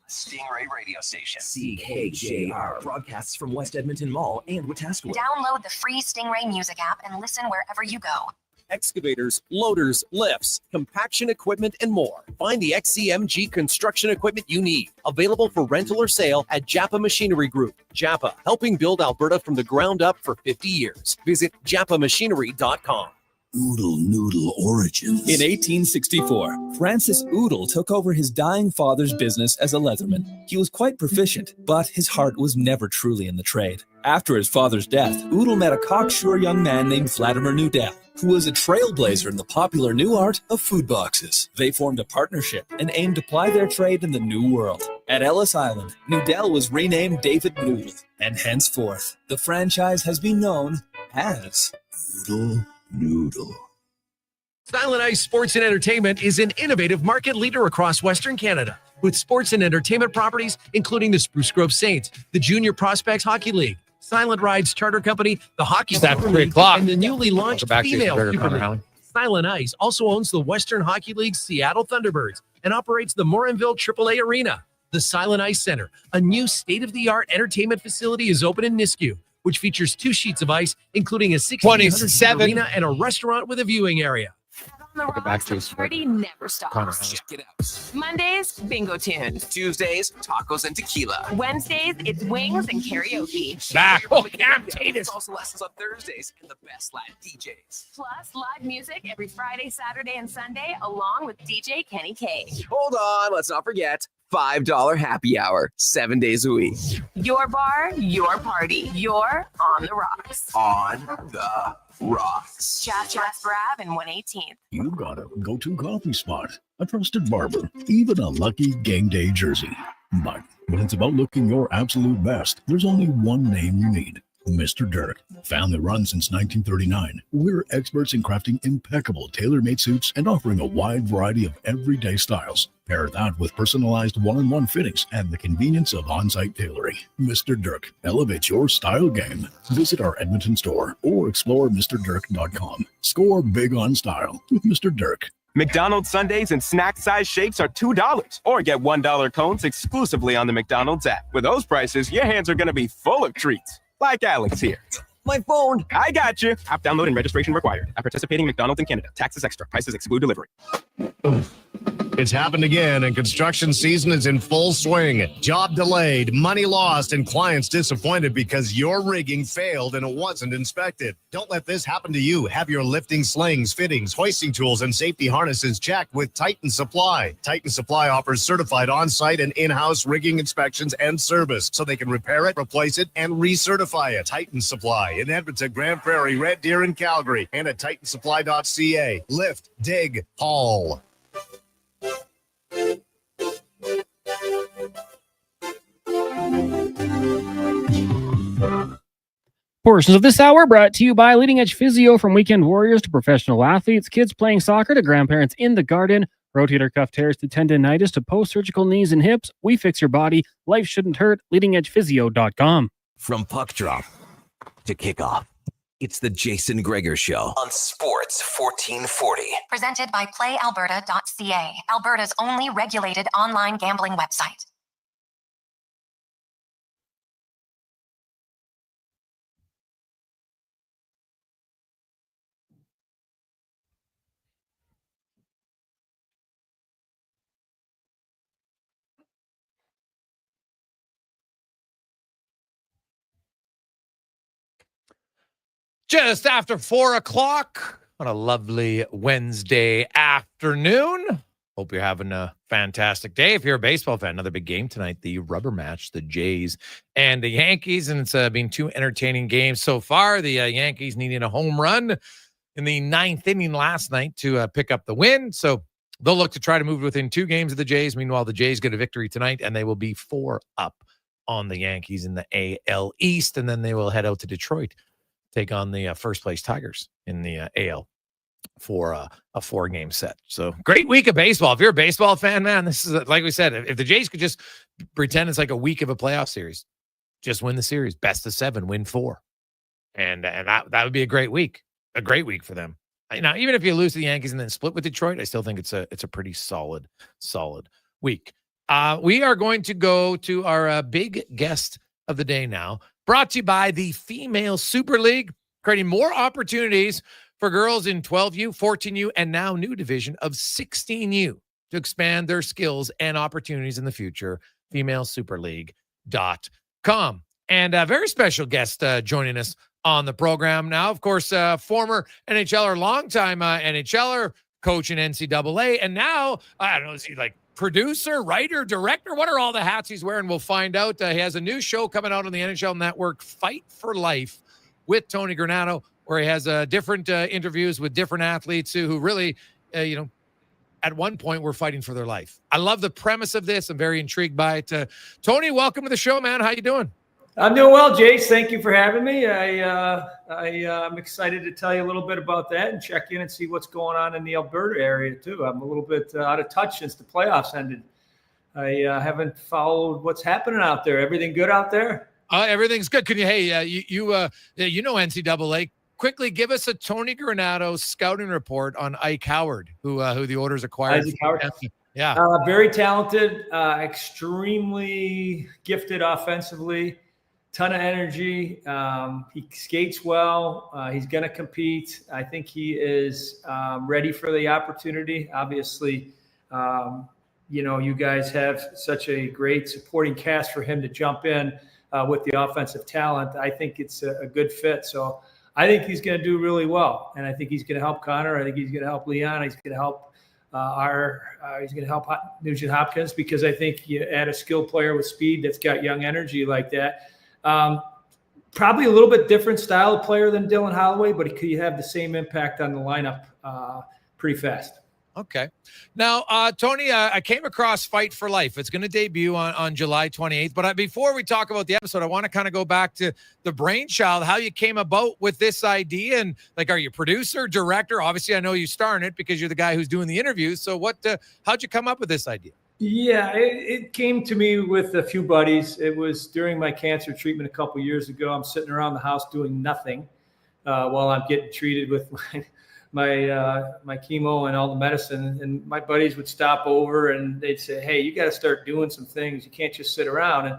Stingray Radio Station. CKJR broadcasts from West Edmonton Mall and Wetaskiwin. Download the free Stingray music app and listen wherever you go. Excavators, loaders, lifts, compaction equipment, and more. Find the XCMG construction equipment you need. Available for rental or sale at Japa Machinery Group. Japa, helping build Alberta from the ground up for 50 years. Visit japamachinery.com. Oodle Noodle Origins. In 1864, Francis Oodle took over his dying father's business as a leatherman. He was quite proficient, but his heart was never truly in the trade. After his father's death, Oodle met a cocksure young man named Vladimir Nudell, who was a trailblazer in the popular new art of food boxes. They formed a partnership and aimed to ply their trade in the new world. At Ellis Island, Nudell was renamed David Noodle, and henceforth, the franchise has been known as Oodle Noodle. Silent Ice Sports and Entertainment is an innovative market leader across Western Canada with sports and entertainment properties, including the Spruce Grove Saints, the Junior Prospects Hockey League, Silent Rides Charter Company, the Hockey It's after Super 3 League, o'clock. and the newly launched female Super Connor League. Halley. Silent Ice also owns the Western Hockey League's Seattle Thunderbirds and operates the Morinville AAA Arena. The Silent Ice Center, a new state-of-the-art entertainment facility, is open in Nisku, which features 2 sheets of ice, including a 1,600-seat arena and a restaurant with a viewing area. Welcome back to Party never Connor stops. Halley. Check it out. Mondays, bingo tunes. Tuesdays, tacos and tequila. Wednesdays, it's wings and karaoke. Back. Oh, Also lessons on Thursdays and the best Latin DJs. Plus live music every Friday, Saturday, and Sunday, along with DJ Kenny K. Hold on, let's not forget $5 happy hour, 7 days a week. Your bar, your party. You're on the rocks. On the rocks. Just Brab and 118th. You got a go-to coffee spot, a trusted barber, even a lucky game day jersey. But when it's about looking your absolute best, there's only one name you need. Mr. Dirk. Family run since 1939. We're experts in crafting impeccable tailor-made suits and offering a wide variety of everyday styles. Pair that with personalized one-on-one fittings and the convenience of on-site tailoring. Mr. Dirk. Elevate your style game. Visit our Edmonton store or explore MrDirk.com. Score big on style with Mr. Dirk. McDonald's Sundays and snack size shakes are $2 or get $1 cones exclusively on the McDonald's app. With those prices, your hands are going to be full of treats. Like Alex here. My phone. I got you. App download and registration required. At participating McDonald's in Canada. Taxes extra. Prices exclude delivery. It's happened again, and construction season is in full swing. Job delayed, money lost, and clients disappointed because your rigging failed and it wasn't inspected. Don't let this happen to you. Have your lifting slings, fittings, hoisting tools, and safety harnesses checked with Titan Supply. Titan Supply offers certified on-site and in-house rigging inspections and service so they can repair it, replace it, and recertify it. Titan Supply in Edmonton, Grand Prairie, Red Deer, and Calgary, and at titansupply.ca. Lift, dig, haul. Portions of this hour brought to you by Leading Edge Physio, from weekend warriors to professional athletes, kids playing soccer to grandparents in the garden, rotator cuff tears to tendonitis to post-surgical knees and hips. We fix your body. Life shouldn't hurt. LeadingEdgePhysio.com. From puck drop to kickoff, it's the Jason Gregor Show on Sports 1440. Presented by PlayAlberta.ca, Alberta's only regulated online gambling website. Just after 4 o'clock on a lovely Wednesday afternoon. Hope you're having a fantastic day. If you're a baseball fan, another big game tonight, the rubber match, the Jays and the Yankees. And it's been two entertaining games so far. The Yankees needing a home run in the 9th inning last night to pick up the win. So they'll look to try to move within 2 games of the Jays. Meanwhile, the Jays get a victory tonight, and they will be 4 up on the Yankees in the AL East. And then they will head out to Detroit, take on the first place Tigers in the AL for a 4-game set. So great week of baseball. If you're a baseball fan, man, this is, like we said, if the Jays could just pretend it's like a week of a playoff series, just win the series, best of 7, win 4. And that would be a great week for them. Now, even if you lose to the Yankees and then split with Detroit, I still think it's a pretty solid week. We are going to go to our big guest of the day now, brought to you by the Female Super League, creating more opportunities for girls in 12U, 14U, and now new division of 16U to expand their skills and opportunities in the future. FemaleSuperLeague.com. And a very special guest joining us on the program now, of course, former NHLer, longtime NHLer, coach in NCAA, and now, I don't know, is he like producer, writer, director? What are all the hats he's wearing? We'll find out. He has a new show coming out on the NHL Network, Fight for Life, with Tony Granado, where he has different interviews with different athletes who really, at one point were fighting for their life. I love the premise of this. I'm very intrigued by it. Tony, welcome to the show, man. How you doing? I'm doing well, Jace. Thank you for having me. I'm excited to tell you a little bit about that and check in and see what's going on in the Alberta area, too. I'm a little bit out of touch since the playoffs ended. I haven't followed what's happening out there. Everything good out there? Everything's good. Can you, you know NCAA. Quickly give us a Tony Granado scouting report on Ike Howard, who the Oilers acquired. Isaac Howard. Yeah. Very talented, extremely gifted offensively, ton of energy. He skates well. He's going to compete. I think he is ready for the opportunity. Obviously, you guys have such a great supporting cast for him to jump in with the offensive talent. I think it's a good fit. So I think he's going to do really well. And I think he's going to help Connor. I think he's going to help Leon. He's going to help he's going to help Nugent Hopkins, because I think you add a skilled player with speed that's got young energy like that. Probably a little bit different style of player than Dylan Holloway, but he could have the same impact on the lineup pretty fast. Okay. Now, Tony, I came across Fight for Life. It's going to debut on July 28th. But before we talk about the episode, I want to kind of go back to the brainchild, how you came about with this idea. And are you producer, director? Obviously, I know you star in it because you're the guy who's doing the interviews. So how'd you come up with this idea? Yeah, it came to me with a few buddies. It was during my cancer treatment a couple years ago. I'm sitting around the house doing nothing while I'm getting treated with my chemo and all the medicine, and my buddies would stop over and they'd say, "Hey, you got to start doing some things. You can't just sit around."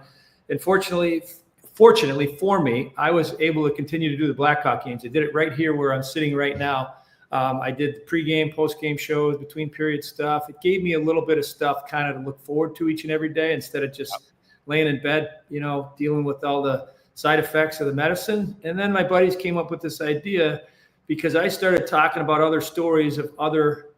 And fortunately for me, I was able to continue to do the Blackhawk games. I did it right here where I'm sitting right now. I did the pregame, postgame shows, between period stuff. It gave me a little bit of stuff kind of to look forward to each and every day, instead of just laying in bed, dealing with all the side effects of the medicine. And then my buddies came up with this idea, because I started talking about other stories of other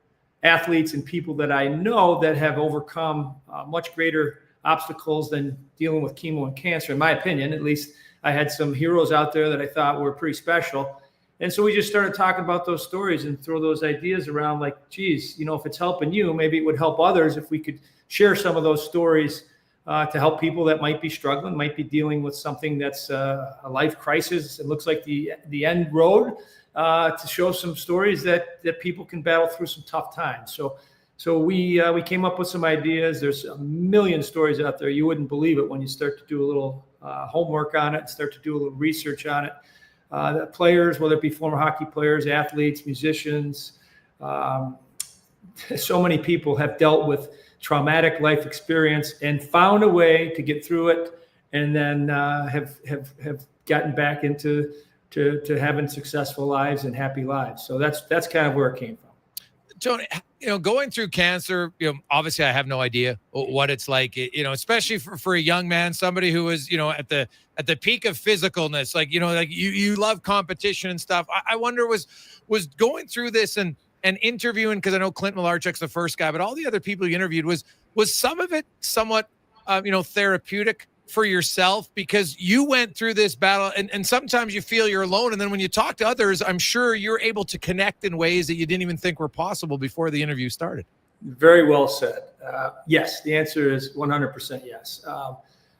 athletes and people that I know that have overcome much greater obstacles than dealing with chemo and cancer. In my opinion, at least, I had some heroes out there that I thought were pretty special. And so we just started talking about those stories and throw those ideas around, like, geez, if it's helping you, maybe it would help others if we could share some of those stories to help people that might be struggling, might be dealing with something that's a life crisis. It looks like the end road. To show some stories that people can battle through some tough times. So we came up with some ideas. There's a million stories out there. You wouldn't believe it when you start to do a little homework on it and start to do a little research on it. The players, whether it be former hockey players, athletes, musicians, so many people have dealt with traumatic life experience and found a way to get through it, and then have gotten back into having successful lives and happy lives. So that's kind of where it came from. Tony, going through cancer, obviously I have no idea what it's like, especially for a young man, somebody who was, at the peak of physicalness, like you love competition and stuff. I wonder was going through this and interviewing, because I know Clint Malarchuk's the first guy, but all the other people you interviewed, was some of it somewhat, therapeutic for yourself, because you went through this battle and sometimes you feel you're alone. And then when you talk to others, I'm sure you're able to connect in ways that you didn't even think were possible before the interview started. Very well said. Yes, the answer is 100% yes.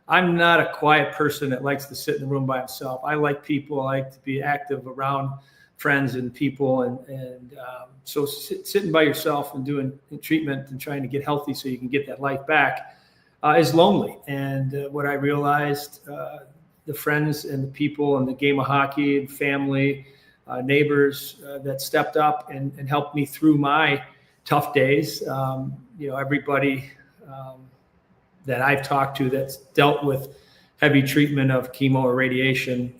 I'm not a quiet person that likes to sit in the room by himself. I like people. I like to be active around friends and people. And so sitting by yourself and doing treatment and trying to get healthy so you can get that life back is lonely. And what I realized, the friends and the people in the game of hockey and family, neighbors that stepped up and helped me through my tough days. Everybody that I've talked to that's dealt with heavy treatment of chemo or radiation,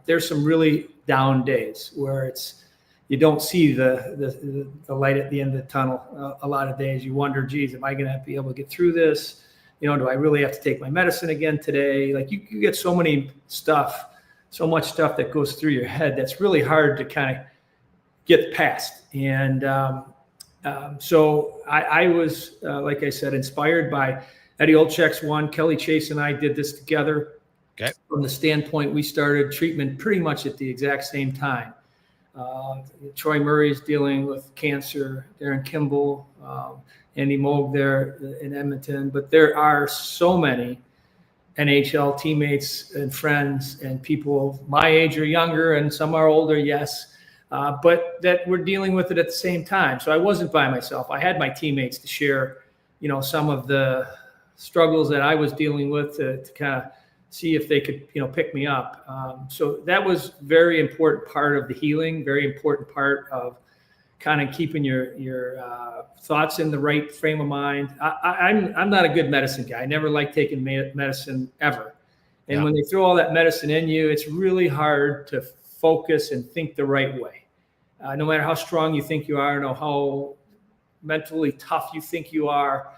there's some really down days where you don't see the light at the end of the tunnel. A lot of days you wonder, geez, am I going to be able to get through this? Do I really have to take my medicine again today? Like you get so much stuff that goes through your head that's really hard to kind of get past. And so I was, like I said, inspired by Eddie Olczyk's one. Kelly Chase and I did this together. Okay. From the standpoint, we started treatment pretty much at the exact same time. Troy Murray's dealing with cancer, Darren Kimball, Andy Moog there in Edmonton. But there are so many NHL teammates and friends and people my age or younger, and some are older, yes, but that we're dealing with it at the same time. So I wasn't by myself. I had my teammates to share, some of the struggles that I was dealing with to kind of see if they could, pick me up. So that was very important part of the healing, very important part of kind of keeping your thoughts in the right frame of mind. I'm not a good medicine guy. I never liked taking medicine ever. And when they throw all that medicine in you, it's really hard to focus and think the right way. No matter how strong you think you are, no how mentally tough you think you are,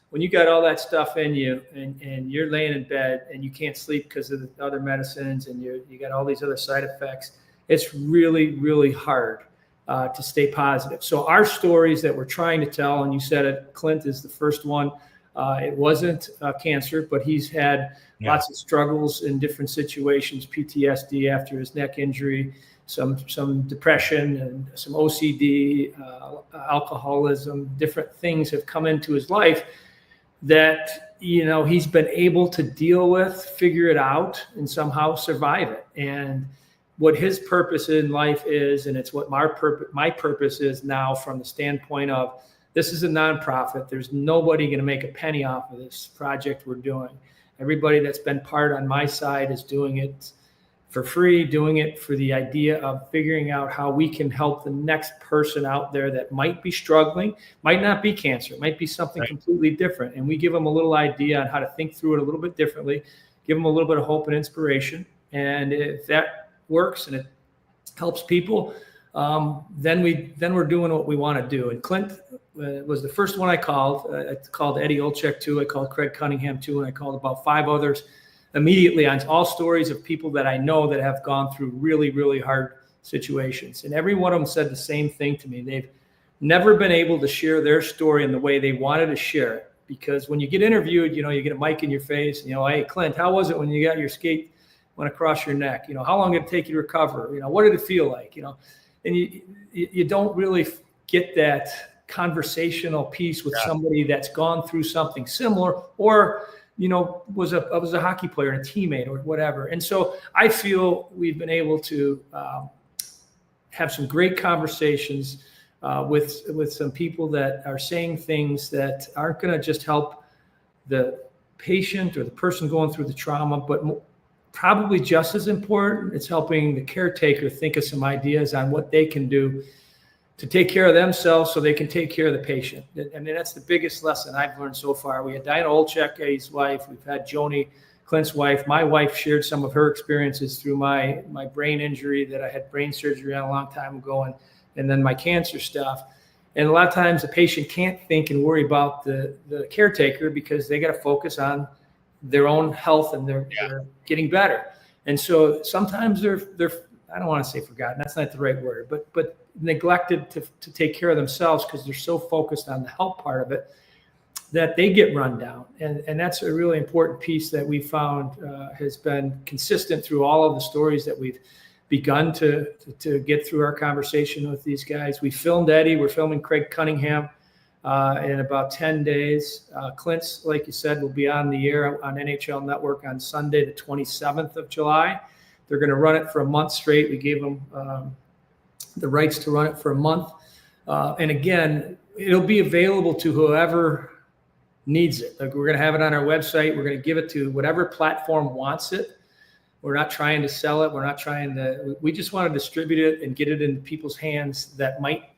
when you got all that stuff in you and you're laying in bed and you can't sleep because of the other medicines and you got all these other side effects, it's really, really hard to stay positive. So our stories that we're trying to tell, and you said it, Clint is the first one. It wasn't cancer, but he's had lots of struggles in different situations, PTSD after his neck injury, some depression and some OCD, alcoholism, different things have come into his life that, he's been able to deal with, figure it out, and somehow survive it. And what his purpose in life is, and it's what my purpose is now from the standpoint of this is a nonprofit. There's nobody going to make a penny off of this project we're doing. Everybody that's been part on my side is doing it for free, doing it for the idea of figuring out how we can help the next person out there that might be struggling, might not be cancer, might be something completely different. And we give them a little idea on how to think through it a little bit differently, give them a little bit of hope and inspiration. And if that works and it helps people, then we're doing what we want to do. And Clint was the first one I called. I called Eddie Olczyk too. I called Craig Cunningham too, and I called about 5 others immediately on all stories of people that I know that have gone through really, really hard situations. And every one of them said the same thing to me. They've never been able to share their story in the way they wanted to share it, because when you get interviewed, you get a mic in your face, hey, Clint, how was it when you got your skate went across your neck? How long did it take you to recover? What did it feel like? And you don't really get that conversational piece with somebody that's gone through something similar or, was a hockey player and a teammate or whatever. And so I feel we've been able to have some great conversations with some people that are saying things that aren't going to just help the patient or the person going through the trauma, but probably just as important, it's helping the caretaker think of some ideas on what they can do to take care of themselves so they can take care of the patient. I mean, that's the biggest lesson I've learned so far. We had Diana Olczyk, Eddie's wife. We've had Joni, Clint's wife. My wife shared some of her experiences through my brain injury that I had brain surgery on a long time ago, and then my cancer stuff. And a lot of times the patient can't think and worry about the caretaker because they got to focus on their own health and they're getting better. And so sometimes they're I don't want to say forgotten, that's not the right word, but neglected to take care of themselves because they're so focused on the health part of it that they get run down. And that's a really important piece that we found has been consistent through all of the stories that we've begun to get through our conversation with these guys. We filmed Eddie, we're filming Craig Cunningham in about 10 days. Clint's, like you said, will be on the air on NHL Network on Sunday, the 27th of July. They're going to run it for a month straight. We gave them the rights to run it for a month. And again, it'll be available to whoever needs it. Like, we're going to have it on our website. We're going to give it to whatever platform wants it. We're not trying to sell it. We're not trying to, we just want to distribute it and get it into people's hands that might,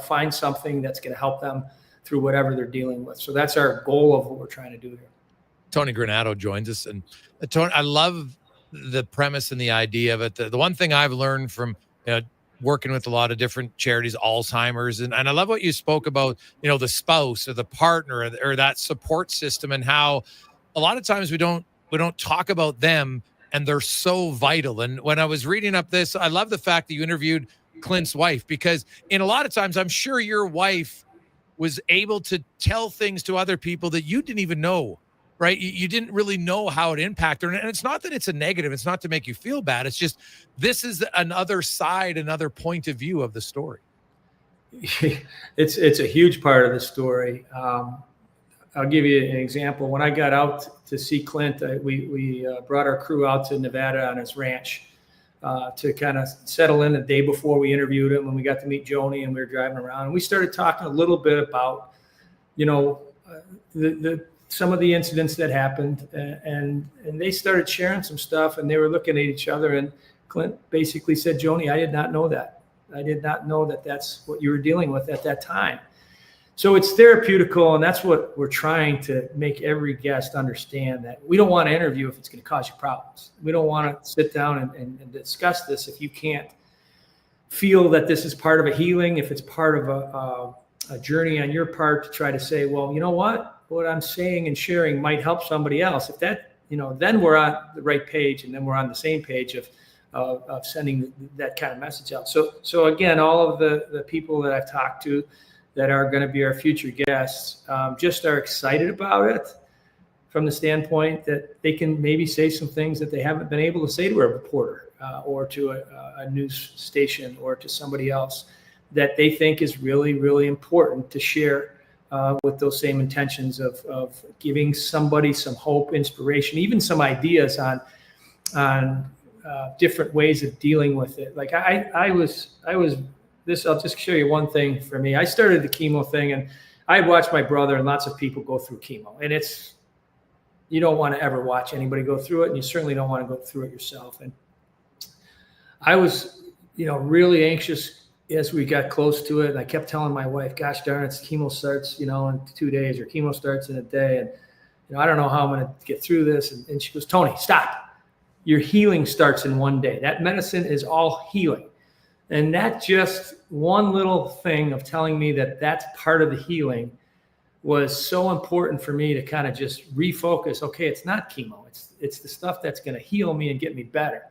find something that's going to help them through whatever they're dealing with. So that's our goal of what we're trying to do here. Tony Granado joins us. And Tony, I love the premise and the idea of it. The one thing I've learned from working with a lot of different charities, Alzheimer's, and I love what you spoke about, the spouse or the partner or that support system, and how a lot of times we don't talk about them, and they're so vital. And when I was reading up this, I love the fact that you interviewed Clint's wife, because in a lot of times I'm sure your wife was able to tell things to other people that you didn't even know, right? You didn't really know how it impacted her. And it's not that it's a negative. It's not to make you feel bad. It's just, this is another side, another point of view of the story. It's a huge part of the story. I'll give you an example. When I got out to see Clint, we brought our crew out to Nevada on his ranch to kind of settle in the day before we interviewed him, and we got to meet Joni, and we were driving around, and we started talking a little bit about, some of the incidents that happened, and they started sharing some stuff, and they were looking at each other, and Clint basically said, Joni, I did not know that. I did not know that that's what you were dealing with at that time. So it's therapeutical, and that's what we're trying to make every guest understand, that we don't want to interview if it's going to cause you problems. We don't want to sit down and discuss this if you can't feel that this is part of a healing, if it's part of a journey on your part to try to say, well, you know what I'm saying and sharing might help somebody else. If that, then we're on the right page, and then we're on the same page of sending that kind of message out. So again, all of the people that I've talked to that are going to be our future guests just are excited about it from the standpoint that they can maybe say some things that they haven't been able to say to a reporter or to a news station or to somebody else that they think is really, really important to share with those same intentions of giving somebody some hope, inspiration, even some ideas on different ways of dealing with it. Like I was this, I'll just show you one thing for me. I started the chemo thing, and I watched my brother and lots of people go through chemo, and you don't want to ever watch anybody go through it, and you certainly don't want to go through it yourself. And I was, really anxious as we got close to it. And I kept telling my wife, gosh darn it, chemo starts, in 2 days, or chemo starts in a day. And, I don't know how I'm going to get through this. And she goes, Tony, stop. Your healing starts in 1 day. That medicine is all healing. And that just one little thing of telling me that that's part of the healing was so important for me to kind of just refocus. Okay, it's not chemo. It's the stuff that's going to heal me and get me better.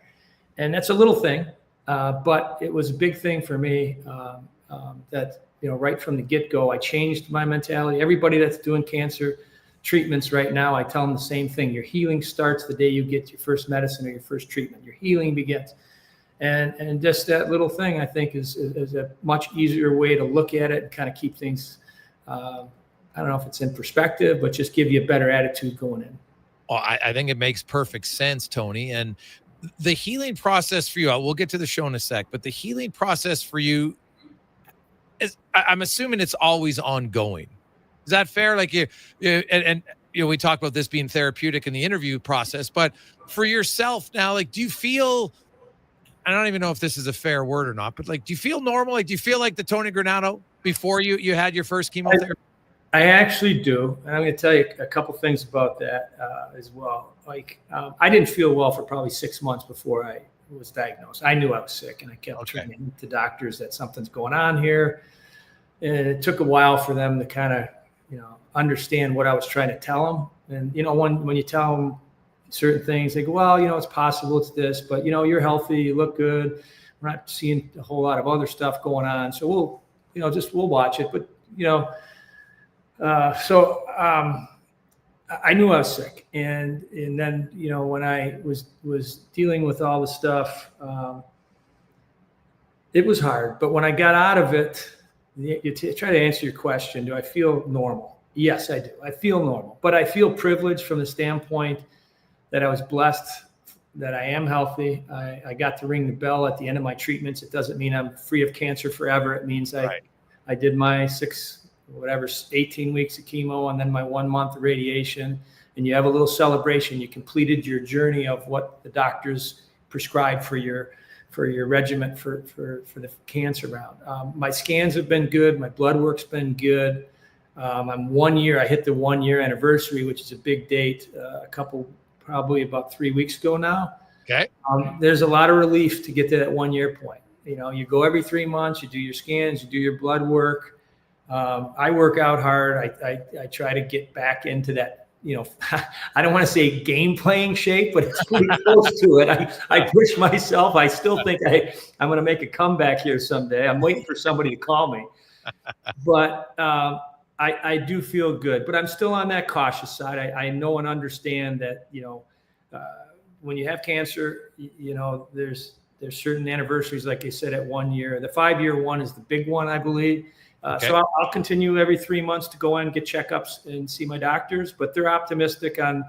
And that's a little thing, but it was a big thing for me that, right from the get-go, I changed my mentality. Everybody that's doing cancer treatments right now, I tell them the same thing. Your healing starts the day you get your first medicine or your first treatment. Your healing begins. And just that little thing, I think, is a much easier way to look at it and kind of keep things, I don't know if it's in perspective, but just give you a better attitude going in. Oh, I think it makes perfect sense, Tony. And the healing process for you, we'll get to the show in a sec, but the healing process for you is, I'm assuming it's always ongoing. Is that fair? Like we talked about this being therapeutic in the interview process, but for yourself now, like, do you feel, I don't even know if this is a fair word or not, but like, do you feel normal? Like, do you feel like the Tony Granado before you had your first chemotherapy? I actually do. And I'm going to tell you a couple things about that as well. Like, I didn't feel well for probably 6 months before I was diagnosed. I knew I was sick, and I kept turning to doctors that something's going on here. And it took a while for them to kind of, understand what I was trying to tell them. And, when you tell them certain things, they go, well, it's possible it's this, but, you're healthy, you look good. We're not seeing a whole lot of other stuff going on. So we'll watch it. But, I knew I was sick. And then, when I was dealing with all the stuff, it was hard. But when I got out of it, try to answer your question, do I feel normal? Yes, I do. I feel normal, but I feel privileged from the standpoint that I was blessed, that I am healthy. I got to ring the bell at the end of my treatments. It doesn't mean I'm free of cancer forever. It means I did my 18 weeks of chemo and then my 1 month of radiation. And you have a little celebration. You completed your journey of what the doctors prescribed for your regimen for the cancer round. My scans have been good. My blood work's been good. I'm 1 year. I hit the 1 year anniversary, which is a big date. Probably about 3 weeks ago now. Okay. There's a lot of relief to get to that 1 year point. You go every 3 months. You do your scans. You do your blood work. I work out hard. I try to get back into that. I don't want to say game playing shape, but it's pretty close to it. I push myself. I still think I'm going to make a comeback here someday. I'm waiting for somebody to call me. But I do feel good, but I'm still on that cautious side. I know and understand that, when you have cancer, there's certain anniversaries, like I said, at 1 year. The 5 year one is the big one, I believe. Okay. So I'll continue every 3 months to go in and get checkups and see my doctors, but they're optimistic on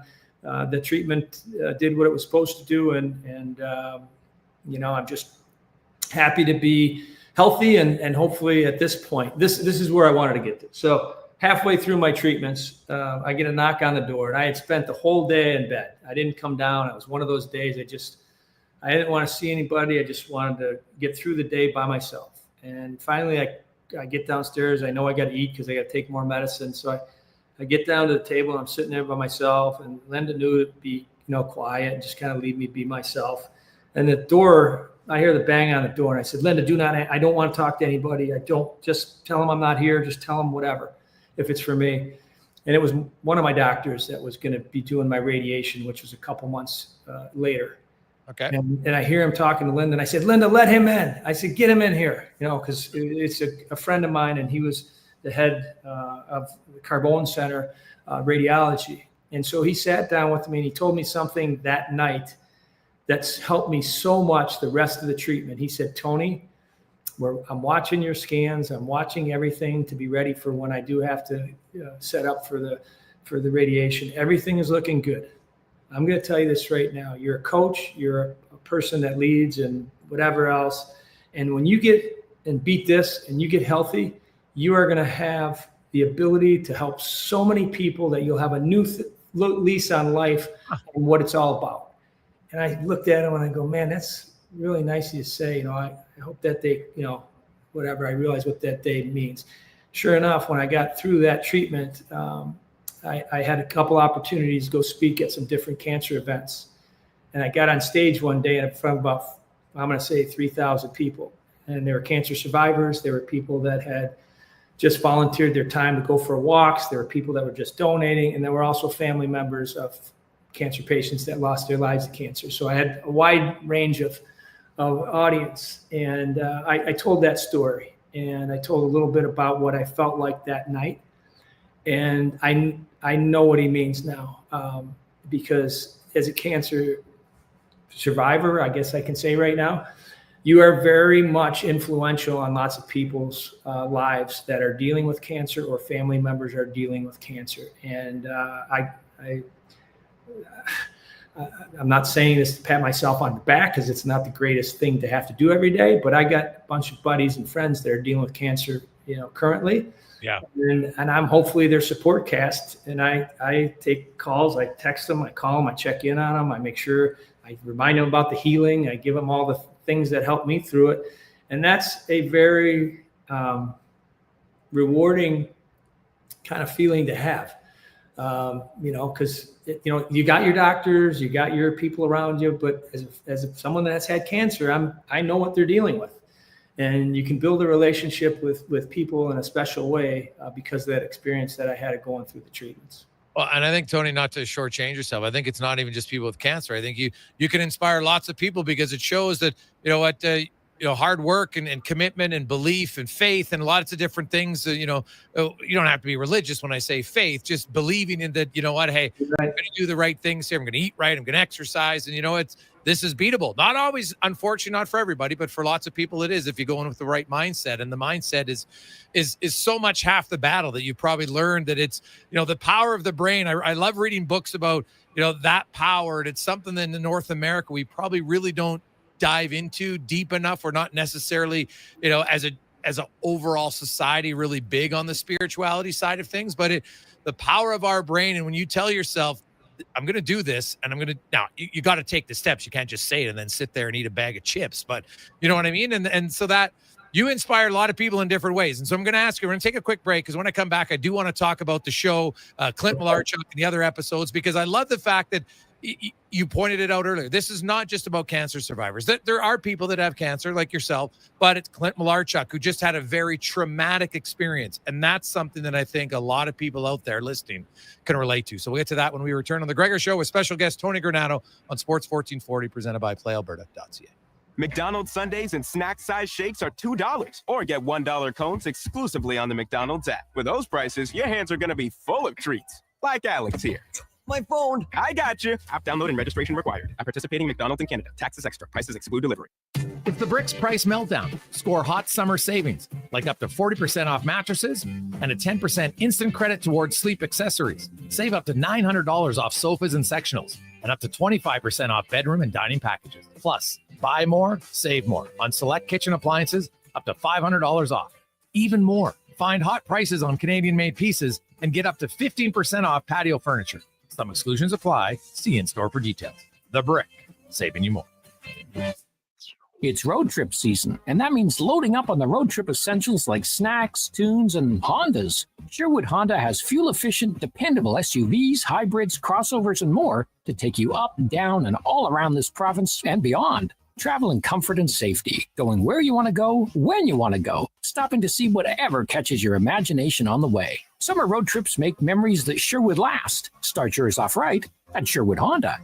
the treatment did what it was supposed to do. And I'm just happy to be healthy and hopefully at this point, this is where I wanted to get to. So halfway through my treatments, I get a knock on the door, and I had spent the whole day in bed. I didn't come down. It was one of those days I didn't want to see anybody. I just wanted to get through the day by myself. And finally I get downstairs. I know I got to eat because I got to take more medicine. So I get down to the table and I'm sitting there by myself, and Linda knew to be, quiet and just kind of leave me be myself. And the door, I hear the bang on the door, and I said, Linda, I don't want to talk to anybody. Just tell them I'm not here. Just tell them whatever, if it's for me. And it was one of my doctors that was going to be doing my radiation, which was a couple months later. Okay. And I hear him talking to Linda, and I said, Linda, let him in. I said, get him in here, because it's a friend of mine, and he was the head of the Carbone Center radiology. And so he sat down with me and he told me something that night that's helped me so much the rest of the treatment. He said, Tony, I'm watching your scans. I'm watching everything to be ready for when I do have to set up for the radiation. Everything is looking good. I'm going to tell you this right now. You're a coach. You're a person that leads and whatever else. And when you get and beat this and you get healthy, you are going to have the ability to help so many people that you'll have a new lease on life and what it's all about. And I looked at him and I go, man, that's really nice of you to say. I hope that day, whatever, I realize what that day means. Sure enough, when I got through that treatment, I had a couple opportunities to go speak at some different cancer events. And I got on stage one day in front of about, I'm going to say 3,000 people. And there were cancer survivors. There were people that had just volunteered their time to go for walks. There were people that were just donating. And there were also family members of cancer patients that lost their lives to cancer. So I had a wide range of audience. And I told that story. And I told a little bit about what I felt like that night. And I know what he means now, because as a cancer survivor, I guess I can say right now, you are very much influential on lots of people's lives that are dealing with cancer or family members are dealing with cancer. And I'm not saying this to pat myself on the back because it's not the greatest thing to have to do every day, but I got a bunch of buddies and friends that are dealing with cancer, currently. Yeah. And I'm hopefully their support cast. And I take calls, I text them, I call them, I check in on them. I make sure I remind them about the healing. I give them all the things that helped me through it. And that's a very rewarding kind of feeling to have, because, you got your doctors, you got your people around you, but as someone that's had cancer, I know what they're dealing with. And you can build a relationship with people in a special way because of that experience that I had going through the treatments. Well, and I think, Tony, not to shortchange yourself, I think it's not even just people with cancer. I think you can inspire lots of people because it shows that, hard work and commitment and belief and faith and lots of different things. You don't have to be religious when I say faith, just believing in that, hey, I'm going to do the right things here. I'm going to eat right. I'm going to exercise. And, this is beatable. Not always, unfortunately, not for everybody, but for lots of people it is if you go in with the right mindset. And the mindset is so much half the battle that you probably learned that it's, the power of the brain. I love reading books about, that power. And it's something that in North America, we probably really don't dive into deep enough. We're not necessarily, as an overall society, really big on the spirituality side of things, but the power of our brain. And when you tell yourself, I'm going to do this, and I'm going to, now you got to take the steps. You can't just say it and then sit there and eat a bag of chips, but you know what I mean? And so that you inspire a lot of people in different ways. And so I'm going to ask you, we're going to take a quick break because when I come back, I do want to talk about the show, Clint Malarchuk and the other episodes, because I love the fact that you pointed it out earlier. This is not just about cancer survivors. There are people that have cancer like yourself, but it's Clint Malarchuk who just had a very traumatic experience. And that's something that I think a lot of people out there listening can relate to. So we'll get to that when we return on The Gregor Show with special guest Tony Granado on Sports 1440 presented by PlayAlberta.ca. McDonald's Sundays and snack-size shakes are $2, or get $1 cones exclusively on the McDonald's app. With those prices, your hands are going to be full of treats, like Alex here. My phone. I got you. App download and registration required. At participating McDonald's in Canada. Taxes extra. Prices exclude delivery. It's the Bricks Price Meltdown. Score hot summer savings, like up to 40% off mattresses and a 10% instant credit towards sleep accessories. Save up to $900 off sofas and sectionals, and up to 25% off bedroom and dining packages. Plus, buy more, save more on select kitchen appliances, up to $500 off. Even more, find hot prices on Canadian-made pieces and get up to 15% off patio furniture. Some exclusions apply. See in-store for details. The Brick, saving you more. It's road trip season, and that means loading up on the road trip essentials like snacks, tunes, and Hondas. Sherwood Honda has fuel-efficient, dependable SUVs, hybrids, crossovers, and more to take you up, down, and all around this province and beyond. Travel in comfort and safety, going where you want to go, when you want to go, stopping to see whatever catches your imagination on the way. Summer road trips make memories that sure would last. Start yours off right at Sherwood Honda.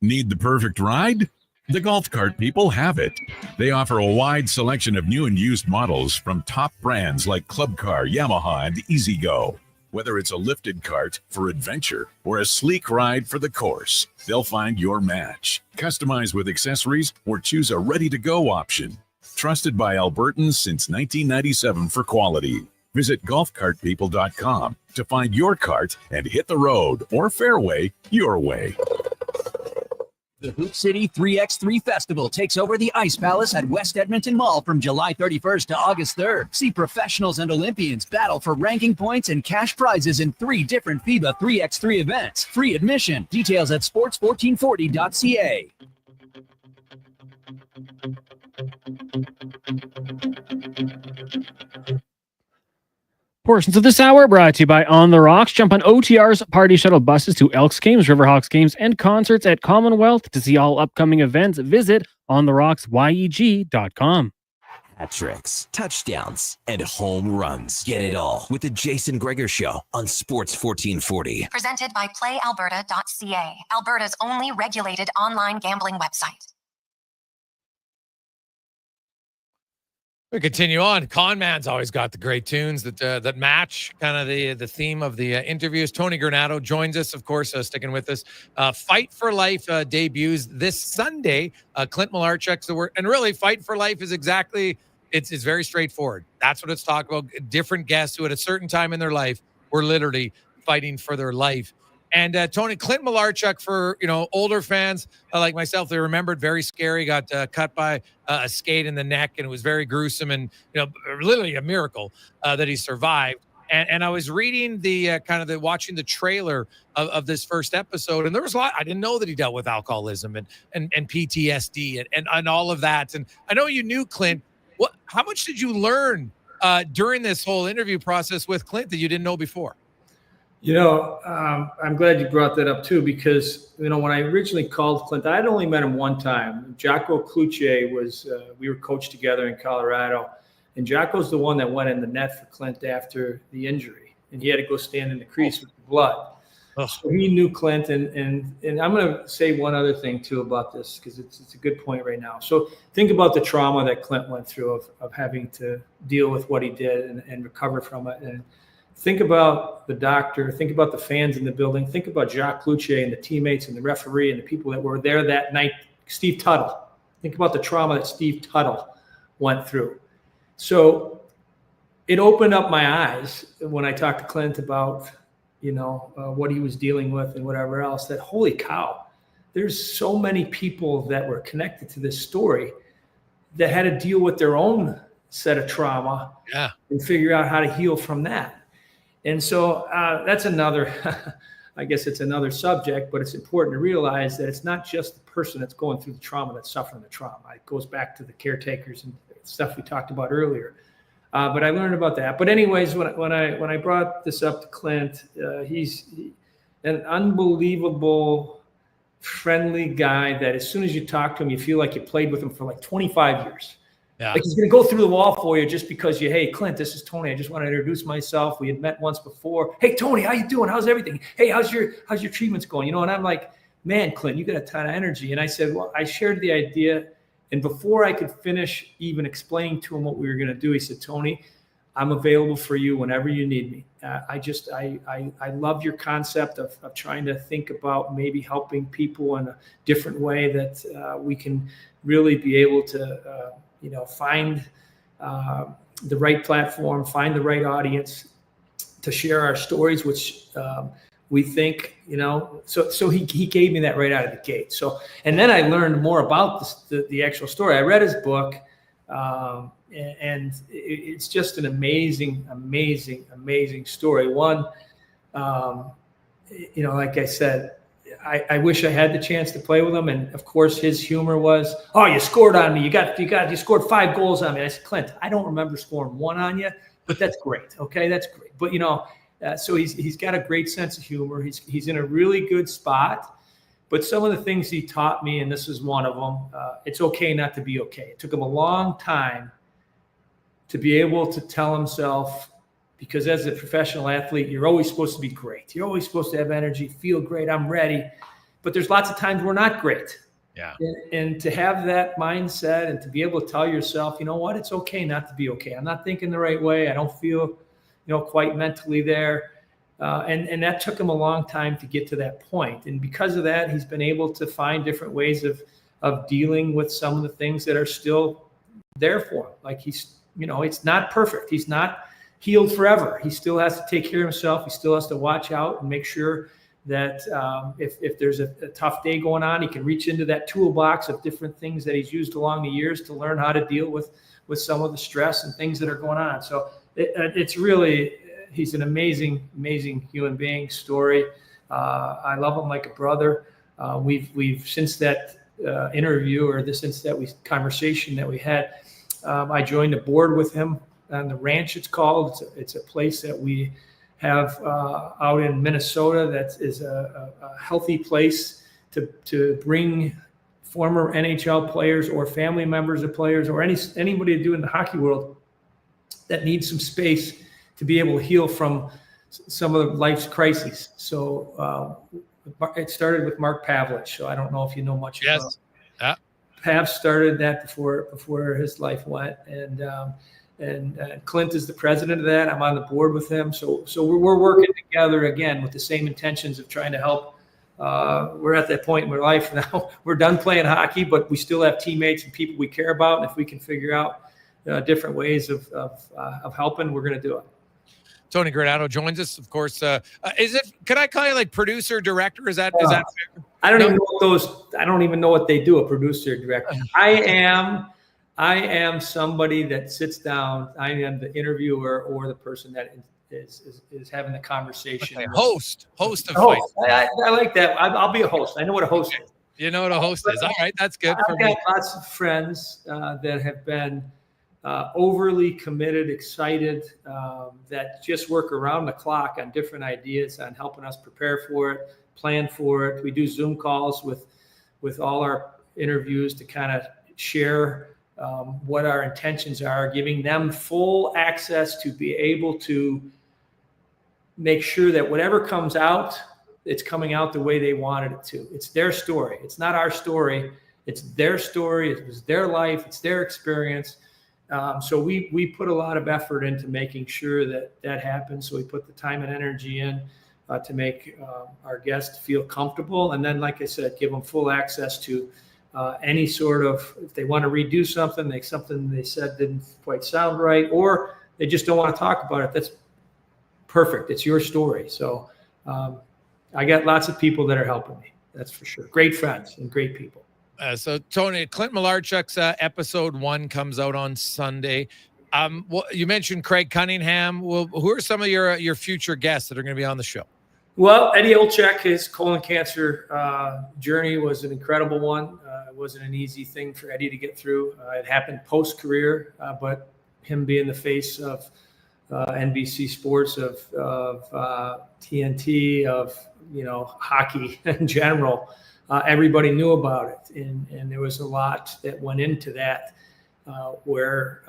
Need the perfect ride? The Golf Cart people have it. They offer a wide selection of new and used models from top brands like Club Car, Yamaha, and E-Z-Go. Whether it's a lifted cart for adventure or a sleek ride for the course, they'll find your match. Customize with accessories or choose a ready-to-go option. Trusted by Albertans since 1997 for quality. Visit golfcartpeople.com to find your cart and hit the road or fairway your way. The Hoop City 3x3 Festival takes over the Ice Palace at West Edmonton Mall from July 31st to August 3rd. See professionals and Olympians battle for ranking points and cash prizes in 3 different FIBA 3x3 events. Free admission. Details at sports1440.ca. Portions of this hour brought to you by On the Rocks. Jump on OTR's party shuttle buses to Elks games, Riverhawks games, and concerts at Commonwealth. To see all upcoming events, visit ontherocksyeg.com. Hat-tricks, touchdowns, and home runs. Get it all with the Jason Gregor Show on Sports 1440. Presented by PlayAlberta.ca, Alberta's only regulated online gambling website. We continue on. Con Man's always got the great tunes that match kind of the theme of the interviews. Tony Granado joins us, of course, sticking with us. Fight for Life debuts this Sunday. Clint Malarchuk's the word, and really, Fight for Life is exactly. It's very straightforward. That's what it's talking about. Different guests who, at a certain time in their life, were literally fighting for their life. And Tony, Clint Malarchuk, for older fans like myself, they remembered very scary. Got cut by a skate in the neck, and it was very gruesome, and literally a miracle that he survived. And I was reading watching the trailer of this first episode, and there was a lot. I didn't know that he dealt with alcoholism and PTSD and all of that. And I know you knew Clint. How much did you learn during this whole interview process with Clint that you didn't know before? I'm glad you brought that up too, because, when I originally called Clint, I'd only met him one time. Jocko Kluche was, we were coached together in Colorado, and Jocko's the one that went in the net for Clint after the injury, and he had to go stand in the crease with the blood. So he knew Clint, and I'm going to say one other thing too about this, because it's a good point right now. So think about the trauma that Clint went through of having to deal with what he did and recover from it. And think about the doctor, think about the fans in the building, think about Jacques Cloutier and the teammates and the referee and the people that were there that night, Steve Tuttle. Think about the trauma that Steve Tuttle went through. So it opened up my eyes when I talked to Clint about, what he was dealing with and whatever else, that holy cow, there's so many people that were connected to this story that had to deal with their own set of trauma and figure out how to heal from that. And so that's another, I guess it's another subject, but it's important to realize that it's not just the person that's going through the trauma that's suffering the trauma. It goes back to the caretakers and stuff we talked about earlier. But I learned about that. But anyways, when I brought this up to Clint, he's an unbelievable, friendly guy that as soon as you talk to him, you feel like you played with him for like 25 years. Yeah. Like he's going to go through the wall for you just because hey, Clint, this is Tony. I just want to introduce myself. We had met once before. Hey, Tony, how you doing? How's everything? Hey, how's your treatments going? And I'm like, man, Clint, you got a ton of energy. And I said, well, I shared the idea. And before I could finish even explaining to him what we were going to do, he said, Tony, I'm available for you whenever you need me. I love your concept of trying to think about maybe helping people in a different way that we can really be able to find the right platform, find the right audience to share our stories, which we think, so he gave me that right out of the gate. So, and then I learned more about the actual story. I read his book, and it's just an amazing, amazing, amazing story. One, like I said, I wish I had the chance to play with him. And of course his humor was, oh, you scored on me. You scored 5 goals on me. I said, Clint, I don't remember scoring 1 on you, but that's great. Okay. That's great. But so he's got a great sense of humor. He's in a really good spot, but some of the things he taught me, and this is one of them, it's okay not to be okay. It took him a long time to be able to tell himself, because as a professional athlete, you're always supposed to be great. You're always supposed to have energy, feel great, I'm ready. But there's lots of times we're not great. Yeah. And to have that mindset and to be able to tell yourself, you know what, it's okay not to be okay. I'm not thinking the right way. I don't feel, quite mentally there. And that took him a long time to get to that point. And because of that, he's been able to find different ways of dealing with some of the things that are still there for him. Like he's, it's not perfect. He's not healed forever. He still has to take care of himself. He still has to watch out and make sure that if there's a tough day going on, he can reach into that toolbox of different things that he's used along the years to learn how to deal with some of the stress and things that are going on. So it's really, he's an amazing, amazing human being story. I love him like a brother. We've since that interview since that conversation that we had, I joined a board with him on the ranch. It's called. It's a place that we have out in Minnesota that is a healthy place to bring former NHL players or family members of players or anybody to do in the hockey world that needs some space to be able to heal from some of life's crises. So it started with Mark Pavlich. So I don't know if you know much about it. Pav started that before his life went, and Clint is the president of that. I'm on the board with him. So we're working together again with the same intentions of trying to help. We're at that point in our life now. We're done playing hockey, but we still have teammates and people we care about. And if we can figure out different ways of helping, we're going to do it. Tony Granado joins us, of course. Can I call you like producer, director? Is that fair? I don't even know what they do, a producer, director. I am somebody that sits down. I am the interviewer or the person that is having the conversation. Okay, host of fights. I like that. I'll be a host. I know what a host is. You know what a host is. All right, that's good. I've got lots of friends that have been overly committed, excited, that just work around the clock on different ideas, on helping us prepare for it, plan for it. We do Zoom calls with all our interviews to kind of share what our intentions are, giving them full access to be able to make sure that whatever comes out, it's coming out the way they wanted it to. It's their story. It's not our story. It's their story. It was their life. It's their experience. So we put a lot of effort into making sure that happens. So we put the time and energy in to make our guests feel comfortable. And then, like I said, give them full access to any sort of, if they want to redo something, something they said didn't quite sound right, or they just don't want to talk about it. That's perfect. It's your story. So I got lots of people that are helping me. That's for sure. Great friends and great people. So Tony, Clint Malarchuk's episode 1 comes out on Sunday. You mentioned Craig Cunningham. Well, who are some of your future guests that are going to be on the show? Well, Eddie Olczyk, his colon cancer journey was an incredible one. It wasn't an easy thing for Eddie to get through. It happened post-career, but him being the face of NBC Sports, of TNT, of hockey in general, everybody knew about it, and there was a lot that went into that, where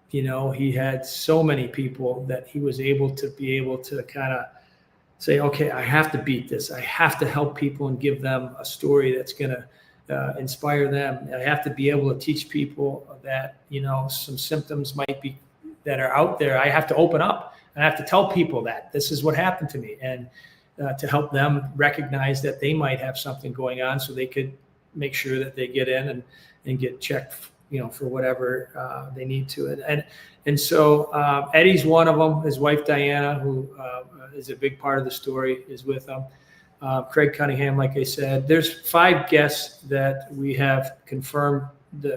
he had so many people that he was able to kind of say, okay, I have to beat this. I have to help people and give them a story that's going to inspire them. I have to be able to teach people that, some symptoms might be that are out there. I have to open up and I have to tell people that this is what happened to me, and to help them recognize that they might have something going on, so they could make sure that they get in and get checked, for whatever they need to. And so Eddie's one of them. His wife, Diana, who is a big part of the story, is with them. Craig Cunningham, like I said, there's 5 guests that we have confirmed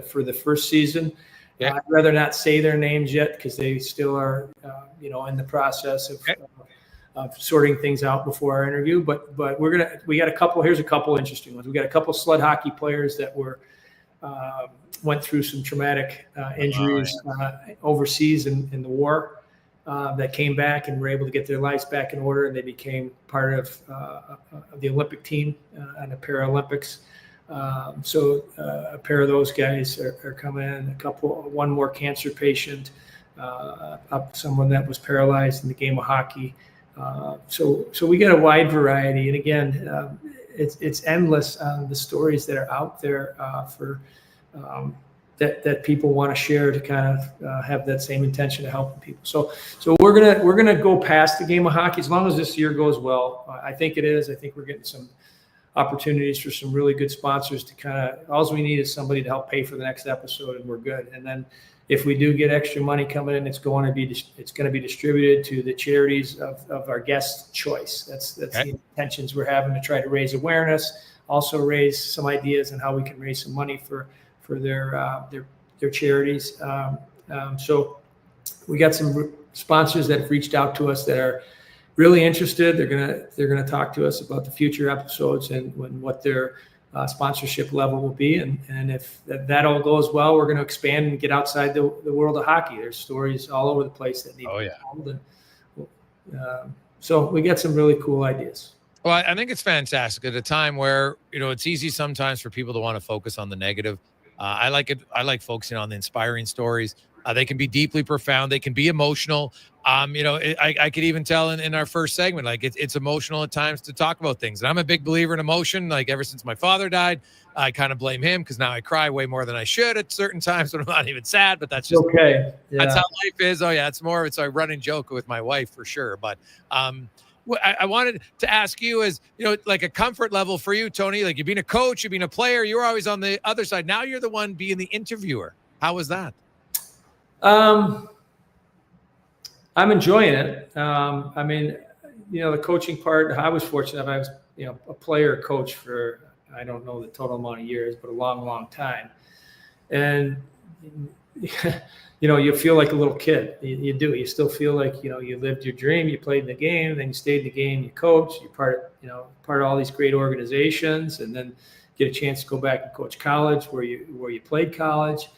for the first season. Yeah. I'd rather not say their names yet because they still are, in the process of sorting things out before our interview. But we got a couple. Here's a couple interesting ones. We got a couple sled hockey players that went through some traumatic injuries overseas in the war, that came back and were able to get their lives back in order, and they became part of the Olympic team and the Paralympics. So a pair of those guys are coming in. One more cancer patient, someone that was paralyzed in the game of hockey. So we get a wide variety, and again, it's endless on the stories that are out there for that people want to share, to kind of have that same intention of helping people. So we're gonna go past the game of hockey as long as this year goes well. I think it is. I think we're getting some opportunities for some really good sponsors to kind of. All we need is somebody to help pay for the next episode, and we're good. And then if we do get extra money coming in, it's going to be distributed to the charities of our guest choice. That's okay. The intentions we're having, to try to raise awareness, also raise some ideas on how we can raise some money for their charities. So we got some sponsors that have reached out to us that are really interested. They're gonna talk to us about the future episodes and what their sponsorship level will be. And if that all goes well, we're going to expand and get outside the world of hockey. There's stories all over the place that need to be told. And so we got some really cool ideas. Well, I think it's fantastic at a time where, it's easy sometimes for people to want to focus on the negative. I like it. I like focusing on the inspiring stories. They can be deeply profound. They can be emotional. I could even tell in our first segment, like it's emotional at times to talk about things. And I'm a big believer in emotion. Like ever since my father died, I kind of blame him because now I cry way more than I should at certain times when I'm not even sad. But that's just okay. Yeah. That's how life is. Oh yeah, it's a running joke with my wife for sure. But I wanted to ask you is, like a comfort level for you, Tony. Like you've been a coach, you've been a player, you were always on the other side. Now you're the one being the interviewer. How was that? I'm enjoying it. I mean, the coaching part, I was fortunate. I was, a player coach for, I don't know the total amount of years, but a long, long time. And, you feel like a little kid. You do. You still feel like, you lived your dream. You played in the game, then you stayed in the game. You coach. You're part of all these great organizations, and then get a chance to go back and coach college where you played college.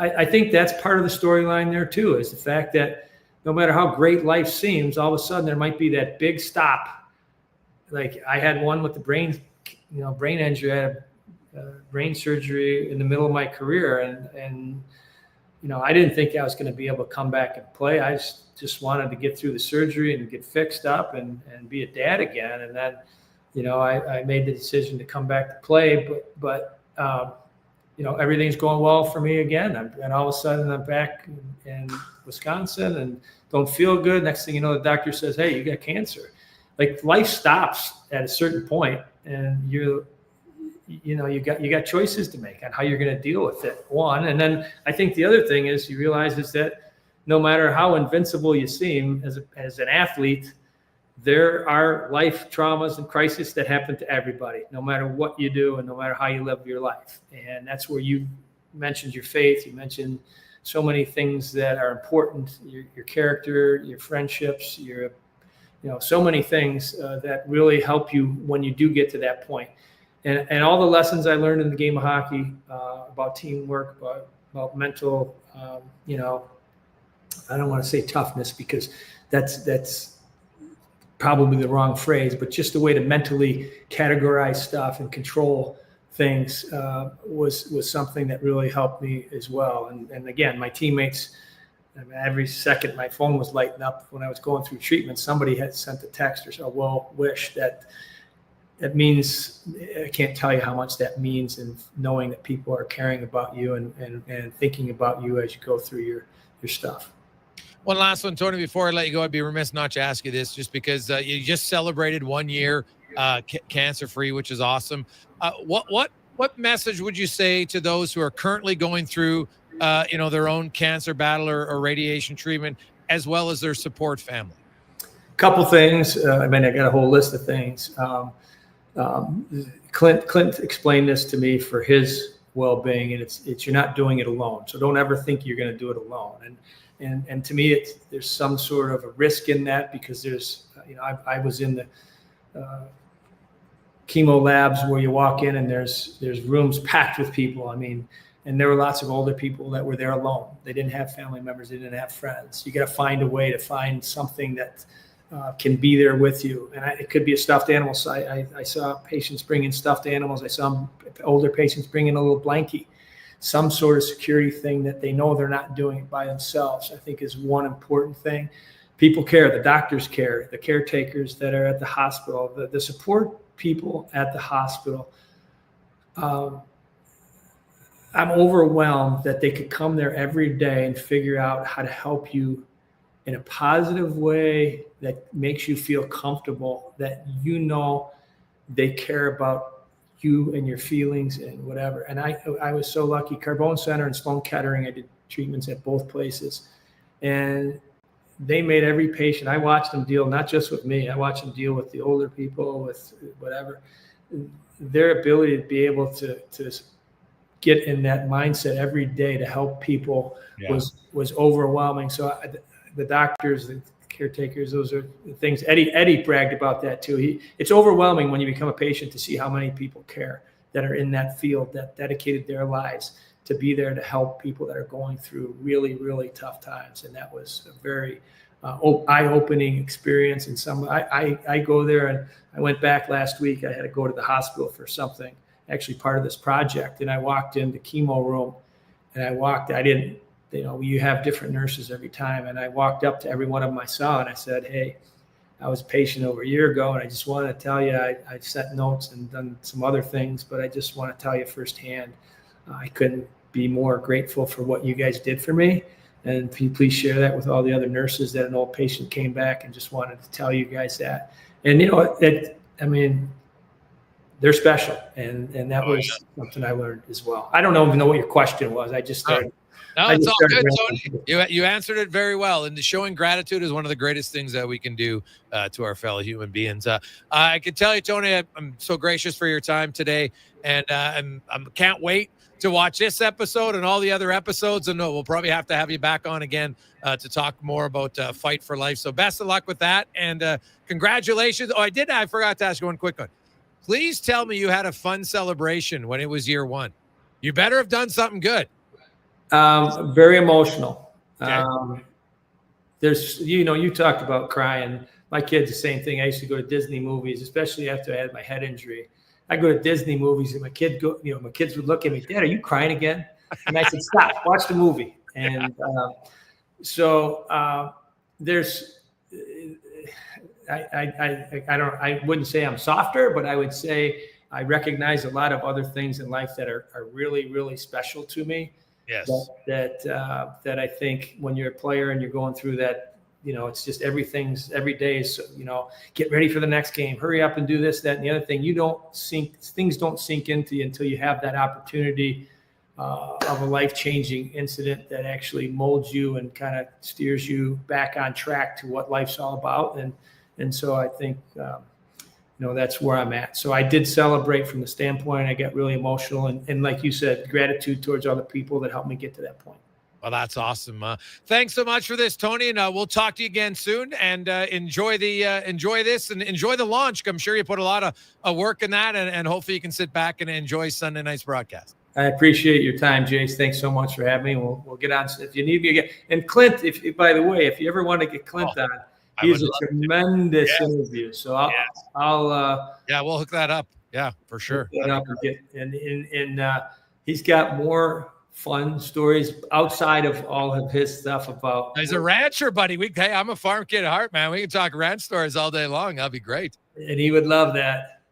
I think that's part of the storyline there too, is the fact that no matter how great life seems, all of a sudden there might be that big stop. Like I had one with the brain injury. I had brain surgery in the middle of my career, and I didn't think I was going to be able to come back and play. I just wanted to get through the surgery and get fixed up and be a dad again. And then, I made the decision to come back to play, but everything's going well for me again. And all of a sudden I'm back in Wisconsin and don't feel good. Next thing you know, the doctor says, hey, you got cancer. Like life stops at a certain point, and you got choices to make on how you're going to deal with it. One. And then I think the other thing is you realize is that no matter how invincible you seem as an athlete, there are life traumas and crises that happen to everybody, no matter what you do and no matter how you live your life. And that's where you mentioned your faith. You mentioned so many things that are important, your character, your friendships, so many things that really help you when you do get to that point. And all the lessons I learned in the game of hockey about teamwork, about mental, I don't want to say toughness because that's probably the wrong phrase, but just the way to mentally categorize stuff and control things was something that really helped me as well. And again, my teammates, every second my phone was lighting up when I was going through treatment. Somebody had sent a text or a well wish that means, I can't tell you how much that means, and knowing that people are caring about you and thinking about you as you go through your stuff. One last one, Tony, before I let you go, I'd be remiss not to ask you this, just because you just celebrated 1 year cancer-free, which is awesome. What message would you say to those who are currently going through, their own cancer battle or radiation treatment, as well as their support family? Couple things. I got a whole list of things. Clint explained this to me for his well-being, and it's you're not doing it alone. So don't ever think you're going to do it alone. And to me, there's some sort of a risk in that, because there's, I was in the chemo labs where you walk in and there's rooms packed with people. And there were lots of older people that were there alone. They didn't have family members. They didn't have friends. You got to find a way to find something that can be there with you. And it could be a stuffed animal. So I saw patients bring in stuffed animals. I saw older patients bring in a little blankie. Some sort of security thing that they know they're not doing it by themselves, I think is one important thing. People care, the doctors care, the caretakers that are at the hospital, the support people at the hospital. I'm overwhelmed that they could come there every day and figure out how to help you in a positive way that makes you feel comfortable, that they care about you and your feelings and whatever. And I was so lucky. Carbone Center and Sloan Kettering, I did treatments at both places. And they made every patient, I watched them deal not just with me, I watched them deal with the older people, with whatever. Their ability to be able to get in that mindset every day to help people was overwhelming. So the doctors, the caretakers, those are the things. Eddie bragged about that too. It's overwhelming when you become a patient to see how many people care that are in that field, that dedicated their lives to be there to help people that are going through really, really tough times. And that was a very eye-opening experience. And I go there, and I went back last week. I had to go to the hospital for something, actually part of this project. And I walked in the chemo room, and I didn't, you have different nurses every time. And I walked up to every one of them I saw, and I said, hey, I was a patient over a year ago, and I just want to tell you, I've sent notes and done some other things, but I just want to tell you firsthand, I couldn't be more grateful for what you guys did for me. And please share that with all the other nurses, that an old patient came back and just wanted to tell you guys that. And, they're special. And that was something I learned as well. I don't even know what your question was. I just started. No, it's all good, Tony. You answered it very well. And showing gratitude is one of the greatest things that we can do to our fellow human beings. I can tell you, Tony, I'm so gracious for your time today. And I can't wait to watch this episode and all the other episodes. And we'll probably have to have you back on again to talk more about Fight for Life. So best of luck with that. And congratulations. Oh, I forgot to ask you one quick one. Please tell me you had a fun celebration when it was year one. You better have done something good. Very emotional. Okay. There's, you talked about crying. My kids, the same thing. I used to go to Disney movies, especially after I had my head injury. I go to Disney movies and my kids would look at me, Dad, are you crying again? And I said, stop, watch the movie. And there's, I wouldn't say I'm softer, but I would say I recognize a lot of other things in life that are really, really special to me. Yes. That I think when you're a player and you're going through that, it's just every day is, get ready for the next game, hurry up and do this, that, and the other thing. Things don't sink into you until you have that opportunity of a life-changing incident that actually molds you and kind of steers you back on track to what life's all about. And so I think, that's where I'm at. So I did celebrate from the standpoint, I got really emotional. And like you said, gratitude towards all the people that helped me get to that point. Well, that's awesome. Thanks so much for this, Tony. And we'll talk to you again soon. And enjoy this and enjoy the launch. I'm sure you put a lot of work in that. And hopefully you can sit back and enjoy Sunday night's broadcast. I appreciate your time, Jace. Thanks so much for having me. We'll get on. If you need me again. And Clint, by the way, if you ever want to get Clint on, he's a tremendous interview. So I'll we'll hook that up. Yeah, for sure. He's got more fun stories outside of all of his stuff about. He's a rancher, buddy. Hey, I'm a farm kid at heart, man. We can talk ranch stories all day long. That'll be great. And he would love that.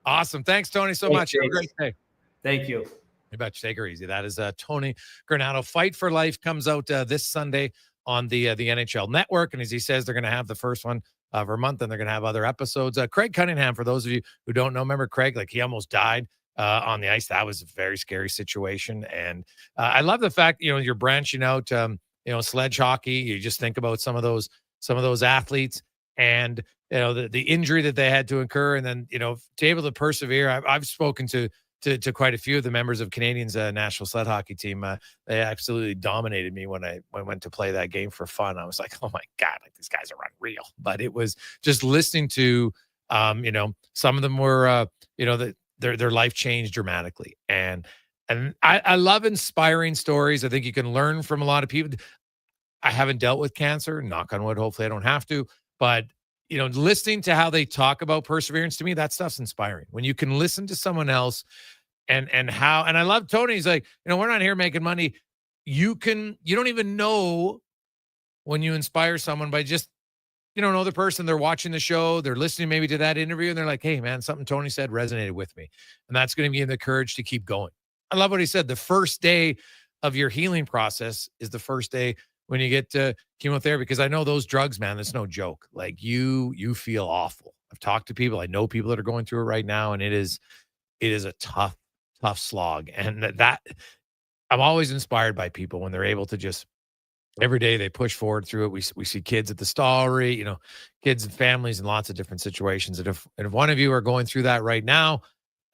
Awesome. Thanks, Tony, so much. Have a great day. Thank you. You bet. Take her easy. That is Tony Granado. Fight for Life comes out this Sunday on the NHL Network. And as he says, they're going to have the first one of a month, and they're going to have other episodes. Craig Cunningham, for those of you who don't know, remember Craig, he almost died on the ice. That was a very scary situation. And I love the fact, you're branching out, sledge hockey. You just think about some of those athletes and, the injury that they had to incur. And then, to be able to persevere. I've spoken to quite a few of the members of Canadians' national sled hockey team. They absolutely dominated me when I went to play that game for fun. I was like, oh my God, these guys are unreal. But it was just listening to, some of them were, their life changed dramatically. And I love inspiring stories. I think you can learn from a lot of people. I haven't dealt with cancer, knock on wood. Hopefully I don't have to, but listening to how they talk about perseverance, to me, that stuff's inspiring. When you can listen to someone else and I love Tony's like, we're not here making money. You don't even know when you inspire someone by just, know the person, they're watching the show, they're listening maybe to that interview, and they're like, hey man, something Tony said resonated with me. And that's going to give you the courage to keep going. I love what he said. The first day of your healing process is the first day when you get to chemotherapy, because I know those drugs, man, that's no joke. You feel awful. I've talked to people. I know people that are going through it right now, and it is a tough slog. And that I'm always inspired by people when they're able to just every day they push forward through it. We see kids at the Stollery, kids and families in lots of different situations. And if one of you are going through that right now,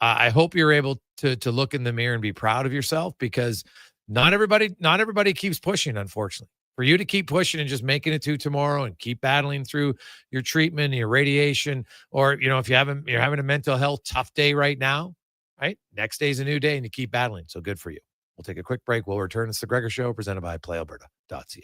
I hope you're able to look in the mirror and be proud of yourself, because not everybody keeps pushing, unfortunately. For you to keep pushing and just making it to tomorrow and keep battling through your treatment, your radiation, or, if you're having a mental health tough day right now, right? Next day's a new day and you keep battling. So good for you. We'll take a quick break. We'll return. It's the Gregor Show presented by PlayAlberta.ca.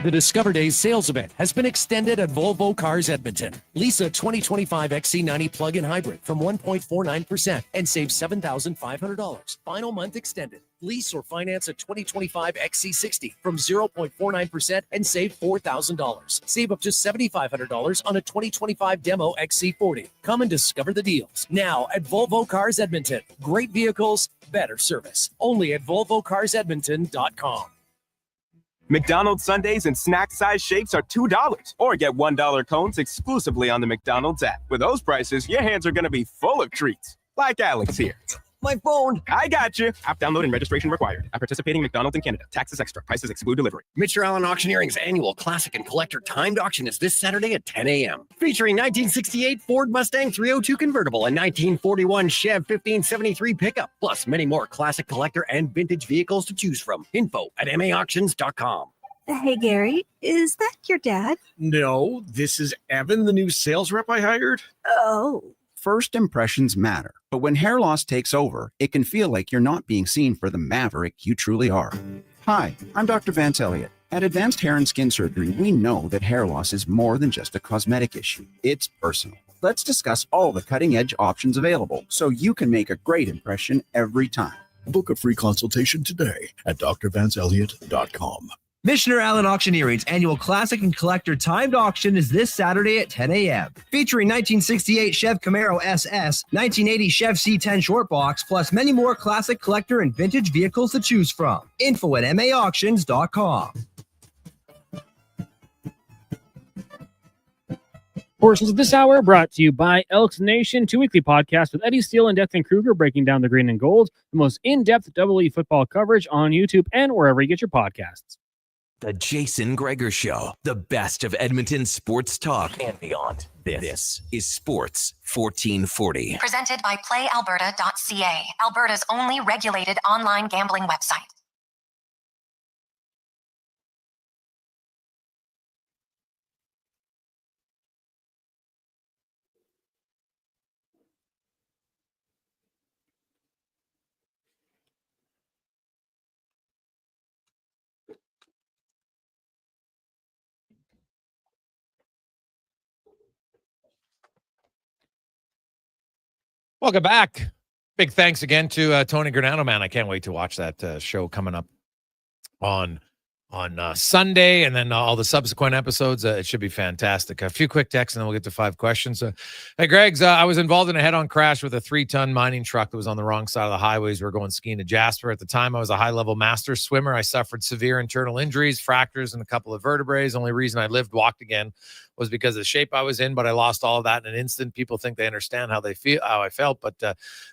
The Discover Days sales event has been extended at Volvo Cars Edmonton. Lease a 2025 XC90 plug-in hybrid from 1.49% and save $7,500. Final month extended. Lease or finance a 2025 XC60 from 0.49% and save $4,000. Save up to $7,500 on a 2025 demo XC40. Come and discover the deals now at Volvo Cars Edmonton. Great vehicles, better service. Only at VolvoCarsEdmonton.com. McDonald's sundaes and snack size shapes are $2, or get $1 cones exclusively on the McDonald's app. With those prices, your hands are going to be full of treats. Like Alex here. My phone. I got you. App download and registration required. At participating McDonald's in Canada. Taxes extra. Prices exclude delivery. Mr. Allen Auctioneering's annual Classic and Collector timed auction is this Saturday at 10 a.m. Featuring 1968 Ford Mustang 302 convertible and 1941 Chev 1573 pickup, plus many more classic collector and vintage vehicles to choose from. Info at maauctions.com. Hey, Gary, is that your dad? No, this is Evan, the new sales rep I hired. Oh, first impressions matter, but when hair loss takes over, it can feel like you're not being seen for the maverick you truly are. Hi, I'm Dr. Vance Elliott. At Advanced Hair and Skin Surgery, we know that hair loss is more than just a cosmetic issue. It's personal. Let's discuss all the cutting-edge options available so you can make a great impression every time. Book a free consultation today at drvanceelliott.com. Missioner Allen Auctioneering's annual Classic and Collector timed auction is this Saturday at 10 a.m. Featuring 1968 Chev Camaro SS, 1980 Chev C10 Short Box, plus many more classic, collector, and vintage vehicles to choose from. Info at maauctions.com. Portions of this hour brought to you by Elks Nation, 2 weekly podcasts with Eddie Steele and Declan Kruger breaking down the green and gold, the most in-depth EE football coverage on YouTube and wherever you get your podcasts. The Jason Gregor Show, the best of Edmonton sports talk and beyond. This is Sports 1440. Presented by PlayAlberta.ca, Alberta's only regulated online gambling website. Welcome back. Big thanks again to Tony Granado, man. I can't wait to watch that show coming up on Sunday, and then all the subsequent episodes. It should be fantastic. A few quick texts, and then we'll get to 5 questions. Hey, Greg's, I was involved in a head-on crash with a 3-ton mining truck that was on the wrong side of the highways. We were going skiing to Jasper. At the time, I was a high-level master swimmer. I suffered severe internal injuries, fractures, and a couple of vertebrae. The only reason I walked again, was because of the shape I was in, but I lost all of that in an instant. People think they understand how I felt, but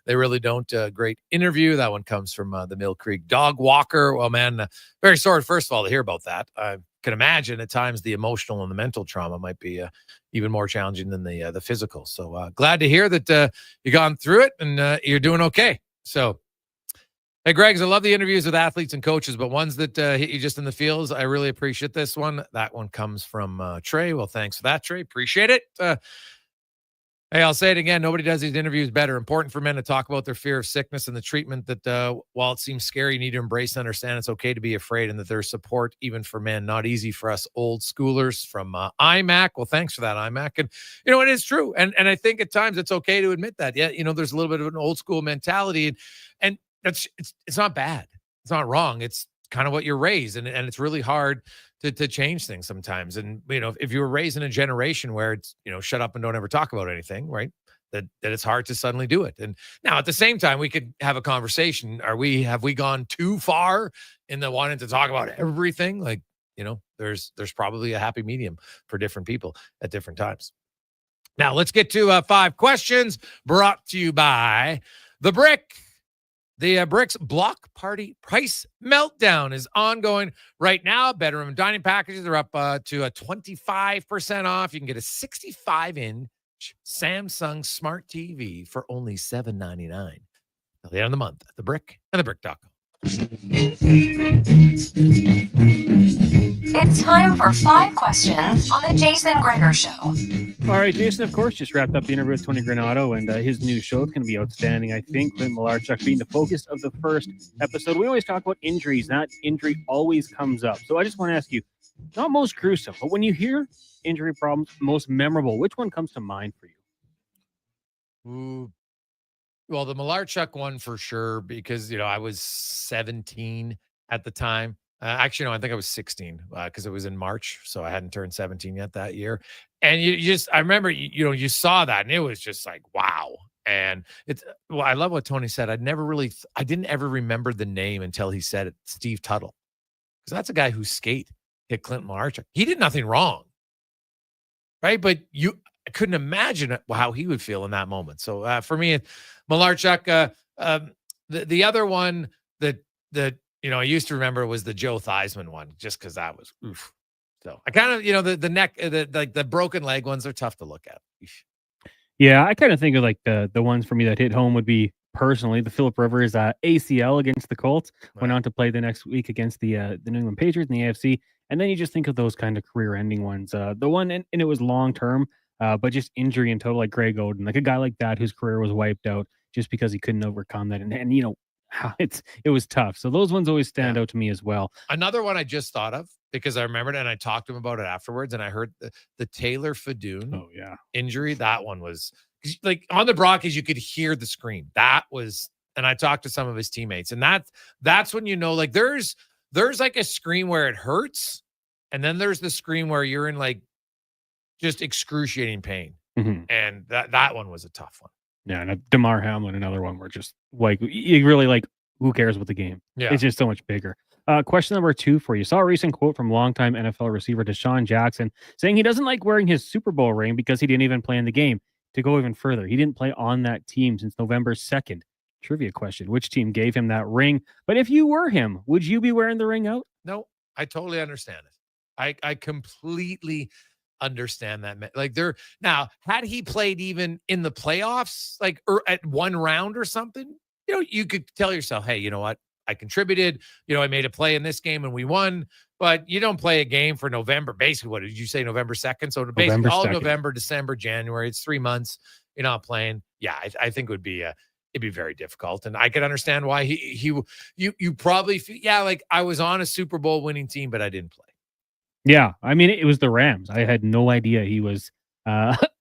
they really don't. Great interview. That one comes from the Mill Creek Dog Walker. Well, man, very sorry, first of all, to hear about that. I can imagine at times the emotional and the mental trauma might be even more challenging than the physical. So glad to hear that you gone through it and you're doing okay. So, hey, Greg's, I love the interviews with athletes and coaches, but ones that hit you just in the feels, I really appreciate this one. That one comes from Trey. Well, thanks for that, Trey. Appreciate it. Hey, I'll say it again. Nobody does these interviews better. Important for men to talk about their fear of sickness and the treatment that while it seems scary, you need to embrace and understand it's okay to be afraid and that there's support even for men. Not easy for us old schoolers from IMAC. Well, thanks for that, IMAC. And, it is true. And I think at times it's okay to admit that. Yeah, there's a little bit of an old school mentality and it's not bad. It's not wrong. It's kind of what you're raised. And it's really hard to change things sometimes. And, if you were raised in a generation where it's, shut up and don't ever talk about anything, right? That it's hard to suddenly do it. And now at the same time, we could have a conversation. Have we gone too far in the wanting to talk about everything? Like, there's probably a happy medium for different people at different times. Now let's get to 5 questions brought to you by The Brick. The Brick's Block Party Price Meltdown is ongoing right now. Bedroom and dining packages are up to 25% off. You can get a 65-inch Samsung Smart TV for only $7.99. Till the end of the month at The Brick and thebrick.com. It's time for 5 questions on the Jason Gregor Show. All right, Jason, of course, just wrapped up the interview with Tony Granado and his new show. It's going to be outstanding, I think. Clint Malarchuk being the focus of the first episode. We always talk about injuries. That injury always comes up. So I just want to ask you, not most gruesome, but when you hear injury problems, most memorable, which one comes to mind for you? Ooh. Well, the Malarchuk one for sure, because, I was 17 at the time. Actually, no, I think I was 16 because it was in March. So I hadn't turned 17 yet that year. And I remember, you saw that and it was just like, wow. And I love what Tony said. I didn't ever remember the name until he said it, Steve Tuttle. Because that's a guy whose skate hit Clint Malarchuk. He did nothing wrong. Right. But I couldn't imagine how he would feel in that moment. So for me, Malarchuk, the other one that I used to remember was the Joe Theismann one, just because that was oof. So I kind of, the neck, the broken leg ones are tough to look at. Yeah, I kind of think of like the ones for me that hit home would be personally the Philip Rivers ACL against the Colts. Right. Went on to play the next week against the New England Patriots in the AFC. And then you just think of those kind of career-ending ones. The one, and it was long-term, but just injury in total, like Greg Oden, like a guy like that whose career was wiped out just because he couldn't overcome that. And you know, how it was tough. So those ones always stand out to me as well. Another one I just thought of because I remembered and I talked to him about it afterwards, and I heard the Taylor Fadoon injury. That one was like on the broadcast, you could hear the scream. That was, and I talked to some of his teammates, and that's when you know, like there's like a scream where it hurts, and then there's the scream where you're in like just excruciating pain. And that one was a tough one. Yeah, and DeMar Hamlin, another one where just like you really like, who cares with the game? Yeah. It's just so much bigger. Question number 2 for you. Saw a recent quote from longtime NFL receiver Deshaun Jackson saying he doesn't like wearing his Super Bowl ring because he didn't even play in the game. To go even further, he didn't play on that team since November 2nd. Trivia question: which team gave him that ring? But if you were him, would you be wearing the ring out? No, I totally understand it. I completely understand that. Like now, had he played even in the playoffs, like or at one round or something, you know, you could tell yourself, hey, you know what? I contributed, you know, I made a play in this game and we won, but you don't play a game for November. Basically, what did you say? November 2nd. So basically November all 2nd. November, December, January, it's 3 months. You're not playing. Yeah. I think it would be, it'd be very difficult. And I could understand why you probably feel, like I was on a Super Bowl winning team, but I didn't play. Yeah, I mean, it was the Rams. I had no idea he was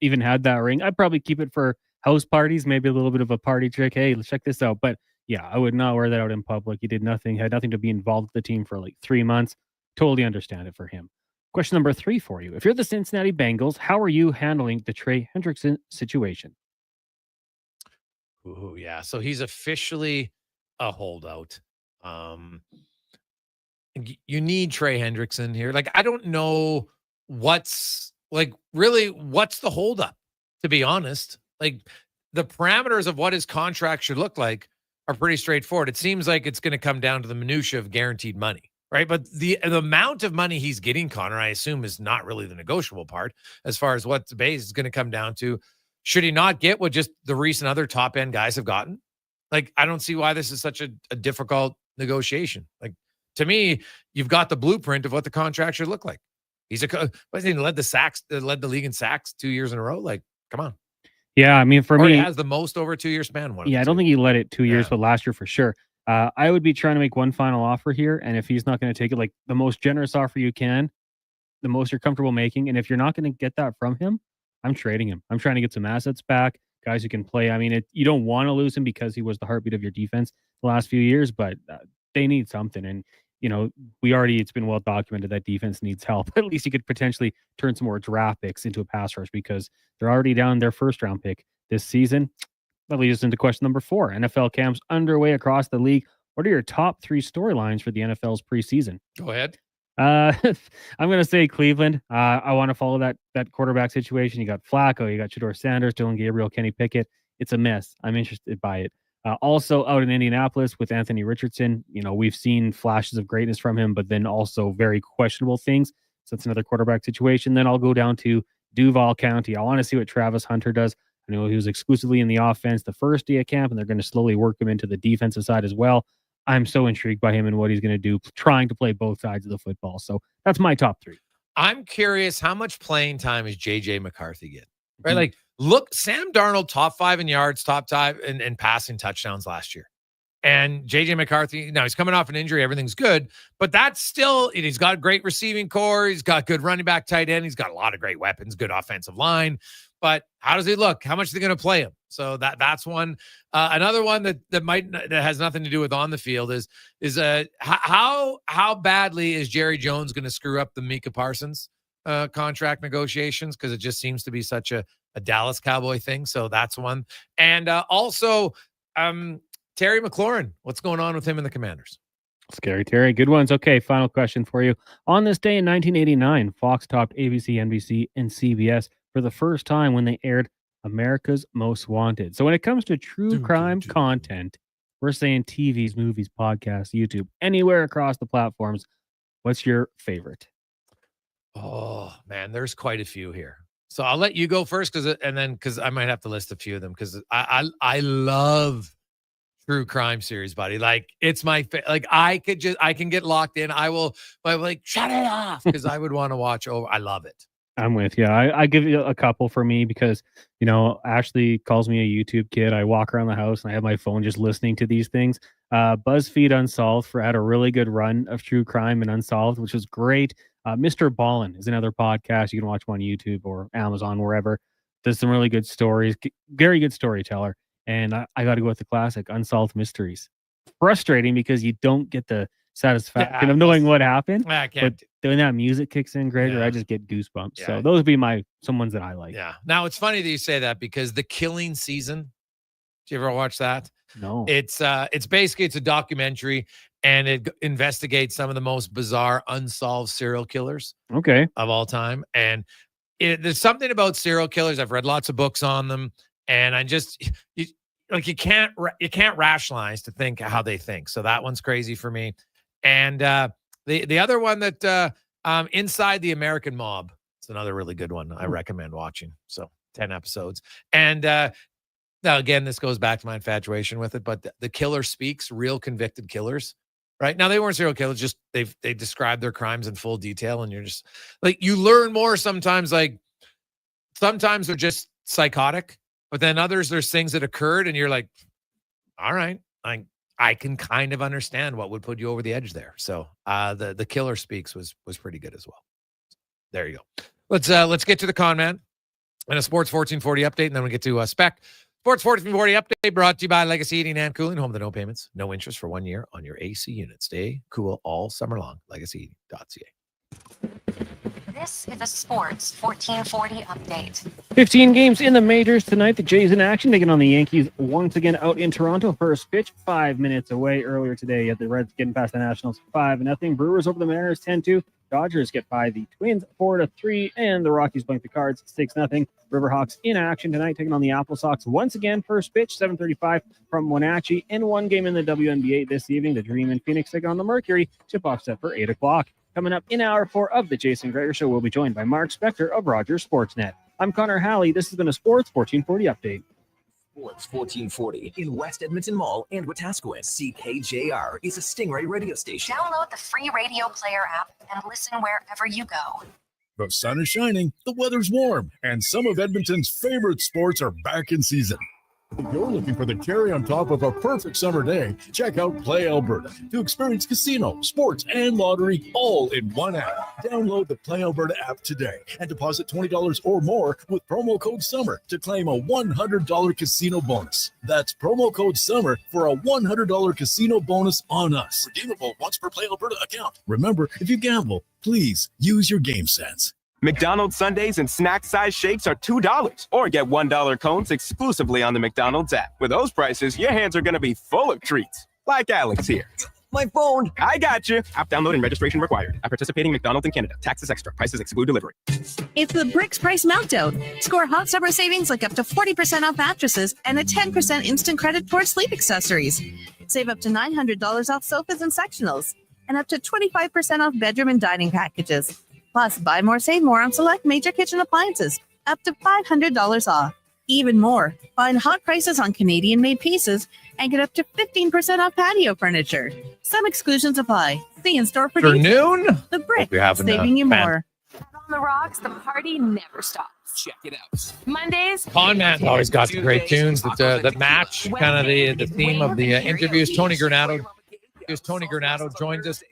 even had that ring. I'd probably keep it for house parties, maybe a little bit of a party trick. Hey, let's check this out. But yeah, I would not wear that out in public. He did nothing, had nothing to be involved with the team for like 3 months. Totally understand it for him. Question number 3 for you. If you're the Cincinnati Bengals, how are you handling the Trey Hendrickson situation? Ooh, yeah. So he's officially a holdout. You need Trey Hendrickson here. Like, I don't know what's the holdup, to be honest. Like, the parameters of what his contract should look like are pretty straightforward. It seems like it's going to come down to the minutia of guaranteed money, right? But the amount of money he's getting, Connor, I assume is not really the negotiable part as far as what the base is going to come down to. Should he not get what just the recent other top end guys have gotten? Like, I don't see why this is such a difficult negotiation. Like, to me, you've got the blueprint of what the contract should look like. He's he led the league in sacks 2 years in a row. Like, come on. Yeah, I mean, for me, he has the most over a 2-year span. I don't think he led it 2 years, but last year for sure. I would be trying to make one final offer here, and if he's not going to take it, like the most generous offer you can, the most you're comfortable making, and if you're not going to get that from him, I'm trading him. I'm trying to get some assets back, guys who can play. I mean, you don't want to lose him because he was the heartbeat of your defense the last few years, but they need something. And, you know, it's been well documented that defense needs help. At least you could potentially turn some more draft picks into a pass rush because they're already down their first round pick this season. That leads us into question number 4. NFL camps underway across the league. What are your top 3 storylines for the NFL's preseason? Go ahead. I'm going to say Cleveland. I want to follow that quarterback situation. You got Flacco, you got Shedeur Sanders, Dylan Gabriel, Kenny Pickett. It's a mess. I'm interested by it. Also out in Indianapolis with Anthony Richardson, you know, we've seen flashes of greatness from him, but then also very questionable things. So it's another quarterback situation. Then I'll go down to Duval County. I want to see what Travis Hunter does. I know he was exclusively in the offense the first day of camp, and they're going to slowly work him into the defensive side as well. I'm so intrigued by him and what he's going to do, trying to play both sides of the football. So that's my top 3. I'm curious, how much playing time is JJ McCarthy get? Right? Like, look, Sam Darnold, top 5 in yards, top 5 in passing touchdowns last year. And JJ McCarthy, now he's coming off an injury. Everything's good, but that's still, he's got a great receiving core. He's got good running back, tight end. He's got a lot of great weapons, good offensive line. But how does he look? How much are they going to play him? So that's one. Another one that has nothing to do with on the field is how badly is Jerry Jones going to screw up the Micah Parsons contract negotiations? Because it just seems to be such a Dallas Cowboy thing. So that's one. And also Terry McLaurin. What's going on with him and the Commanders? Scary Terry. Good ones. Okay, final question for you. On this day in 1989, Fox topped ABC, NBC, and CBS for the first time when they aired America's Most Wanted. So when it comes to true crime content, we're saying TVs, movies, podcasts, YouTube, anywhere across the platforms. What's your favorite? Oh, man, there's quite a few here. So I'll let you go first because I might have to list a few of them because I love true crime series, buddy. Like, it's my like I can get locked in. I will like shut it off because I would want to watch over. I love it. I'm with you. I give you a couple for me because, Ashley calls me a YouTube kid. I walk around the house and I have my phone just listening to these things. BuzzFeed Unsolved had a really good run of true crime and Unsolved, which was great. Mr. Ballin is another podcast. You can watch him on YouTube or Amazon, wherever. Does some really good stories. Very good storyteller. And I got to go with the classic, Unsolved Mysteries. Frustrating because you don't get the satisfaction of knowing what happened. I can't. But when that music kicks in, Gregor, I just get goosebumps. Yeah. So those would be some ones that I like. Yeah. Now, it's funny that you say that because The Killing Season, did you ever watch that? No. It's basically, it's a documentary, and it investigates some of the most bizarre unsolved serial killers Okay. of all time. And there's something about serial killers. I've read lots of books on them, and you can't rationalize to think how they think. So that one's crazy for me. And the other one that Inside the American Mob, it's another really good one I recommend watching. So 10 episodes. And now again, this goes back to my infatuation with it, but the Killer Speaks, real convicted killers. Right now, they weren't serial killers. Just they describe their crimes in full detail, and you're just like, you learn more sometimes. Like sometimes they're just psychotic, but then others there's things that occurred, and you're like, all right, I can kind of understand what would put you over the edge there. So the Killer Speaks was pretty good as well. There you go. Let's get to the con man and a Sports 1440 update, and then we get to Spec. Sports 1440 update brought to you by Legacy Heating and Cooling, home of the no payments, no interest for 1 year on your AC unit. Stay cool all summer long. LegacyHeating.ca. This is a Sports 1440 update. 15 games in the majors tonight. The Jays in action, taking on the Yankees once again out in Toronto. First pitch 5 minutes away earlier today. Yet the Reds getting past the Nationals 5-0. Brewers over the Mariners 10-2. Dodgers get by the Twins 4-3, and the Rockies blank the Cards 6-0. Riverhawks in action tonight, taking on the Apple Sox once again. First pitch 7:35 from Wenatchee. And one game in the WNBA this evening. The Dream in Phoenix taking on the Mercury. Tip-off set for 8 o'clock. Coming up in hour 4 of the Jason Gregor Show, we'll be joined by Mark Spector of Rogers Sportsnet. I'm Connor Halley. This has been a Sports 1440 update. Sports 1440 in West Edmonton Mall and Wetaskiwin. CKJR is a Stingray radio station. Download the free radio player app and listen wherever you go. The sun is shining, the weather's warm, and some of Edmonton's favorite sports are back in season. If you're looking for the cherry on top of a perfect summer day, check out Play Alberta to experience casino, sports, and lottery all in one app. Download the Play Alberta app today and deposit $20 or more with promo code SUMMER to claim a $100 casino bonus. That's promo code SUMMER for a $100 casino bonus on us. Redeemable once per Play Alberta account. Remember, if you gamble, please use your game sense. McDonald's Sundays and snack-size shakes are $2, or get $1 cones exclusively on the McDonald's app. With those prices, your hands are going to be full of treats. Like Alex here. My phone. I got you. App download and registration required. At participating McDonald's in Canada. Taxes extra. Prices exclude delivery. It's the Bricks Price Meltdown. Score hot summer savings like up to 40% off mattresses and a 10% instant credit towards sleep accessories. Save up to $900 off sofas and sectionals, and up to 25% off bedroom and dining packages. Plus, buy more, save more on select major kitchen appliances, up to $500 off. Even more, find hot prices on Canadian-made pieces and get up to 15% off patio furniture. Some exclusions apply. See in-store for Afternoon. details. The Brick, having saving you fan. more. On the Rocks, the party never stops. Check it out. Mondays. Con Man's always got some great tunes that match kind of the theme of the interviews. Tony Granado joins us.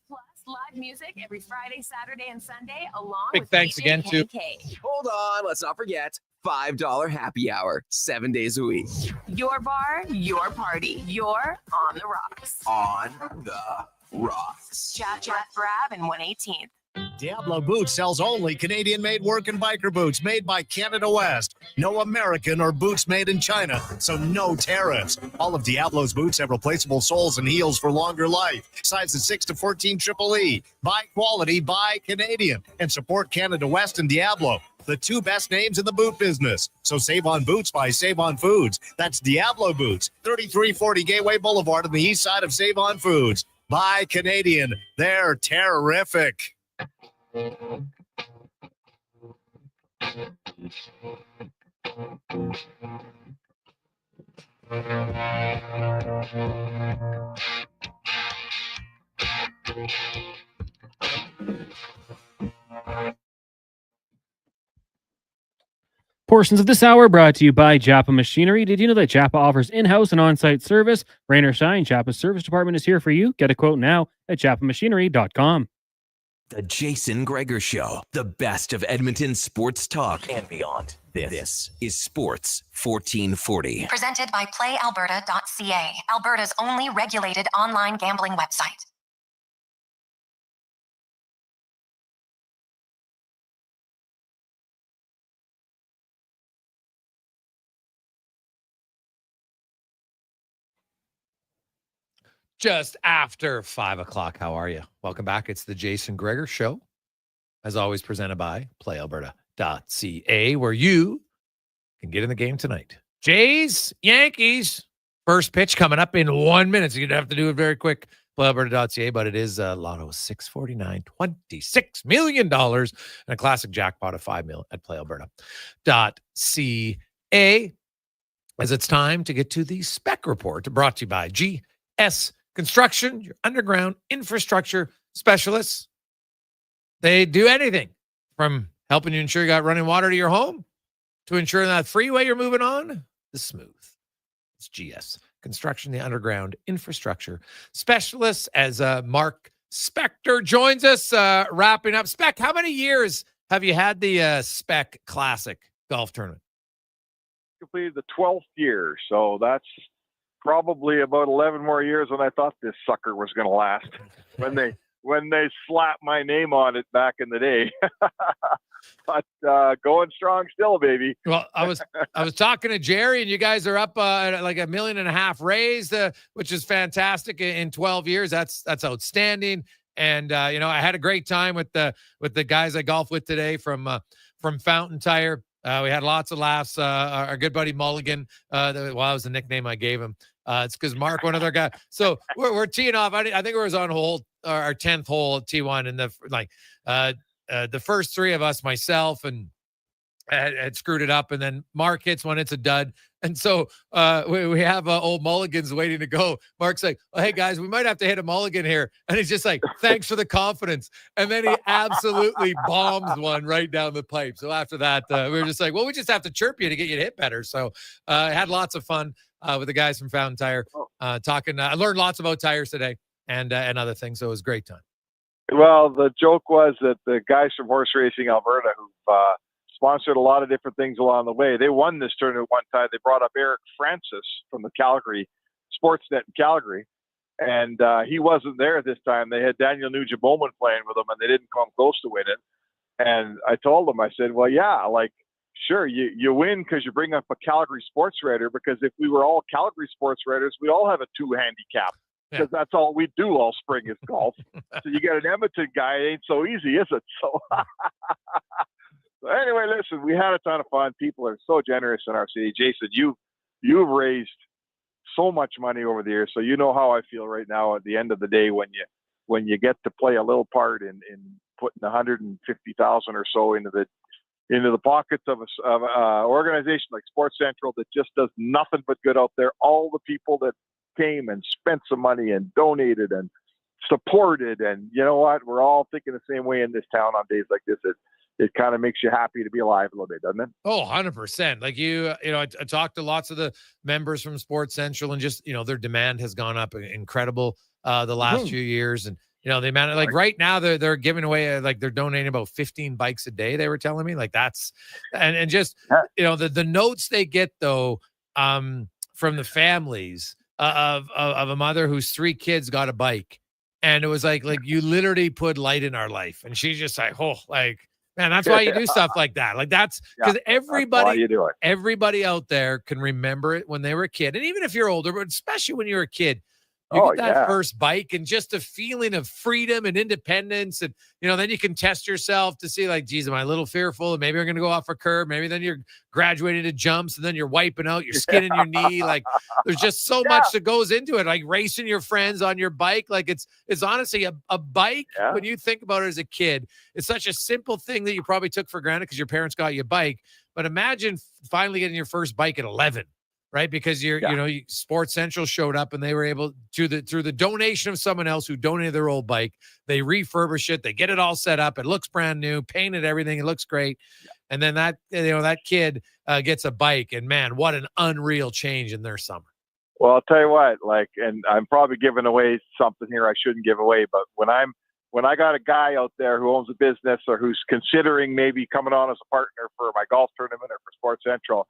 Plus live music every Friday, Saturday, and Sunday, along Big with thanks DJ again to- K. Hold on, let's not forget $5 happy hour, 7 days a week. Your bar, your party, your On the Rocks. On the rocks. Jeff Brab and 118th. Diablo Boots sells only Canadian-made work and biker boots made by Canada West. No American or boots made in China, so no tariffs. All of Diablo's boots have replaceable soles and heels for longer life. Sizes 6 to 14 triple E. Buy quality, buy Canadian. And support Canada West and Diablo, the two best names in the boot business. So save on boots by Save On Foods. That's Diablo Boots, 3340 Gateway Boulevard on the east side of Save On Foods. Buy Canadian. They're terrific. Portions of this hour brought to you by Japa Machinery. Did you know that Japa offers in-house and on-site service? Rain or shine, Japa's service department is here for you. Get a quote now at japamachinery.com. The Jason Gregor Show, the best of Edmonton sports talk and beyond. This is Sports 1440. Presented by PlayAlberta.ca, Alberta's only regulated online gambling website. Just after 5 o'clock. How are you? Welcome back. It's the Jason Gregor Show, as always presented by PlayAlberta.ca, where you can get in the game tonight. Jays, Yankees, first pitch coming up in 1 minute. So you'd have to do it very quick. PlayAlberta.ca, but it is Lotto 649, $26 million, and a classic jackpot of $5 million at PlayAlberta.ca. As it's time to get to the spec report, brought to you by GS Construction, your underground infrastructure specialists. They do anything from helping you ensure you got running water to your home to ensuring that freeway you're moving on is smooth. It's GS Construction, the underground infrastructure specialists. As Mark Spector joins us, wrapping up. Spec, how many years have you had the Spec Classic golf tournament? Completed the 12th year, so that's probably about 11 more years than I thought this sucker was going to last when they slapped my name on it back in the day. But going strong still, baby. Well, I was talking to Jerry, and you guys are up at like $1.5 million raised, which is fantastic in 12 years. That's outstanding. And I had a great time with the guys I golf with today from Fountain Tire. We had lots of laughs. Our good buddy Mulligan, that was the nickname I gave him. It's because Mark, one other guy. So we're teeing off. I think it was on hole, our 10th hole at T1, and the first three of us, myself and had screwed it up, and then Mark hits one. It's a dud. And so we have old Mulligans waiting to go. Mark's like, "Oh, hey guys, we might have to hit a mulligan here." And he's just like, "Thanks for the confidence." And then he absolutely bombs one right down the pipe. So after that, we were just like, "Well, we just have to chirp you to get you to hit better." So I had lots of fun with the guys from Fountain Tire talking. I learned lots about tires today and other things. So it was a great time. Well, the joke was that the guys from Horse Racing Alberta, who've sponsored a lot of different things along the way, they won this tournament one time. They brought up Eric Francis from the Calgary Sportsnet in Calgary, and he wasn't there this time. They had Daniel Nugent-Bowman playing with them, and they didn't come close to winning. And I told them, I said, "Well, yeah, like, sure, you win because you bring up a Calgary sports writer, because if we were all Calgary sports writers, we all have a 2 handicap. Because that's all we do all spring is golf." So you get an Edmonton guy, it ain't so easy, is it? So So anyway, listen, we had a ton of fun. People are so generous in our city. Jason, you've raised so much money over the years, so you know how I feel right now at the end of the day when you get to play a little part in putting $150,000 or so into the pockets of an organization like Sports Central that just does nothing but good out there. All the people that came and spent some money and donated and supported, and you know what? We're all thinking the same way in this town on days like this. It kind of makes you happy to be alive a little bit, doesn't it? Oh, 100%. Like I talked to lots of the members from Sports Central, and just, their demand has gone up incredible the last few years. And, the amount of, like, right now they're giving away, like, they're donating about 15 bikes a day. They were telling me, like, that's, and just, the notes they get though, from the families of a mother whose 3 kids got a bike. And it was like you literally put light in our life. And she's just like, oh, like, man, that's why you do stuff like that. Like, that's because everybody out there can remember it when they were a kid. And even if you're older, but especially when you're a kid, you get that first bike and just a feeling of freedom and independence. And, then you can test yourself to see, like, geez, am I a little fearful? And maybe I'm going to go off a curb. Maybe then you're graduating to jumps, and then you're wiping out your skin in your knee. Like, there's just so much that goes into it. Like racing your friends on your bike. Like, it's honestly a bike. When you think about it as a kid, it's such a simple thing that you probably took for granted because your parents got you a bike. But imagine finally getting your first bike at 11. Right, because Sports Central showed up, and they were able through the donation of someone else who donated their old bike. They refurbish it, they get it all set up. It looks brand new, painted, everything. It looks great, And then that kid gets a bike, and man, what an unreal change in their summer. Well, I'll tell you what, and I'm probably giving away something here I shouldn't give away, but when I got a guy out there who owns a business or who's considering maybe coming on as a partner for my golf tournament or for Sports Central,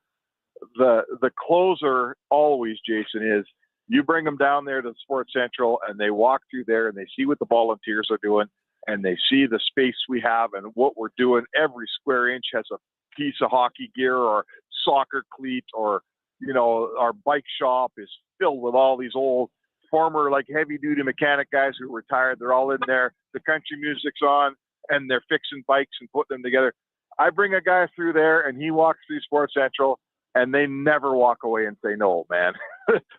the closer always, Jason, is you bring them down there to Sports Central and they walk through there and they see what the volunteers are doing and they see the space we have and what we're doing. Every square inch has a piece of hockey gear or soccer cleat, or, our bike shop is filled with all these old former heavy duty mechanic guys who retired. They're all in there. The country music's on and they're fixing bikes and putting them together. I bring a guy through there and he walks through Sports Central and they never walk away and say no, man.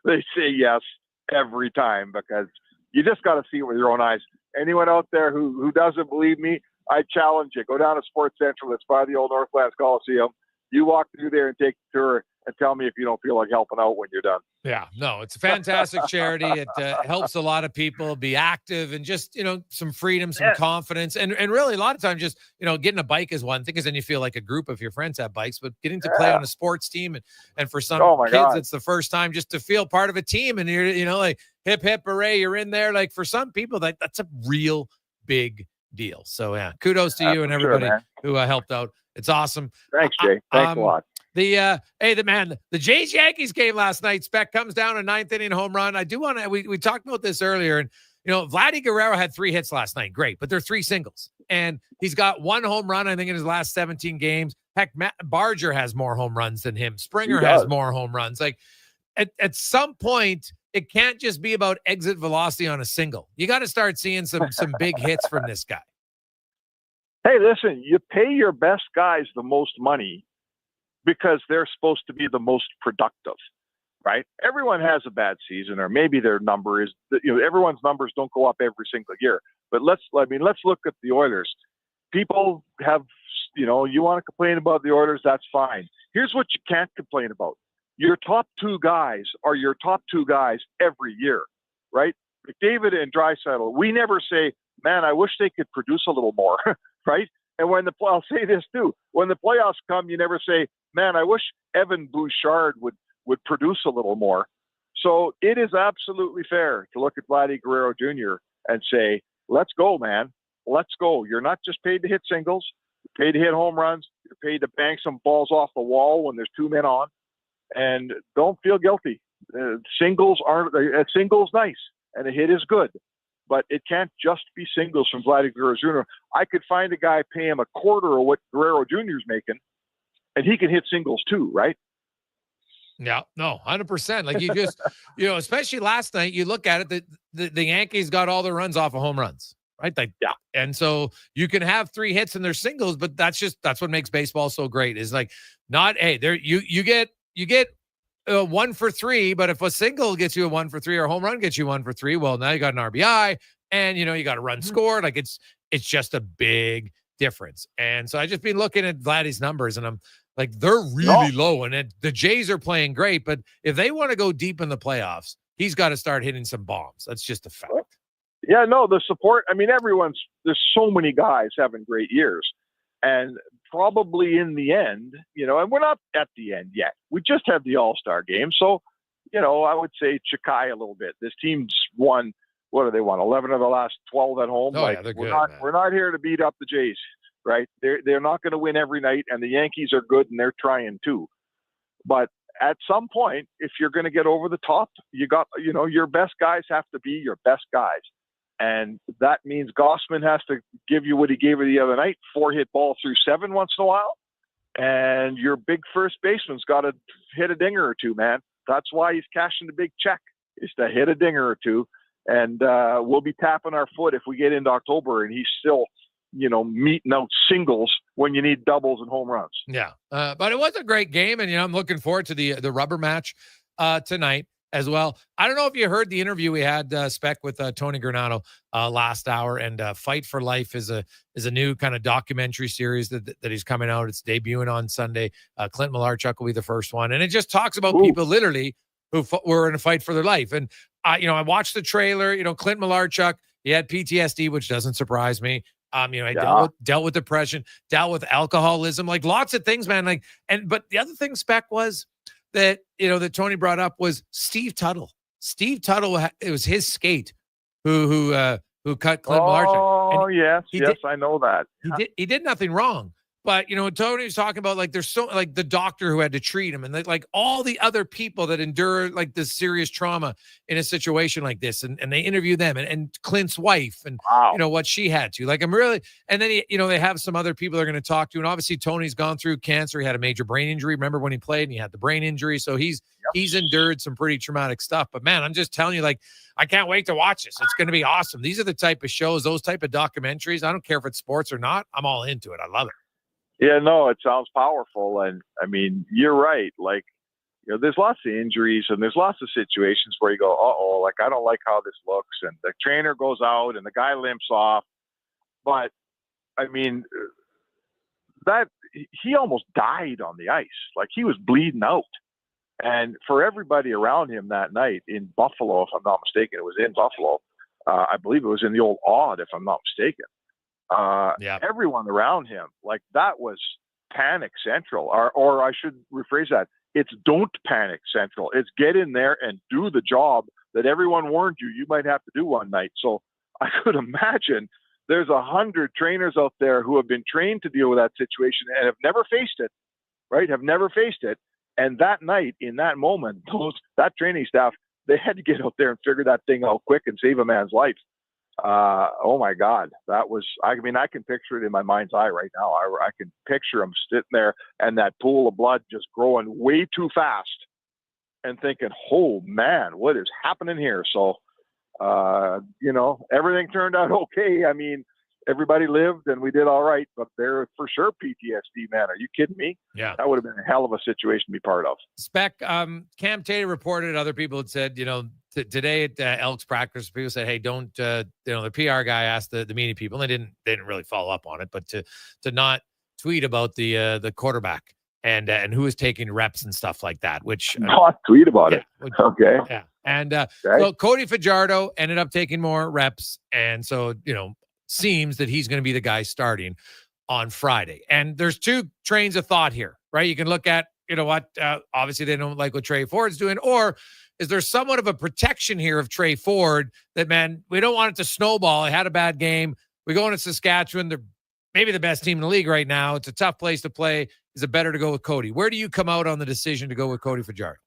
They say yes every time, because you just got to see it with your own eyes. Anyone out there who doesn't believe me, I challenge you. Go down to Sports Central. It's by the old Northlands Coliseum. You walk through there and take the tour and tell me if you don't feel like helping out when you're done. Yeah, no, it's a fantastic charity. It helps a lot of people be active and just, some freedom, some confidence. And really a lot of times just, getting a bike is one thing, because then you feel like a group of your friends have bikes, but getting to play on a sports team and for some kids, it's the first time just to feel part of a team. And you're, like hip, hip, hooray, you're in there. Like for some people that's a real big deal. So yeah, kudos to you and everybody who helped out. It's awesome. Thanks, Jay. Thanks a lot. The Jays Yankees game last night. Speck comes down a 9th inning home run. I do want to, we talked about this earlier, and Vladdy Guerrero had 3 hits last night. Great, but they're 3 singles, and he's got 1 home run, I think, in his last 17 games. Heck, Matt Barger has more home runs than him. Springer has more home runs. Like at some point, it can't just be about exit velocity on a single. You got to start seeing some big hits from this guy. Hey, listen, you pay your best guys the most money because they're supposed to be the most productive, right? Everyone has a bad season, or maybe their number is, everyone's numbers don't go up every single year. But let's look at the Oilers. People have, you want to complain about the Oilers, that's fine. Here's what you can't complain about. Your top 2 guys are your top 2 guys every year, right? McDavid and Draisaitl, we never say, man, I wish they could produce a little more, right? And I'll say this too, when the playoffs come, you never say, man, I wish Evan Bouchard would produce a little more. So it is absolutely fair to look at Vladdy Guerrero Jr. and say, let's go, man. Let's go. You're not just paid to hit singles. You're paid to hit home runs. You're paid to bang some balls off the wall when there's 2 men on. And don't feel guilty. Singles nice, and a hit is good. But it can't just be singles from Vladdy Guerrero Jr. I could find a guy, pay him a quarter of what Guerrero Jr. is making, and he can hit singles too, right? Yeah, no, 100%. Like you just, especially last night, you look at it, the Yankees got all their runs off of home runs, right? Yeah. And so you can have 3 hits in their singles, but that's what makes baseball so great, is like you get 1 for 3, but if a single gets you a 1 for 3 or a home run gets you 1 for 3, well, now you got an RBI and, you got a run scored. Like it's just a big difference. And so I just been looking at Vladdy's numbers, and I'm like, they're really low, and the Jays are playing great, but if they want to go deep in the playoffs, he's got to start hitting some bombs. That's just a fact. Yeah, no, the support, there's so many guys having great years, and probably in the end, and we're not at the end yet. We just had the All-Star game. So, I would say Chikai a little bit. This team's won, what have they won? 11 of the last 12 at home. Oh, yeah, they're good, we're not here to beat up the Jays, right? They're not going to win every night, and the Yankees are good, and they're trying too. But at some point, if you're going to get over the top, your best guys have to be your best guys. And that means Gossman has to give you what he gave you the other night, 4-hit ball through 7 once in a while. And your big first baseman's got to hit a dinger or 2, man. That's why he's cashing the big check, is to hit a dinger or 2. And we'll be tapping our foot if we get into October and he's still, meeting out singles when you need doubles and home runs. Yeah. But it was a great game. And, I'm looking forward to the rubber match tonight as well. I don't know if you heard the interview we had, Spec, with Tony Granado last hour, and Fight for Life is a new kind of documentary series that he's coming out. It's debuting on Sunday. Clint Malarchuk will be the first one. And it just talks about people literally who were in a fight for their life. And, I watched the trailer, Clint Malarchuk, he had PTSD, which doesn't surprise me. He dealt with depression, dealt with alcoholism, like lots of things, man. But the other thing, Spec, was that, that Tony brought up was Steve Tuttle. Steve Tuttle, it was his skate who cut Clint Larson. Oh, yes, I know that. He did nothing wrong. But, Tony was talking about, like, there's so, like, the doctor who had to treat him and, like, all the other people that endure, like, this serious trauma in a situation like this. And they interview them and Clint's wife and, what she had to. Like, I'm really, and then, they have some other people they're going to talk to. And obviously, Tony's gone through cancer. He had a major brain injury. Remember when he played and he had the brain injury? So he's endured some pretty traumatic stuff. But, man, I'm just telling you, like, I can't wait to watch this. It's going to be awesome. These are the type of shows, those type of documentaries. I don't care if it's sports or not. I'm all into it. I love it. Yeah, no, it sounds powerful. And I mean, you're right. Like, there's lots of injuries and there's lots of situations where you go, like, I don't like how this looks. And the trainer goes out and the guy limps off. But I mean, he almost died on the ice. Like, he was bleeding out. And for everybody around him that night in Buffalo, if I'm not mistaken, it was in Buffalo. I believe it was in the old Odd, if I'm not mistaken. Everyone around him, like, that was panic central, or I should rephrase that. It's don't panic central. It's get in there and do the job that everyone warned you might have to do one night. So I could imagine there's 100 trainers out there who have been trained to deal with that situation and have never faced it, right? Have never faced it. And that night, in that moment, that training staff, they had to get out there and figure that thing out quick and save a man's life. Oh my God, that was, I mean, I can picture it in my mind's eye right now. I can picture him sitting there and that pool of blood just growing way too fast and thinking, oh man, what is happening here? So, everything turned out okay. I mean, everybody lived and we did all right, but there for sure PTSD, man. Are you kidding me? Yeah. That would have been a hell of a situation to be part of. Spec, Cam Taylor reported, other people had said, today at Elks practice, people said, hey, don't, the PR guy asked the media people, and they didn't really follow up on it, but to not tweet about the quarterback and who is taking reps and stuff like that, which not tweet about it. Okay. Yeah. And so Cody Fajardo ended up taking more reps. And so, seems that he's going to be the guy starting on Friday. And there's two trains of thought here, right? You can look at, obviously they don't like what Trey Ford's doing, or is there somewhat of a protection here of Trey Ford that, man, we don't want it to snowball. I had a bad game. We go into Saskatchewan. They're maybe the best team in the league right now. It's a tough place to play. Is it better to go with Cody? Where do you come out on the decision to go with Cody Fajardo?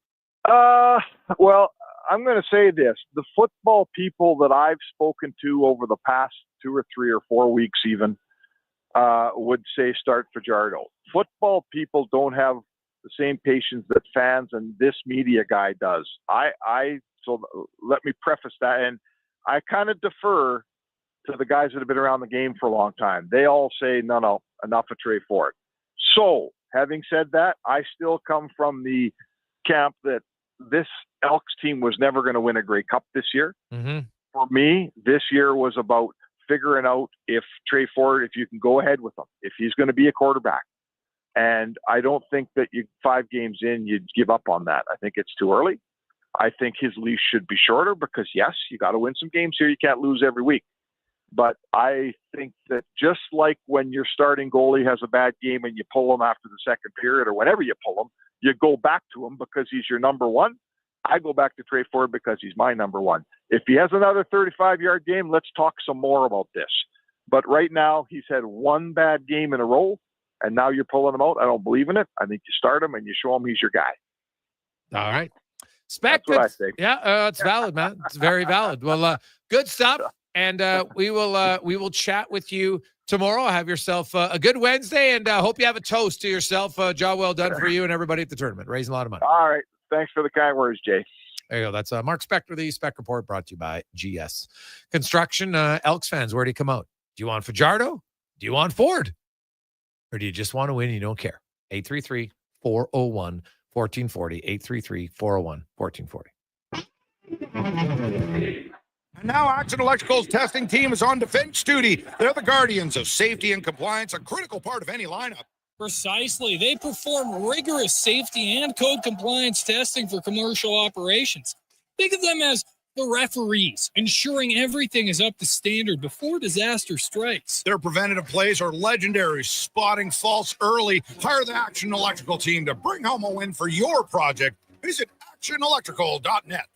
Well, I'm going to say this. The football people that I've spoken to over the past 2 or 3 or 4 weeks even would say start Fajardo. Football people don't have the same patience that fans and this media guy does. So let me preface that. And I kind of defer to the guys that have been around the game for a long time. They all say, no, enough of Trey Ford. So having said that, I still come from the camp that this Elks team was never going to win a Grey Cup this year. Mm-hmm. For me, this year was about figuring out if Trey Ford, if you can go ahead with him, if he's going to be a quarterback. And I don't think that 5 games in, you'd give up on that. I think it's too early. I think his leash should be shorter because, yes, you got to win some games here. You can't lose every week. But I think that just like when your starting goalie has a bad game and you pull him after the second period or whenever you pull him, you go back to him because he's your number one. I go back to Trey Ford because he's my number one. If he has another 35-yard game, let's talk some more about this. But right now, he's had one bad game in a row, and now you're pulling him out. I don't believe in it. I think you start him and you show him he's your guy. All right. Spec, that's what I think. Yeah, it's valid, man. It's very valid. Well, good stuff. And we will chat with you tomorrow. Have yourself a good Wednesday, and hope you have a toast to yourself. Job well done for you and everybody at the tournament. Raising a lot of money. All right. Thanks for the kind words, Jay. There you go. That's Mark Spector, the Spec Report, brought to you by GS Construction. Elks fans, where do you come out? Do you want Fajardo? Do you want Ford? Or do you just want to win and you don't care? 833-401-1440. 833-401-1440. And now Action Electrical's testing team is on defense duty. They're the guardians of safety and compliance, a critical part of any lineup. Precisely. They perform rigorous safety and code compliance testing for commercial operations. Think of them as The referees, ensuring everything is up to standard before disaster strikes. Their preventative plays are legendary, spotting faults early. Hire the Action Electrical team to bring home a win for your project. Visit actionelectrical.net.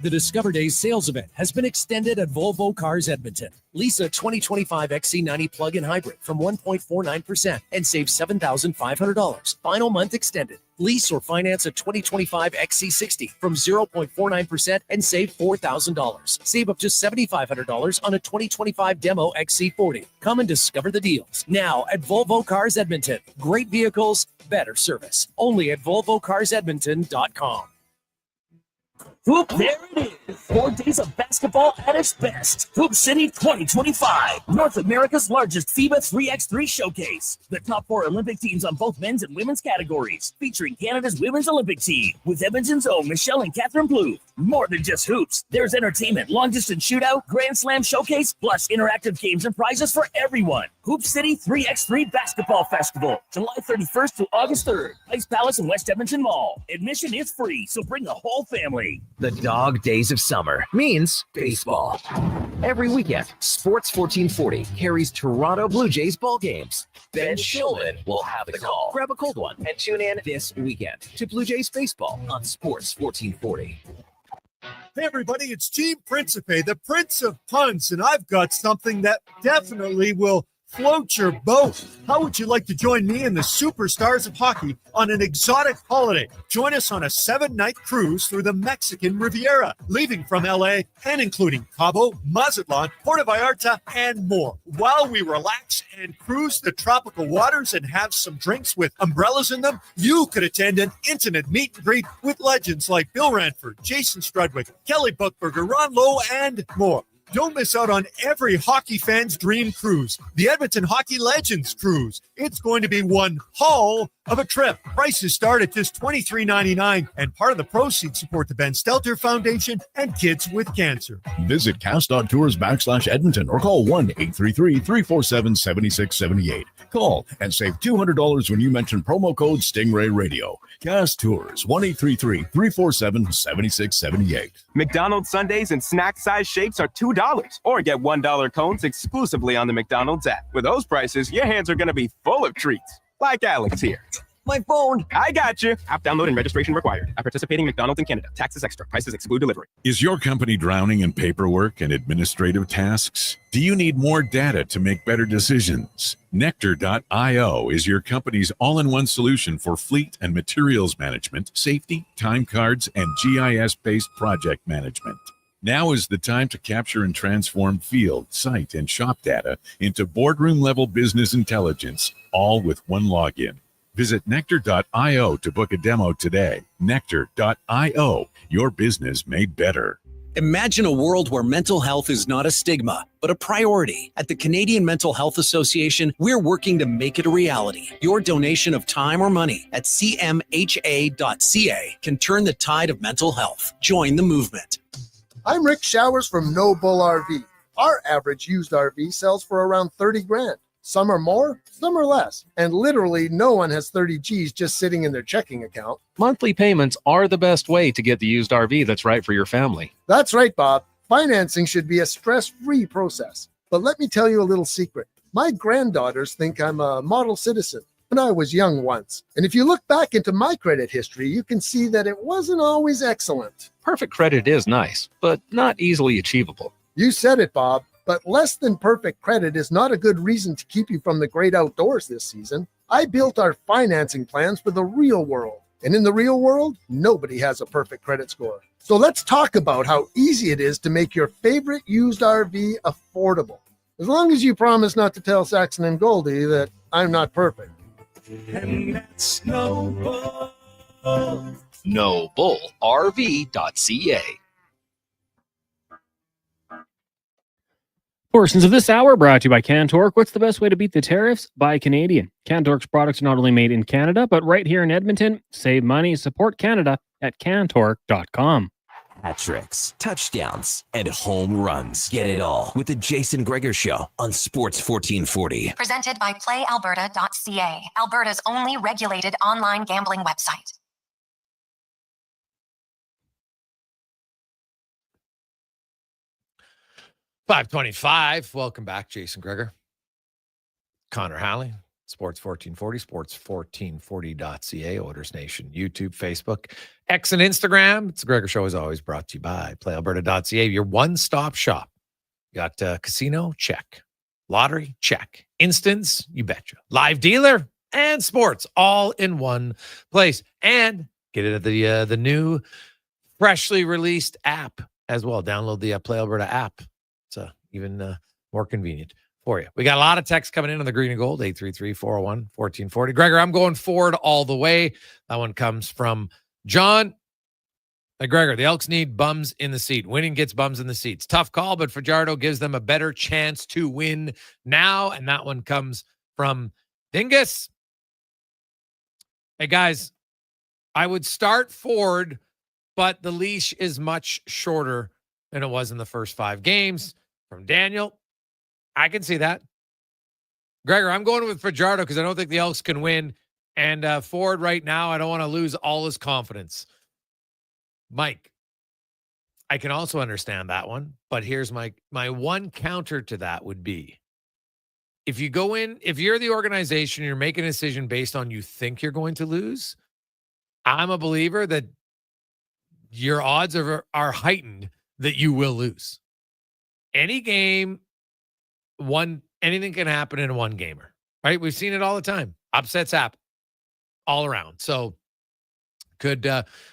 The Discover Days sales event has been extended at Volvo Cars Edmonton. Lease a 2025 XC90 plug-in hybrid from 1.49% and save $7,500. Final month extended. Lease or finance a 2025 XC60 from 0.49% and save $4,000. Save up to $7,500 on a 2025 demo XC40. Come and discover the deals now at Volvo Cars Edmonton. Great vehicles, better service. Only at VolvoCarsEdmonton.com. Hoop, there it is. 4 days of basketball at its best. Hoop City 2025, North America's largest FIBA 3x3 showcase. The top 4 Olympic teams on both men's and women's categories, featuring Canada's women's Olympic team with Edmonton's own Michelle and Catherine Blue. More than just hoops, there's entertainment, long-distance shootout, Grand Slam showcase, plus interactive games and prizes for everyone. Hoop City 3x3 Basketball Festival, July 31st to August 3rd. Ice Palace in West Edmonton Mall. Admission is free, so bring the whole family. The dog days of summer means baseball. Every weekend, Sports 1440 carries Toronto Blue Jays ball games. Ben Shulman will have the call. Grab a cold one and tune in this weekend to Blue Jays baseball on Sports 1440. Hey everybody, it's Team Principe, the Prince of Puns, and I've got something that definitely will float your boat. How would you like to join me and the superstars of hockey on an exotic holiday? Join us on a 7-night cruise through the Mexican Riviera, leaving from LA and including Cabo, Mazatlan, Puerto Vallarta, and more. While we relax and cruise the tropical waters and have some drinks with umbrellas in them, you could attend an intimate meet and greet with legends like Bill Ranford, Jason Strudwick, Kelly Buchberger, Ron Lowe, and more. Don't miss out on every hockey fan's dream cruise, the Edmonton Hockey Legends Cruise. It's going to be one haul of a trip. Prices start at just $23.99, and part of the proceeds support the Ben Stelter Foundation and Kids with Cancer. Visit cast.tours/Edmonton or call 1-833-347-7678. Call and save $200 when you mention promo code Stingray Radio. Cast Tours, 1-833-347-7678. McDonald's sundaes and snack-size shapes are $2, or get $1 cones exclusively on the McDonald's app. With those prices, your hands are going to be full of treats. Like Alex here. My phone. I got you. App download and registration required. At participating McDonald's in Canada. Taxes extra. Prices exclude delivery. Is your company drowning in paperwork and administrative tasks? Do you need more data to make better decisions? Nectar.io is your company's all-in-one solution for fleet and materials management, safety, time cards, and GIS-based project management. Now is the time to capture and transform field, site, and shop data into boardroom-level business intelligence, all with one login. Visit Nectar.io to book a demo today. Nectar.io, your business made better. Imagine a world where mental health is not a stigma, but a priority. At the Canadian Mental Health Association, we're working to make it a reality. Your donation of time or money at cmha.ca can turn the tide of mental health. Join the movement. I'm Rick Showers from No Bull RV. Our average used RV sells for around 30 grand. Some are more, some are less. And literally no one has 30 G's just sitting in their checking account. Monthly payments are the best way to get the used RV that's right for your family. That's right, Bob. Financing should be a stress-free process. But let me tell you a little secret. My granddaughters think I'm a model citizen, but I was young once. And if you look back into my credit history, you can see that it wasn't always excellent. Perfect credit is nice, but not easily achievable. You said it, Bob. But less than perfect credit is not a good reason to keep you from the great outdoors this season. I built our financing plans for the real world. And in the real world, nobody has a perfect credit score. So let's talk about how easy it is to make your favorite used RV affordable. As long as you promise not to tell Saxon and Goldie that I'm not perfect. And that's No Bull. NoBullRV.ca. Portions of this hour brought to you by Cantork. What's the best way to beat the tariffs? Buy Canadian. Cantork's products are not only made in Canada, but right here in Edmonton. Save money, support Canada at cantork.com. Hat tricks, touchdowns, and home runs. Get it all with the Jason Gregor Show on Sports 1440. Presented by PlayAlberta.ca, Alberta's only regulated online gambling website. 525. Welcome back, Jason Gregor. Connor Halley, Sports 1440, sports1440.ca, Oilers Nation, YouTube, Facebook, X, and Instagram. It's the Gregor Show, as always, brought to you by PlayAlberta.ca, your one-stop shop. You got casino? Check. Lottery? Check. Instance? You betcha. Live dealer and sports all in one place. And get it at the new, freshly released app as well. Download the Play Alberta app. It's even more convenient for you. We got a lot of text coming in on the green and gold, 833-401-1440. Gregor, I'm going forward all the way. That one comes from John. Gregor, the Elks need bums in the seat. Winning gets bums in the seats. Tough call, but Fajardo gives them a better chance to win now. And that one comes from Dingus. Hey, guys, I would start Ford, but the leash is much shorter than it was in the first 5 games. From Daniel, I can see that. Gregor, I'm going with Fajardo because I don't think the Elks can win. And Ford right now, I don't want to lose all his confidence. Mike, I can also understand that one, but here's my one counter to that would be, if you go in, if you're the organization, you're making a decision based on you think you're going to lose, I'm a believer that your odds are heightened that you will lose. Any game, anything can happen in a one gamer, right? We've seen it all the time. Upsets happen all around. So could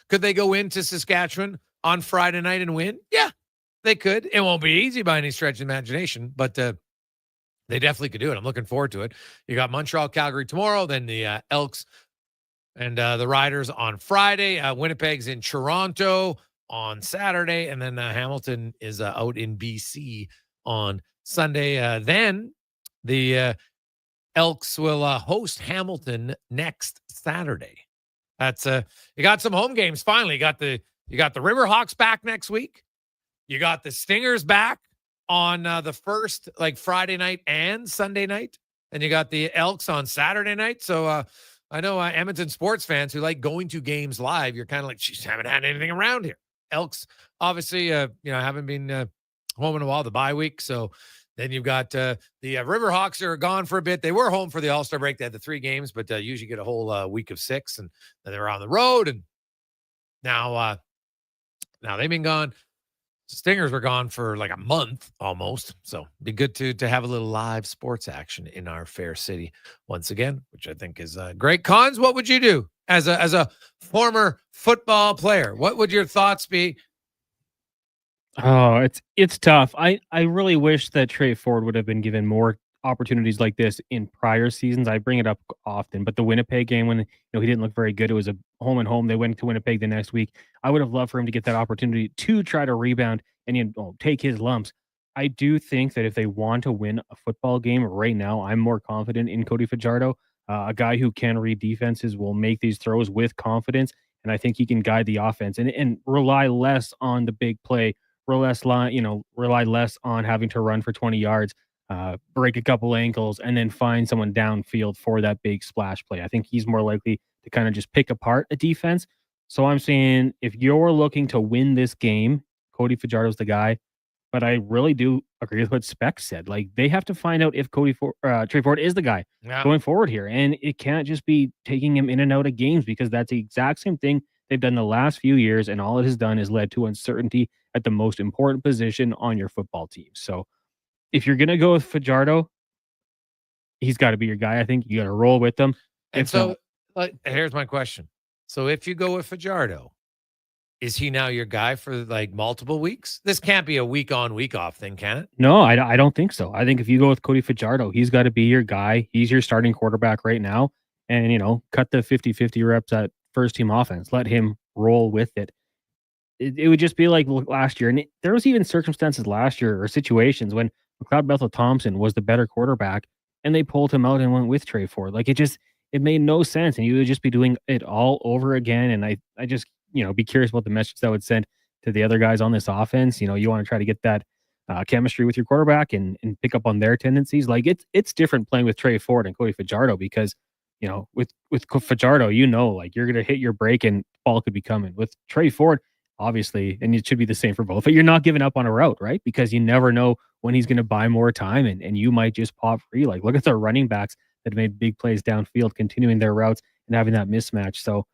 they go into Saskatchewan on Friday night and win? Yeah, they could. It won't be easy by any stretch of imagination, but they definitely could do it. I'm looking forward to it. You got Montreal, Calgary tomorrow, then the Elks and the Riders on Friday. Winnipeg's in Toronto on Saturday, and then Hamilton is out in BC on Sunday. Then the Elks will host Hamilton next Saturday. That's you got some home games finally. You got the Riverhawks back next week. You got the Stingers back on the first, like, Friday night and Sunday night, and you got the Elks on Saturday night. So I know Edmonton sports fans who like going to games live, you're kind of like, geez, haven't had anything around here. Elks obviously haven't been home in a while, the bye week. So then you've got the Riverhawks are gone for a bit. They were home for the All-Star break. They had the 3 games, but usually get a whole week of 6, and then they were on the road. And now they've been gone. Stingers were gone for like a month almost. So it'd be good to have a little live sports action in our fair city once again, which I think is great. Cons, what would you do as a former football player? What would your thoughts be? Oh, it's tough. I really wish that Trey Ford would have been given more opportunities like this in prior seasons. I bring it up often, but the Winnipeg game, when he didn't look very good, it was a home and home. They went to Winnipeg the next week. I would have loved for him to get that opportunity to try to rebound and take his lumps. I do think that if they want to win a football game right now, I'm more confident in Cody Fajardo, a guy who can read defenses, will make these throws with confidence, and I think he can guide the offense and rely less on the big play. Rely less on having to run for 20 yards, break a couple ankles, and then find someone downfield for that big splash play. I think he's more likely to kind of just pick apart a defense. So I'm saying if you're looking to win this game, Cody Fajardo's the guy. But I really do agree with what Speck said. Like, they have to find out if Trey Ford is the guy going forward here. And it can't just be taking him in and out of games, because that's the exact same thing they've done the last few years, and all it has done is led to uncertainty at the most important position on your football team. So if you're going to go with Fajardo, he's got to be your guy. I think you got to roll with them. And so here's my question. So if you go with Fajardo, is he now your guy for like multiple weeks? This can't be a week on, week off thing, can it? No, I don't think so. I think if you go with Cody Fajardo, he's got to be your guy. He's your starting quarterback right now. And, cut the 50-50 reps at first team offense. Let him roll with it. It would just be like last year. And there was even circumstances last year or situations when McLeod Bethel-Thompson was the better quarterback and they pulled him out and went with Trey Ford. Like, it made no sense. And you would just be doing it all over again. And I just, be curious about the message that would send to the other guys on this offense. You want to try to get that chemistry with your quarterback and pick up on their tendencies. Like, it's different playing with Trey Ford and Cody Fajardo, because with Fajardo, like, you're going to hit your break and ball could be coming. With Trey Ford, obviously, and it should be the same for both. But you're not giving up on a route, right? Because you never know when he's going to buy more time, and you might just pop free. Like, look at the running backs that made big plays downfield, continuing their routes and having that mismatch. So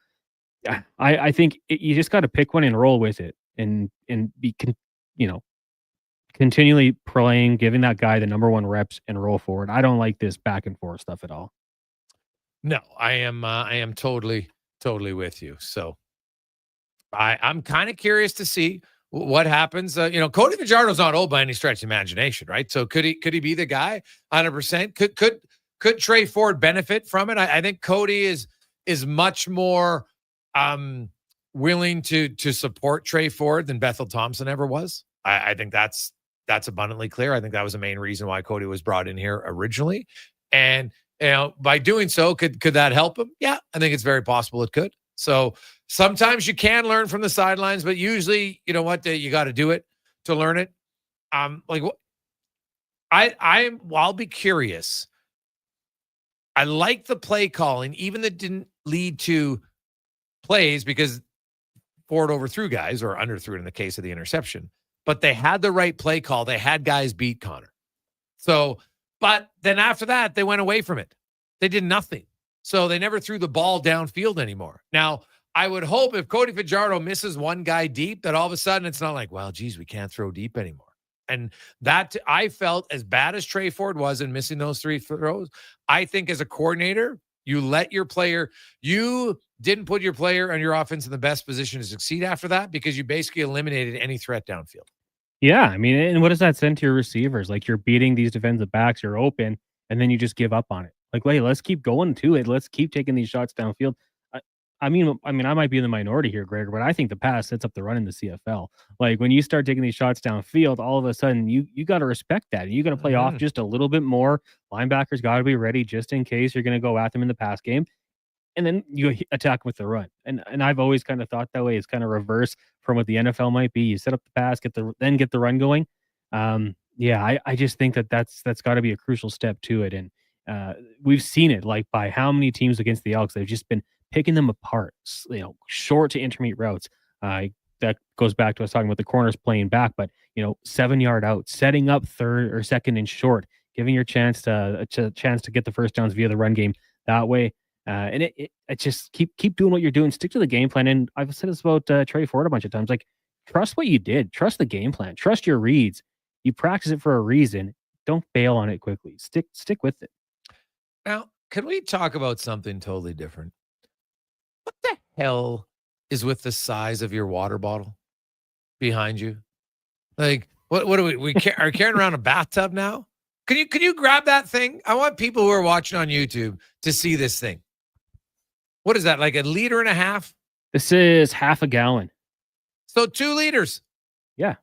I think you just got to pick one and roll with it, and be continually playing, giving that guy the number one reps and roll forward. I don't like this back and forth stuff at all. No, I am totally with you. So I'm kind of curious to see what happens. Cody Fajardo's not old by any stretch of imagination, right? So could he be the guy? 100%. Could Trey Ford benefit from it? I think Cody is much more willing to support Trey Ford than Bethel Thompson ever was. I think that's abundantly clear. I think that was the main reason why Cody was brought in here originally. And by doing so, could that help him? Yeah, I think it's very possible it could. So sometimes you can learn from the sidelines, but usually, you know what, you got to do it to learn it. I'll be curious. I like the play calling, even that didn't lead to plays because Ford overthrew guys or underthrew it in the case of the interception. But they had the right play call. They had guys beat Connor. So, but then after that, they went away from it. They did nothing. So they never threw the ball downfield anymore. Now, I would hope if Cody Fajardo misses one guy deep, that all of a sudden it's not like, well, geez, we can't throw deep anymore. And that I felt as bad as Trey Ford was in missing those 3 throws. I think as a coordinator, you didn't put your player and your offense in the best position to succeed after that because you basically eliminated any threat downfield. Yeah, I mean, and what does that send to your receivers? Like, you're beating these defensive backs, you're open, and then you just give up on it. Like, hey, let's keep going to it. Let's keep taking these shots downfield. I mean, I might be in the minority here, Gregor, but I think the pass sets up the run in the CFL. Like, when you start taking these shots downfield, all of a sudden you got to respect that. You got to play off just a little bit more. Linebackers got to be ready just in case you're going to go at them in the pass game. And then you attack with the run. And I've always kind of thought that way. It's kind of reverse from what the NFL might be. You set up the pass, get the run going. I just think that's got to be a crucial step to it. And we've seen it, like, by how many teams against the Elks, they've just been picking them apart, short to intermediate routes. That goes back to us talking about the corners playing back, but 7-yard out, setting up third or second and short, giving your chance to get the first downs via the run game that way. And it just keep doing what you're doing. Stick to the game plan. And I've said this about Trey Ford a bunch of times. Like, trust what you did. Trust the game plan. Trust your reads. You practice it for a reason. Don't bail on it quickly. Stick with it. Now, can we talk about something totally different? What the hell is with the size of your water bottle behind you? Like, what are we are carrying around a bathtub now? Can you grab that thing? I want people who are watching on YouTube to see this thing. What is that? Like 1.5 liters? This is half a gallon. So 2 liters. Yeah.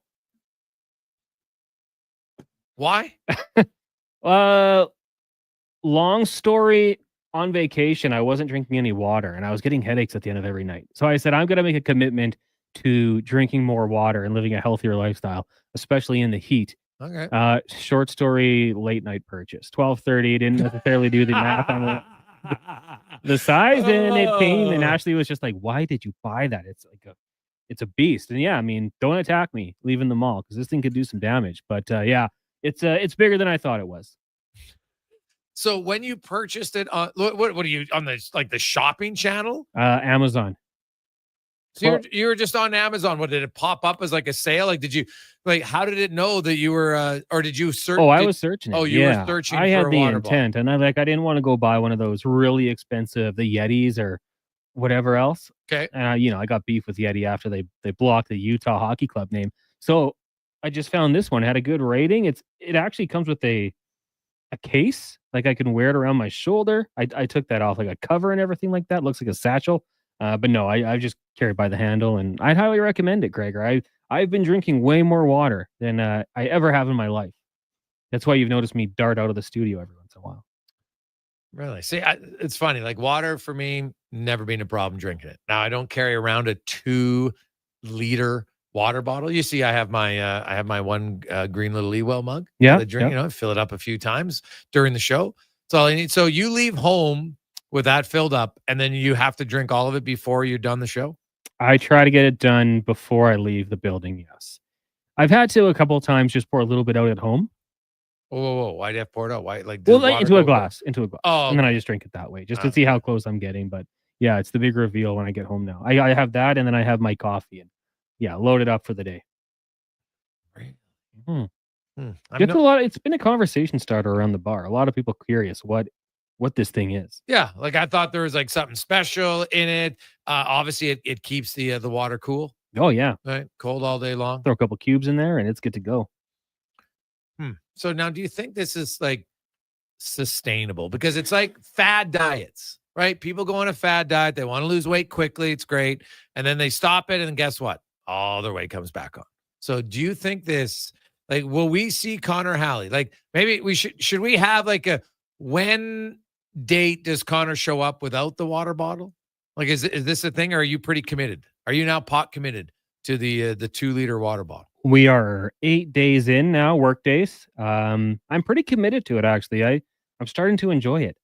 Why? Long story. On vacation, I wasn't drinking any water, and I was getting headaches at the end of every night. So I said, I'm going to make a commitment to drinking more water and living a healthier lifestyle, especially in the heat. Okay. Short story, late night purchase. 12:30. Didn't necessarily do the math on the size, and it came. And Ashley was just like, "Why did you buy that? It's a beast." And yeah, I mean, don't attack me leaving the mall because this thing could do some damage. But it's bigger than I thought it was. So when you purchased it, what are you on the shopping channel? Amazon. So you were just on Amazon. What, did it pop up as like a sale? Like, how did it know that you were, or did you search? Oh, I was searching. Oh, you were searching. I had for a the water intent, bottle. and I didn't want to go buy one of those really expensive, the Yetis or whatever else. Okay. And I got beef with Yeti after they blocked the Utah Hockey Club name. So I just found this one had a good rating. It actually comes with a case, like I can wear it around my shoulder. I took that off, like a cover and everything like that. Looks like a satchel. But no, I just carry it by the handle, and I'd highly recommend it, Gregor. I've been drinking way more water than I ever have in my life. That's why you've noticed me dart out of the studio every once in a while. Really? See, it's funny. Like, water for me, never been a problem drinking it. Now, I don't carry around a 2-liter water bottle. You see, I have my one green little Ewell mug. Yeah. I drink, I fill it up a few times during the show. That's all I need. So you leave home with that filled up, and then you have to drink all of it before you're done the show? I try to get it done before I leave the building, yes. I've had to a couple of times just pour a little bit out at home. Whoa. Why'd you have poured out? Why? Like, Well, into a glass. Oh, and then I just drink it that way, just to see how close I'm getting. But yeah, it's the big reveal when I get home now. I have that, and then I have my coffee, and load it up for the day. It's a lot. It's been a conversation starter around the bar. A lot of people curious what this thing is. Yeah, like I thought there was like something special in it. Obviously, it keeps the water cool. Oh yeah, right, cold all day long. Throw a couple cubes in there, and it's good to go. So now, do you think this is like sustainable? Because it's like fad diets, right? People go on a fad diet. They want to lose weight quickly. It's great. And then they stop it. And guess what? All their weight comes back on. So do you think this, like, will we see Connor Halley? Like, maybe we should we have like a, when date does Connor show up without the water bottle? Like, is this a thing? Or are you pretty committed? Are you now pot committed to the 2-liter water bottle? We are 8 days in now, work days. I'm pretty committed to it, actually. I'm starting to enjoy it.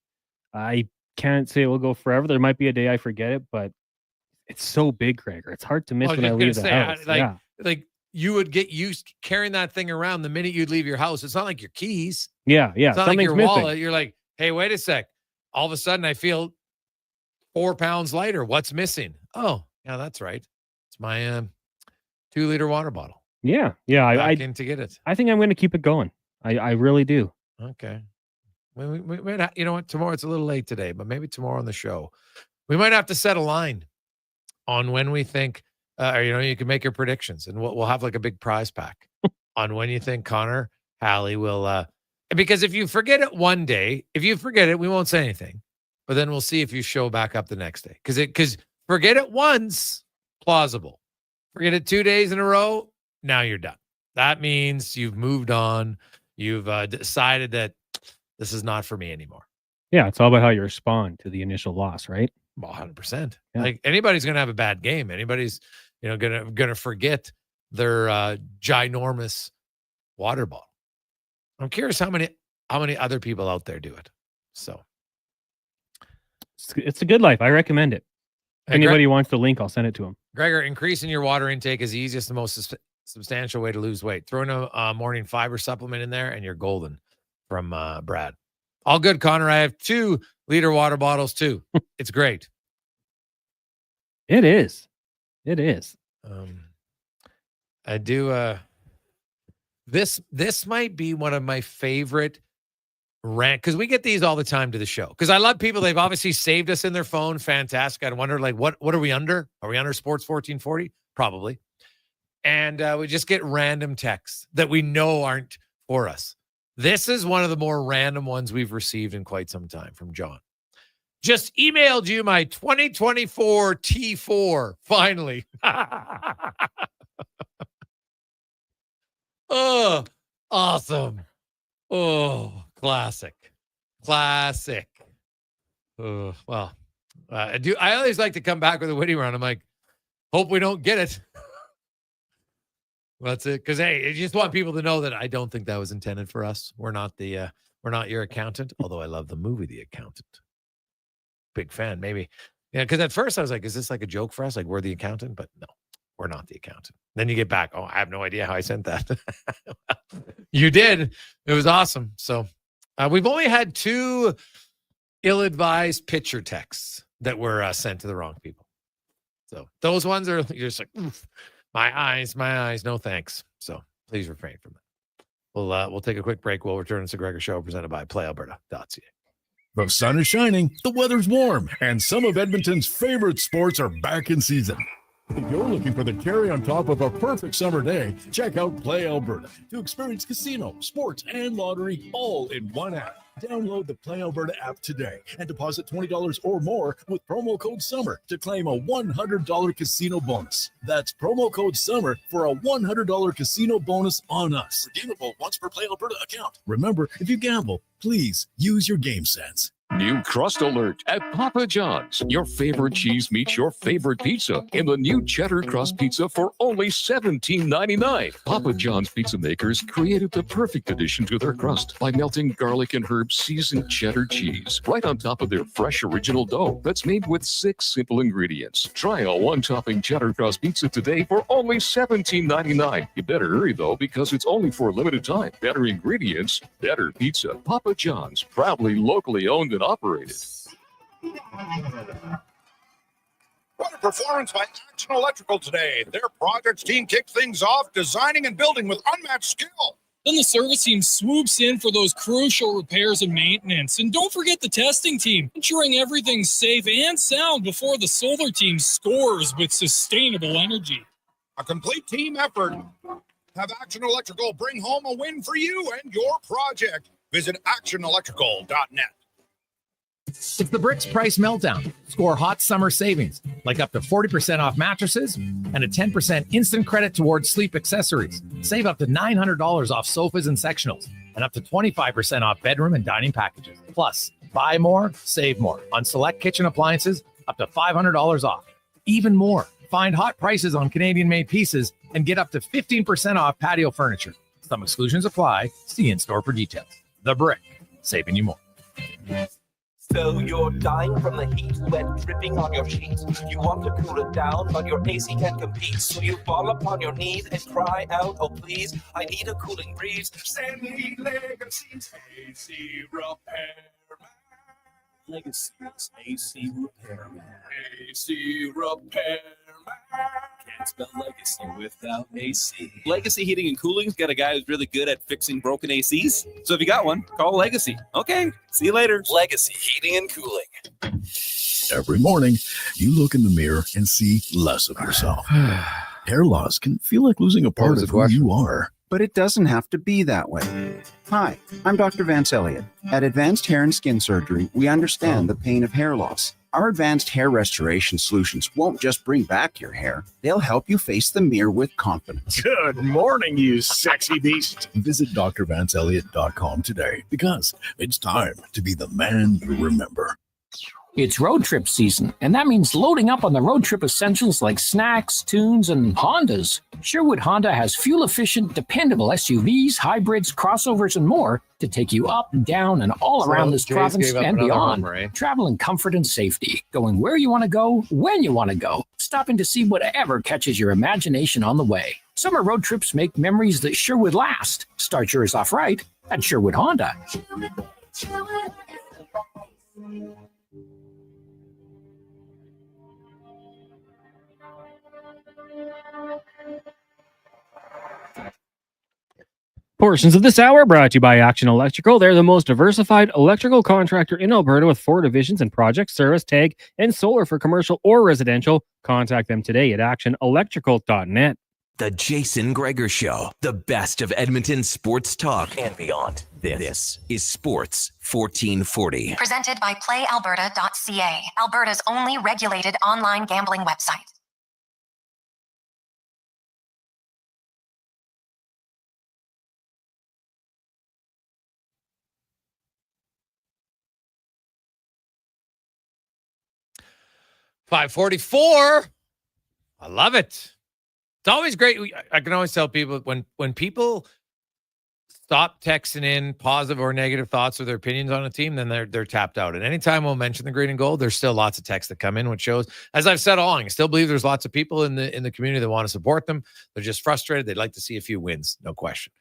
I can't say it will go forever. There might be a day I forget it, but it's so big, Gregor. It's hard to miss when I leave the house. Like you would get used to carrying that thing around the minute you'd leave your house. It's not like your keys. Yeah. It's not like your missing. wallet. You're like, hey, wait a sec. All of a sudden, I feel 4 pounds lighter. What's missing? Oh, yeah, that's right. It's my 2-liter water bottle. Yeah. I in to get it. I think I'm going to keep it going. I really do. Okay. We you know what? Tomorrow, it's a little late today, but maybe tomorrow on the show, we might have to set a line on when we think, you can make your predictions, and we'll have like a big prize pack on when you think Connor Halley will. Because if you forget it one day, we won't say anything, but then we'll see if you show back up the next day. Because forget it once, plausible. Forget it 2 days in a row. Now you're done. That means you've moved on. You've decided that this is not for me anymore. Yeah, it's all about how you respond to the initial loss, right? Well, 100%. Yeah. Like anybody's going to have a bad game. Anybody's, gonna forget their ginormous water bottle. I'm curious how many other people out there do it. So it's a good life. I recommend it. If anybody wants the link, I'll send it to them. Gregor, increasing your water intake is the easiest and most substantial way to lose weight. Throw in a morning fiber supplement in there, and you're golden. From Brad. All good, Connor. I have 2-liter water bottles too. It's great. It is. I do. This might be one of my favorite rant, because we get these all the time to the show. Because I love people. They've obviously saved us in their phone. Fantastic. I wonder, like, what are we under? Are we under Sports 1440? Probably. And we just get random texts that we know aren't for us. This is one of the more random ones we've received in quite some time from John. Just emailed you my 2024 T4. Finally. Oh, awesome. Oh, classic. Oh, well, I always like to come back with a witty round. I'm like, hope we don't get it. That's it. Because hey, I just want people to know that I don't think that was intended for us. We're not your accountant. Although I love the movie The Accountant. Big fan, maybe. Yeah, because at first I was like, is this like a joke for us? Like we're the accountant? But no, we're not the accountant. Then you get back. Oh, I have no idea how I sent that. You did. It was awesome. So we've only had 2 ill-advised pitcher texts that were sent to the wrong people. So those ones are you're just like, oof. My eyes, no thanks. So please refrain from that. We'll take a quick break. We'll return to the Gregor Show presented by PlayAlberta.ca. The sun is shining, the weather's warm, and some of Edmonton's favorite sports are back in season. If you're looking for the cherry on top of a perfect summer day, check out Play Alberta to experience casino, sports, and lottery all in one app. Download the Play Alberta app today and deposit $20 or more with promo code SUMMER to claim a $100 casino bonus. That's promo code SUMMER for a $100 casino bonus on us. Redeemable once per Play Alberta account. Remember, if you gamble, please use your game sense. New crust alert at Papa John's. Your favorite cheese meets your favorite pizza in the new cheddar crust pizza for only $17.99. Papa John's pizza makers created the perfect addition to their crust by melting garlic and herb seasoned cheddar cheese right on top of their fresh original dough that's made with 6 simple ingredients. Try a one-topping cheddar crust pizza today for only $17.99. You better hurry though, because it's only for a limited time. Better ingredients, better pizza. Papa John's, proudly locally owned and operated. What a performance by Action Electrical today. Their projects team kicked things off, designing and building with unmatched skill. Then the service team swoops in for those crucial repairs and maintenance. And don't forget the testing team, ensuring everything's safe and sound before the solar team scores with sustainable energy. A complete team effort. Have Action Electrical bring home a win for you and your project. Visit actionelectrical.net. It's the Bricks Price Meltdown. Score hot summer savings, like up to 40% off mattresses and a 10% instant credit towards sleep accessories. Save up to $900 off sofas and sectionals, and up to 25% off bedroom and dining packages. Plus, buy more, save more on select kitchen appliances, up to $500 off. Even more, find hot prices on Canadian-made pieces and get up to 15% off patio furniture. Some exclusions apply. See in-store for details. The Brick, saving you more. So you're dying from the heat, sweat dripping on your sheets. You want to cool it down, but your AC can't compete. So you fall upon your knees and cry out, oh please, I need a cooling breeze. Send me Legacy's AC Repairman. Legacy's AC Repairman. AC Repairman. Can't spell legacy without AC. Legacy Heating and Cooling's got a guy who's really good at fixing broken ACs. So if you got one, call Legacy. Okay, see you later. Legacy Heating and Cooling. Every morning, you look in the mirror and see less of yourself. Hair loss can feel like losing a part of who you are. But it doesn't have to be that way. Hi, I'm Dr. Vance Elliott. At Advanced Hair and Skin Surgery, we understand the pain of hair loss. Our advanced hair restoration solutions won't just bring back your hair, they'll help you face the mirror with confidence. Good morning, you sexy beast. Visit drvanceelliott.com today, because it's time to be the man you remember. It's road trip season, and that means loading up on the road trip essentials like snacks, tunes, and Hondas. Sherwood Honda has fuel-efficient, dependable SUVs, hybrids, crossovers, and more to take you up, down, and all around this province and beyond. Travel in comfort and safety, going where you want to go, when you want to go, stopping to see whatever catches your imagination on the way. Summer road trips make memories that sure would last. Start yours off right at Sherwood Honda. Portions of this hour brought to you by Action Electrical. They're the most diversified electrical contractor in Alberta with 4 divisions in project, service, tag, and solar for commercial or residential. Contact them today at actionelectrical.net. The Jason Gregor Show, the best of Edmonton sports talk and beyond. This is Sports 1440. Presented by PlayAlberta.ca, Alberta's only regulated online gambling website. $5:44. I love it. It's always great. I can always tell people when people stop texting in positive or negative thoughts or their opinions on a team, then they're tapped out. And anytime we'll mention the green and gold, there's still lots of texts that come in, which shows, as I've said all along, I still believe there's lots of people in the community that want to support them. They're just frustrated. They'd like to see a few wins, no question.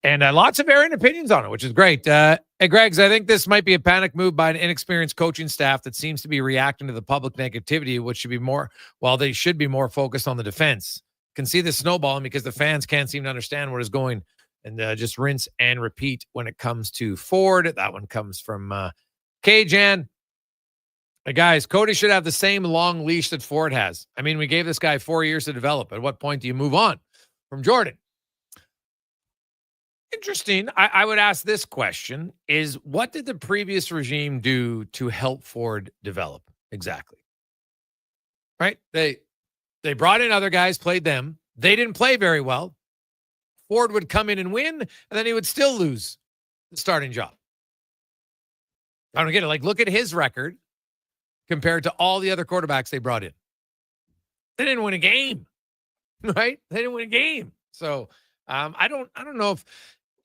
And lots of varying opinions on it, which is great. Hey, Greg's, I think this might be a panic move by an inexperienced coaching staff that seems to be reacting to the public negativity, which should be more, while they should be more focused on the defense. Can see this snowballing because the fans can't seem to understand what is going, and just rinse and repeat when it comes to Ford. That one comes from K-Jan. Hey, guys, Cody should have the same long leash that Ford has. I mean, we gave this guy 4 years to develop. At what point do you move on? From Jordan. Interesting. I would ask this question is, what did the previous regime do to help Ford develop? Exactly. Right? They brought in other guys, played them. They didn't play very well. Ford would come in and win, and then he would still lose the starting job. I don't get it. Like, look at his record compared to all the other quarterbacks they brought in. They didn't win a game, right? They didn't win a game. So I don't know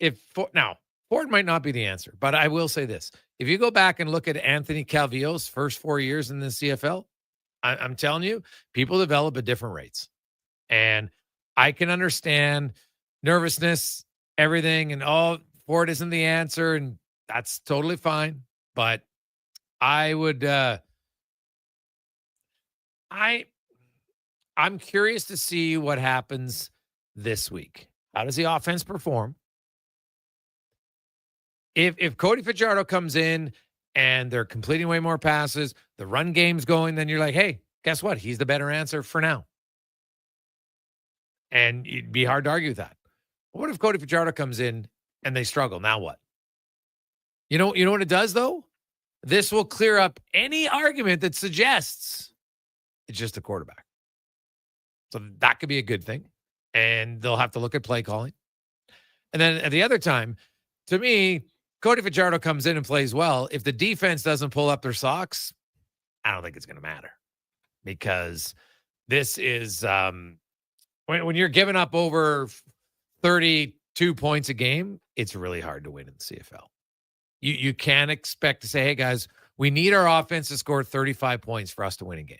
if now Ford might not be the answer, but I will say this: if you go back and look at Anthony Calvillo's first 4 years in the CFL, I'm telling you, people develop at different rates, and I can understand nervousness, everything, and Ford isn't the answer, and that's totally fine. But I would, I'm curious to see what happens this week. How does the offense perform? If Cody Fajardo comes in and they're completing way more passes, the run game's going, then you're like, hey, guess what? He's the better answer for now. And it'd be hard to argue with that. What if Cody Fajardo comes in and they struggle? Now what? You know what it does, though? This will clear up any argument that suggests it's just a quarterback. So that could be a good thing. And they'll have to look at play calling. And then at the other time, to me, Cody Fajardo comes in and plays well. If the defense doesn't pull up their socks, I don't think it's going to matter. Because this is when you're giving up over 32 points a game, it's really hard to win in the CFL. You can't expect to say, hey, guys, we need our offense to score 35 points for us to win a game.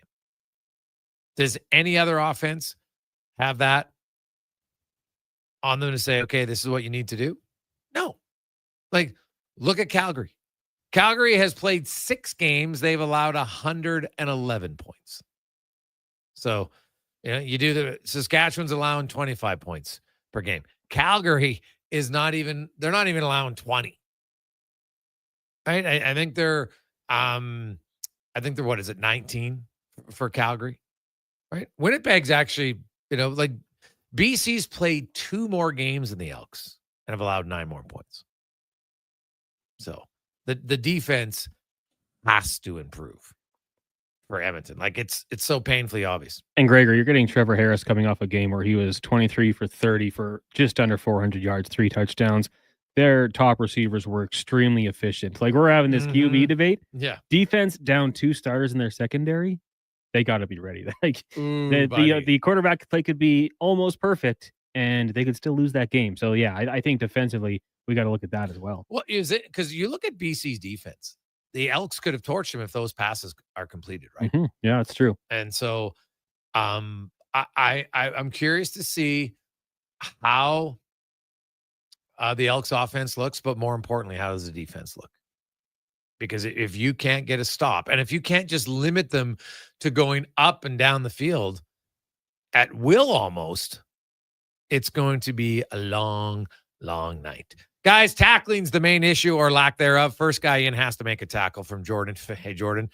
Does any other offense have that on them to say, okay, this is what you need to do? No. Like, look at Calgary. Calgary has played 6 games. They've allowed 111 points. So, you do the Saskatchewan's allowing 25 points per game. Calgary is they're not even allowing 20. Right? I think they're, what is it, 19 for Calgary? Right? Winnipeg's actually, like BC's played 2 more games than the Elks and have allowed 9 more points. So the defense has to improve for Edmonton. Like it's so painfully obvious. And Gregor, you're getting Trevor Harris coming off a game where he was 23 for 30 for just under 400 yards, 3 touchdowns. Their top receivers were extremely efficient. Like we're having this QB debate. Yeah. Defense down 2 starters in their secondary. They got to be ready. Like the quarterback play could be almost perfect and they could still lose that game. So yeah, I think defensively we got to look at that as well. What is it? Because you look at BC's defense. The Elks could have torched them if those passes are completed, right? Mm-hmm. Yeah, it's true. And so I'm curious to see how the Elks offense looks, but more importantly, how does the defense look? Because if you can't get a stop, and if you can't just limit them to going up and down the field at will almost, it's going to be a long, long night. Guys, tackling's the main issue or lack thereof. First guy in has to make a tackle from Jordan. Hey, Jordan,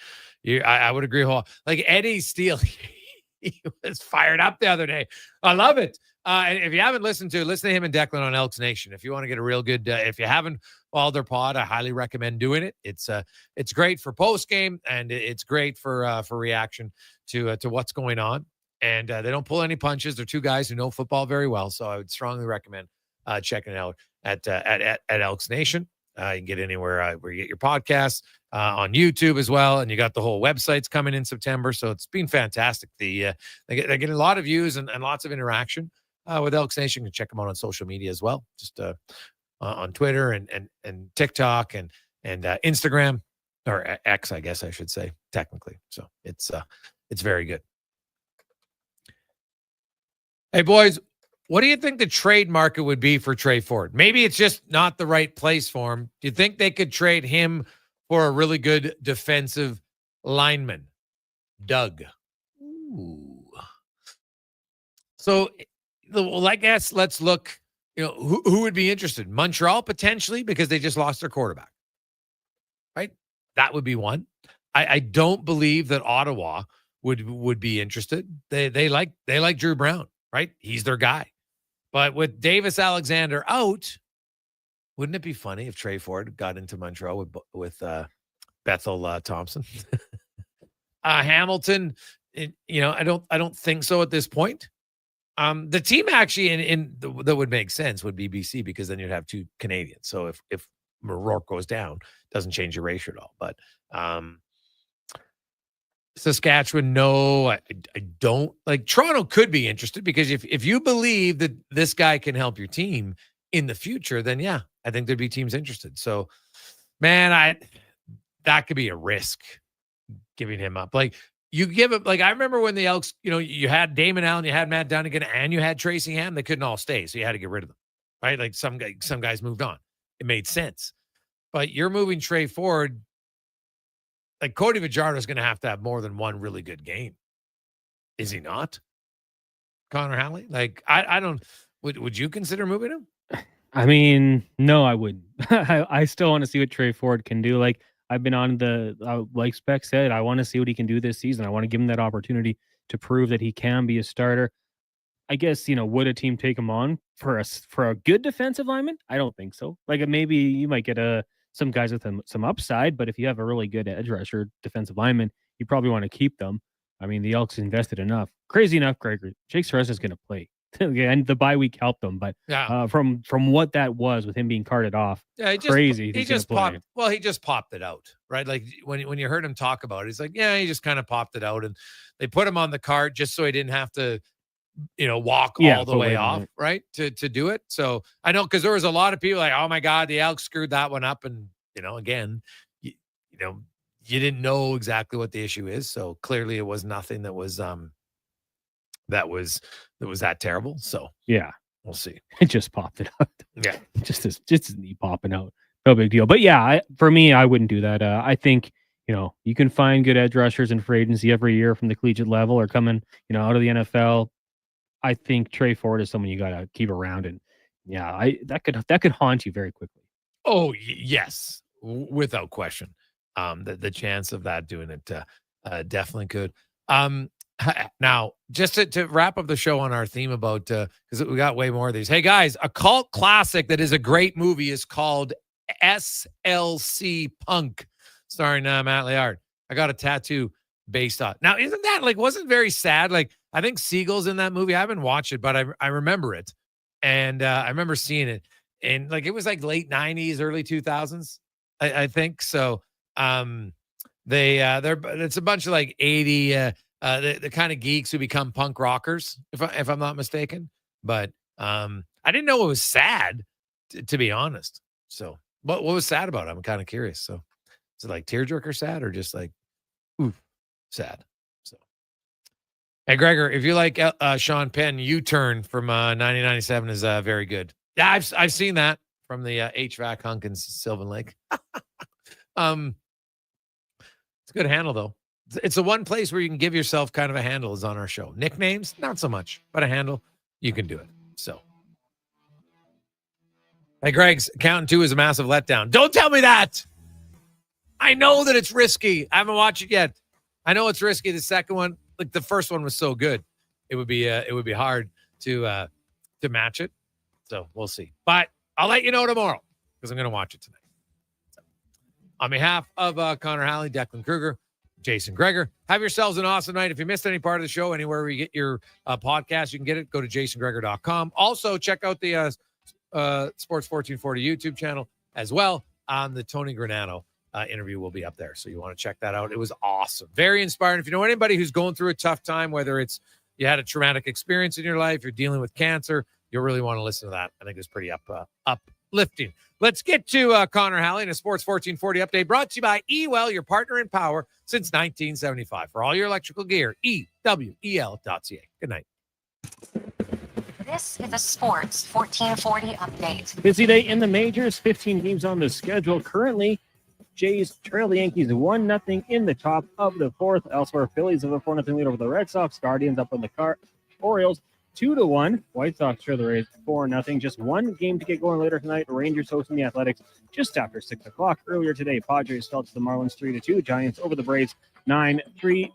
I would agree. Like Eddie Steele, he was fired up the other day. I love it. And if you haven't listen to him and Declan on Elks Nation. If you want to get a real good, if you haven't followed their pod, I highly recommend doing it. It's great for post game and it's great for reaction to what's going on. And they don't pull any punches. They're 2 guys who know football very well. So I would strongly recommend checking it out at Elks Nation. You can get anywhere where you get your podcasts on YouTube as well. And you got the whole websites coming in September. So it's been fantastic. They're getting a lot of views and lots of interaction with Elks Nation. You can check them out on social media as well. Just on Twitter and TikTok and Instagram, or X, I guess I should say, technically. So it's very good. Hey, boys, what do you think the trade market would be for Trey Ford? Maybe it's just not the right place for him. Do you think they could trade him for a really good defensive lineman? Doug. Ooh. So, well, I guess let's look, who would be interested? Montreal, potentially, because they just lost their quarterback. Right? That would be one. I don't believe that Ottawa would be interested. They like Drew Brown, right? He's their guy. But with Davis Alexander out, wouldn't it be funny if Trey Ford got into Montreal with Bethel Thompson? Hamilton, I don't think so at this point. The team actually that would make sense would be BC, because then you'd have 2 Canadians. So if Rourke goes down, doesn't change your ratio at all. But Saskatchewan, no, I don't. Like, Toronto could be interested because if you believe that this guy can help your team in the future, then yeah, I think there'd be teams interested. So, man, that could be a risk giving him up. Like, you give him, like, I remember when the Elks, you had Damon Allen, you had Matt Dunnigan, and you had Tracy Ham. They couldn't all stay, so you had to get rid of them, right? Like, some guys moved on. It made sense. But you're moving Trey Ford. Like, Cody Fajardo is going to have more than one really good game. Is he not? Connor Halley? Like, I don't, would you consider moving him? I mean, no, I wouldn't. I still want to see what Trey Ford can do. Like, I've been on like Spec said, I want to see what he can do this season. I want to give him that opportunity to prove that he can be a starter. I guess, would a team take him on for a good defensive lineman? I don't think so. Like, maybe you might get some guys with some upside, but if you have a really good edge rusher, defensive lineman, you probably want to keep them. I mean, the Elks invested enough. Crazy enough, Gregor. Jake Serrez is going to play. And the bye week helped them, but from what that was with him being carted off, crazy. He just popped. Well, he just popped it out, right? Like when you heard him talk about it, he's like, yeah, he just kind of popped it out, and they put him on the cart just so he didn't have to, walk all the way off, right? To do it. So I know, because there was a lot of people like, oh my God, the Elks screwed that one up, and again, you didn't know exactly what the issue is, so clearly it was nothing that was that terrible. So yeah, we'll see. It just popped it out. Yeah, just his knee popping out. No big deal. But yeah, for me, I wouldn't do that. I think you can find good edge rushers in free agency every year from the collegiate level or coming out of the NFL. I think Trey Ford is someone you got to keep around, and yeah, that could haunt you very quickly. Oh yes, without question. The chance of that doing it definitely could. Now, just to wrap up the show on our theme about, because we got way more of these. Hey guys, a cult classic that is a great movie is called SLC Punk, starring Matt Liard. I got a tattoo based on. Now, isn't that wasn't very sad? Like, I think Siegel's in that movie. I haven't watched it, but I remember it, and I remember seeing it, and it was late 90s, early 2000s, I think. So, it's a bunch of 80. The kind of geeks who become punk rockers, if I'm not mistaken. But I didn't know it was sad, to be honest. So what was sad about it? I'm kind of curious. So is it tearjerker sad or just oof sad? So hey, Gregor, if you like Sean Penn, U-Turn from 1997 is very good. Yeah, I've seen that from the HVAC hunk in Sylvan Lake. It's a good handle though. It's the one place where you can give yourself kind of a handle is on our show. Nicknames, not so much, but a handle, you can do it. So, hey, Greg's Accountant 2 is a massive letdown. Don't tell me that. I know that it's risky. I haven't watched it yet. I know it's risky. The second one, the first one was so good, it would be hard to match it. So we'll see. But I'll let you know tomorrow because I'm going to watch it tonight. So, on behalf of Connor Halley, Declan Kruger, Jason Gregor, have yourselves an awesome night. If you missed any part of the show, anywhere where you get your podcast, you can get it. Go to jasongregor.com. Also, check out the Sports 1440 YouTube channel as well. The Tony Granado interview will be up there, so you want to check that out. It was awesome. Very inspiring. If you know anybody who's going through a tough time, whether it's you had a traumatic experience in your life, you're dealing with cancer, you'll really want to listen to that. I think it's pretty uplifting. Let's get to Connor Halley and a Sports 1440 update brought to you by eWell, your partner in power since 1975. For all your electrical gear, ewel.ca. Good night. This is a Sports 1440 update. Busy day in the majors, 15 games on the schedule. Currently, Jays trail the Yankees 1-0 in the top of the fourth. Elsewhere, Phillies have a 4-0 lead over the Red Sox. Guardians up on the Orioles 2-1. White Sox trail the Rays 4-0. Just one game to get going later tonight. Rangers hosting the Athletics just after 6 o'clock. Earlier today, Padres fell to the Marlins 3-2. Giants over the Braves 9-3.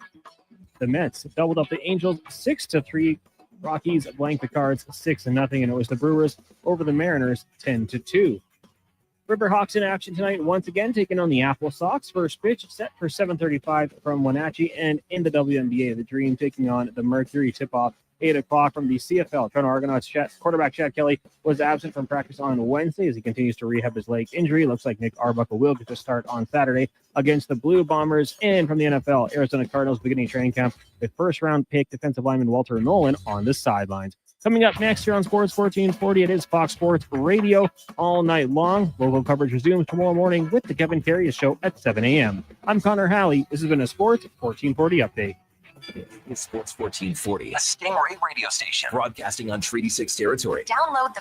The Mets doubled up the Angels 6-3. Rockies blanked the Cards 6-0. And it was the Brewers over the Mariners 10-2. Riverhawks in action tonight once again, taking on the Apple Sox. First pitch set for 7:35 from Wenatchee. And in the WNBA, the Dream taking on the Mercury. Tip-off 8 o'clock from the CFL. Toronto Argonauts quarterback Chad Kelly was absent from practice on Wednesday as he continues to rehab his leg injury. Looks like Nick Arbuckle will get to start on Saturday against the Blue Bombers. And from the NFL, Arizona Cardinals beginning training camp with first-round pick defensive lineman Walter Nolan on the sidelines. Coming up next here on Sports 1440, it is Fox Sports Radio all night long. Local coverage resumes tomorrow morning with the Kevin Carius Show at 7 a.m. I'm Connor Halley. This has been a Sports 1440 update. It's Sports 1440, a Stingray radio station broadcasting on Treaty 6 territory. Download the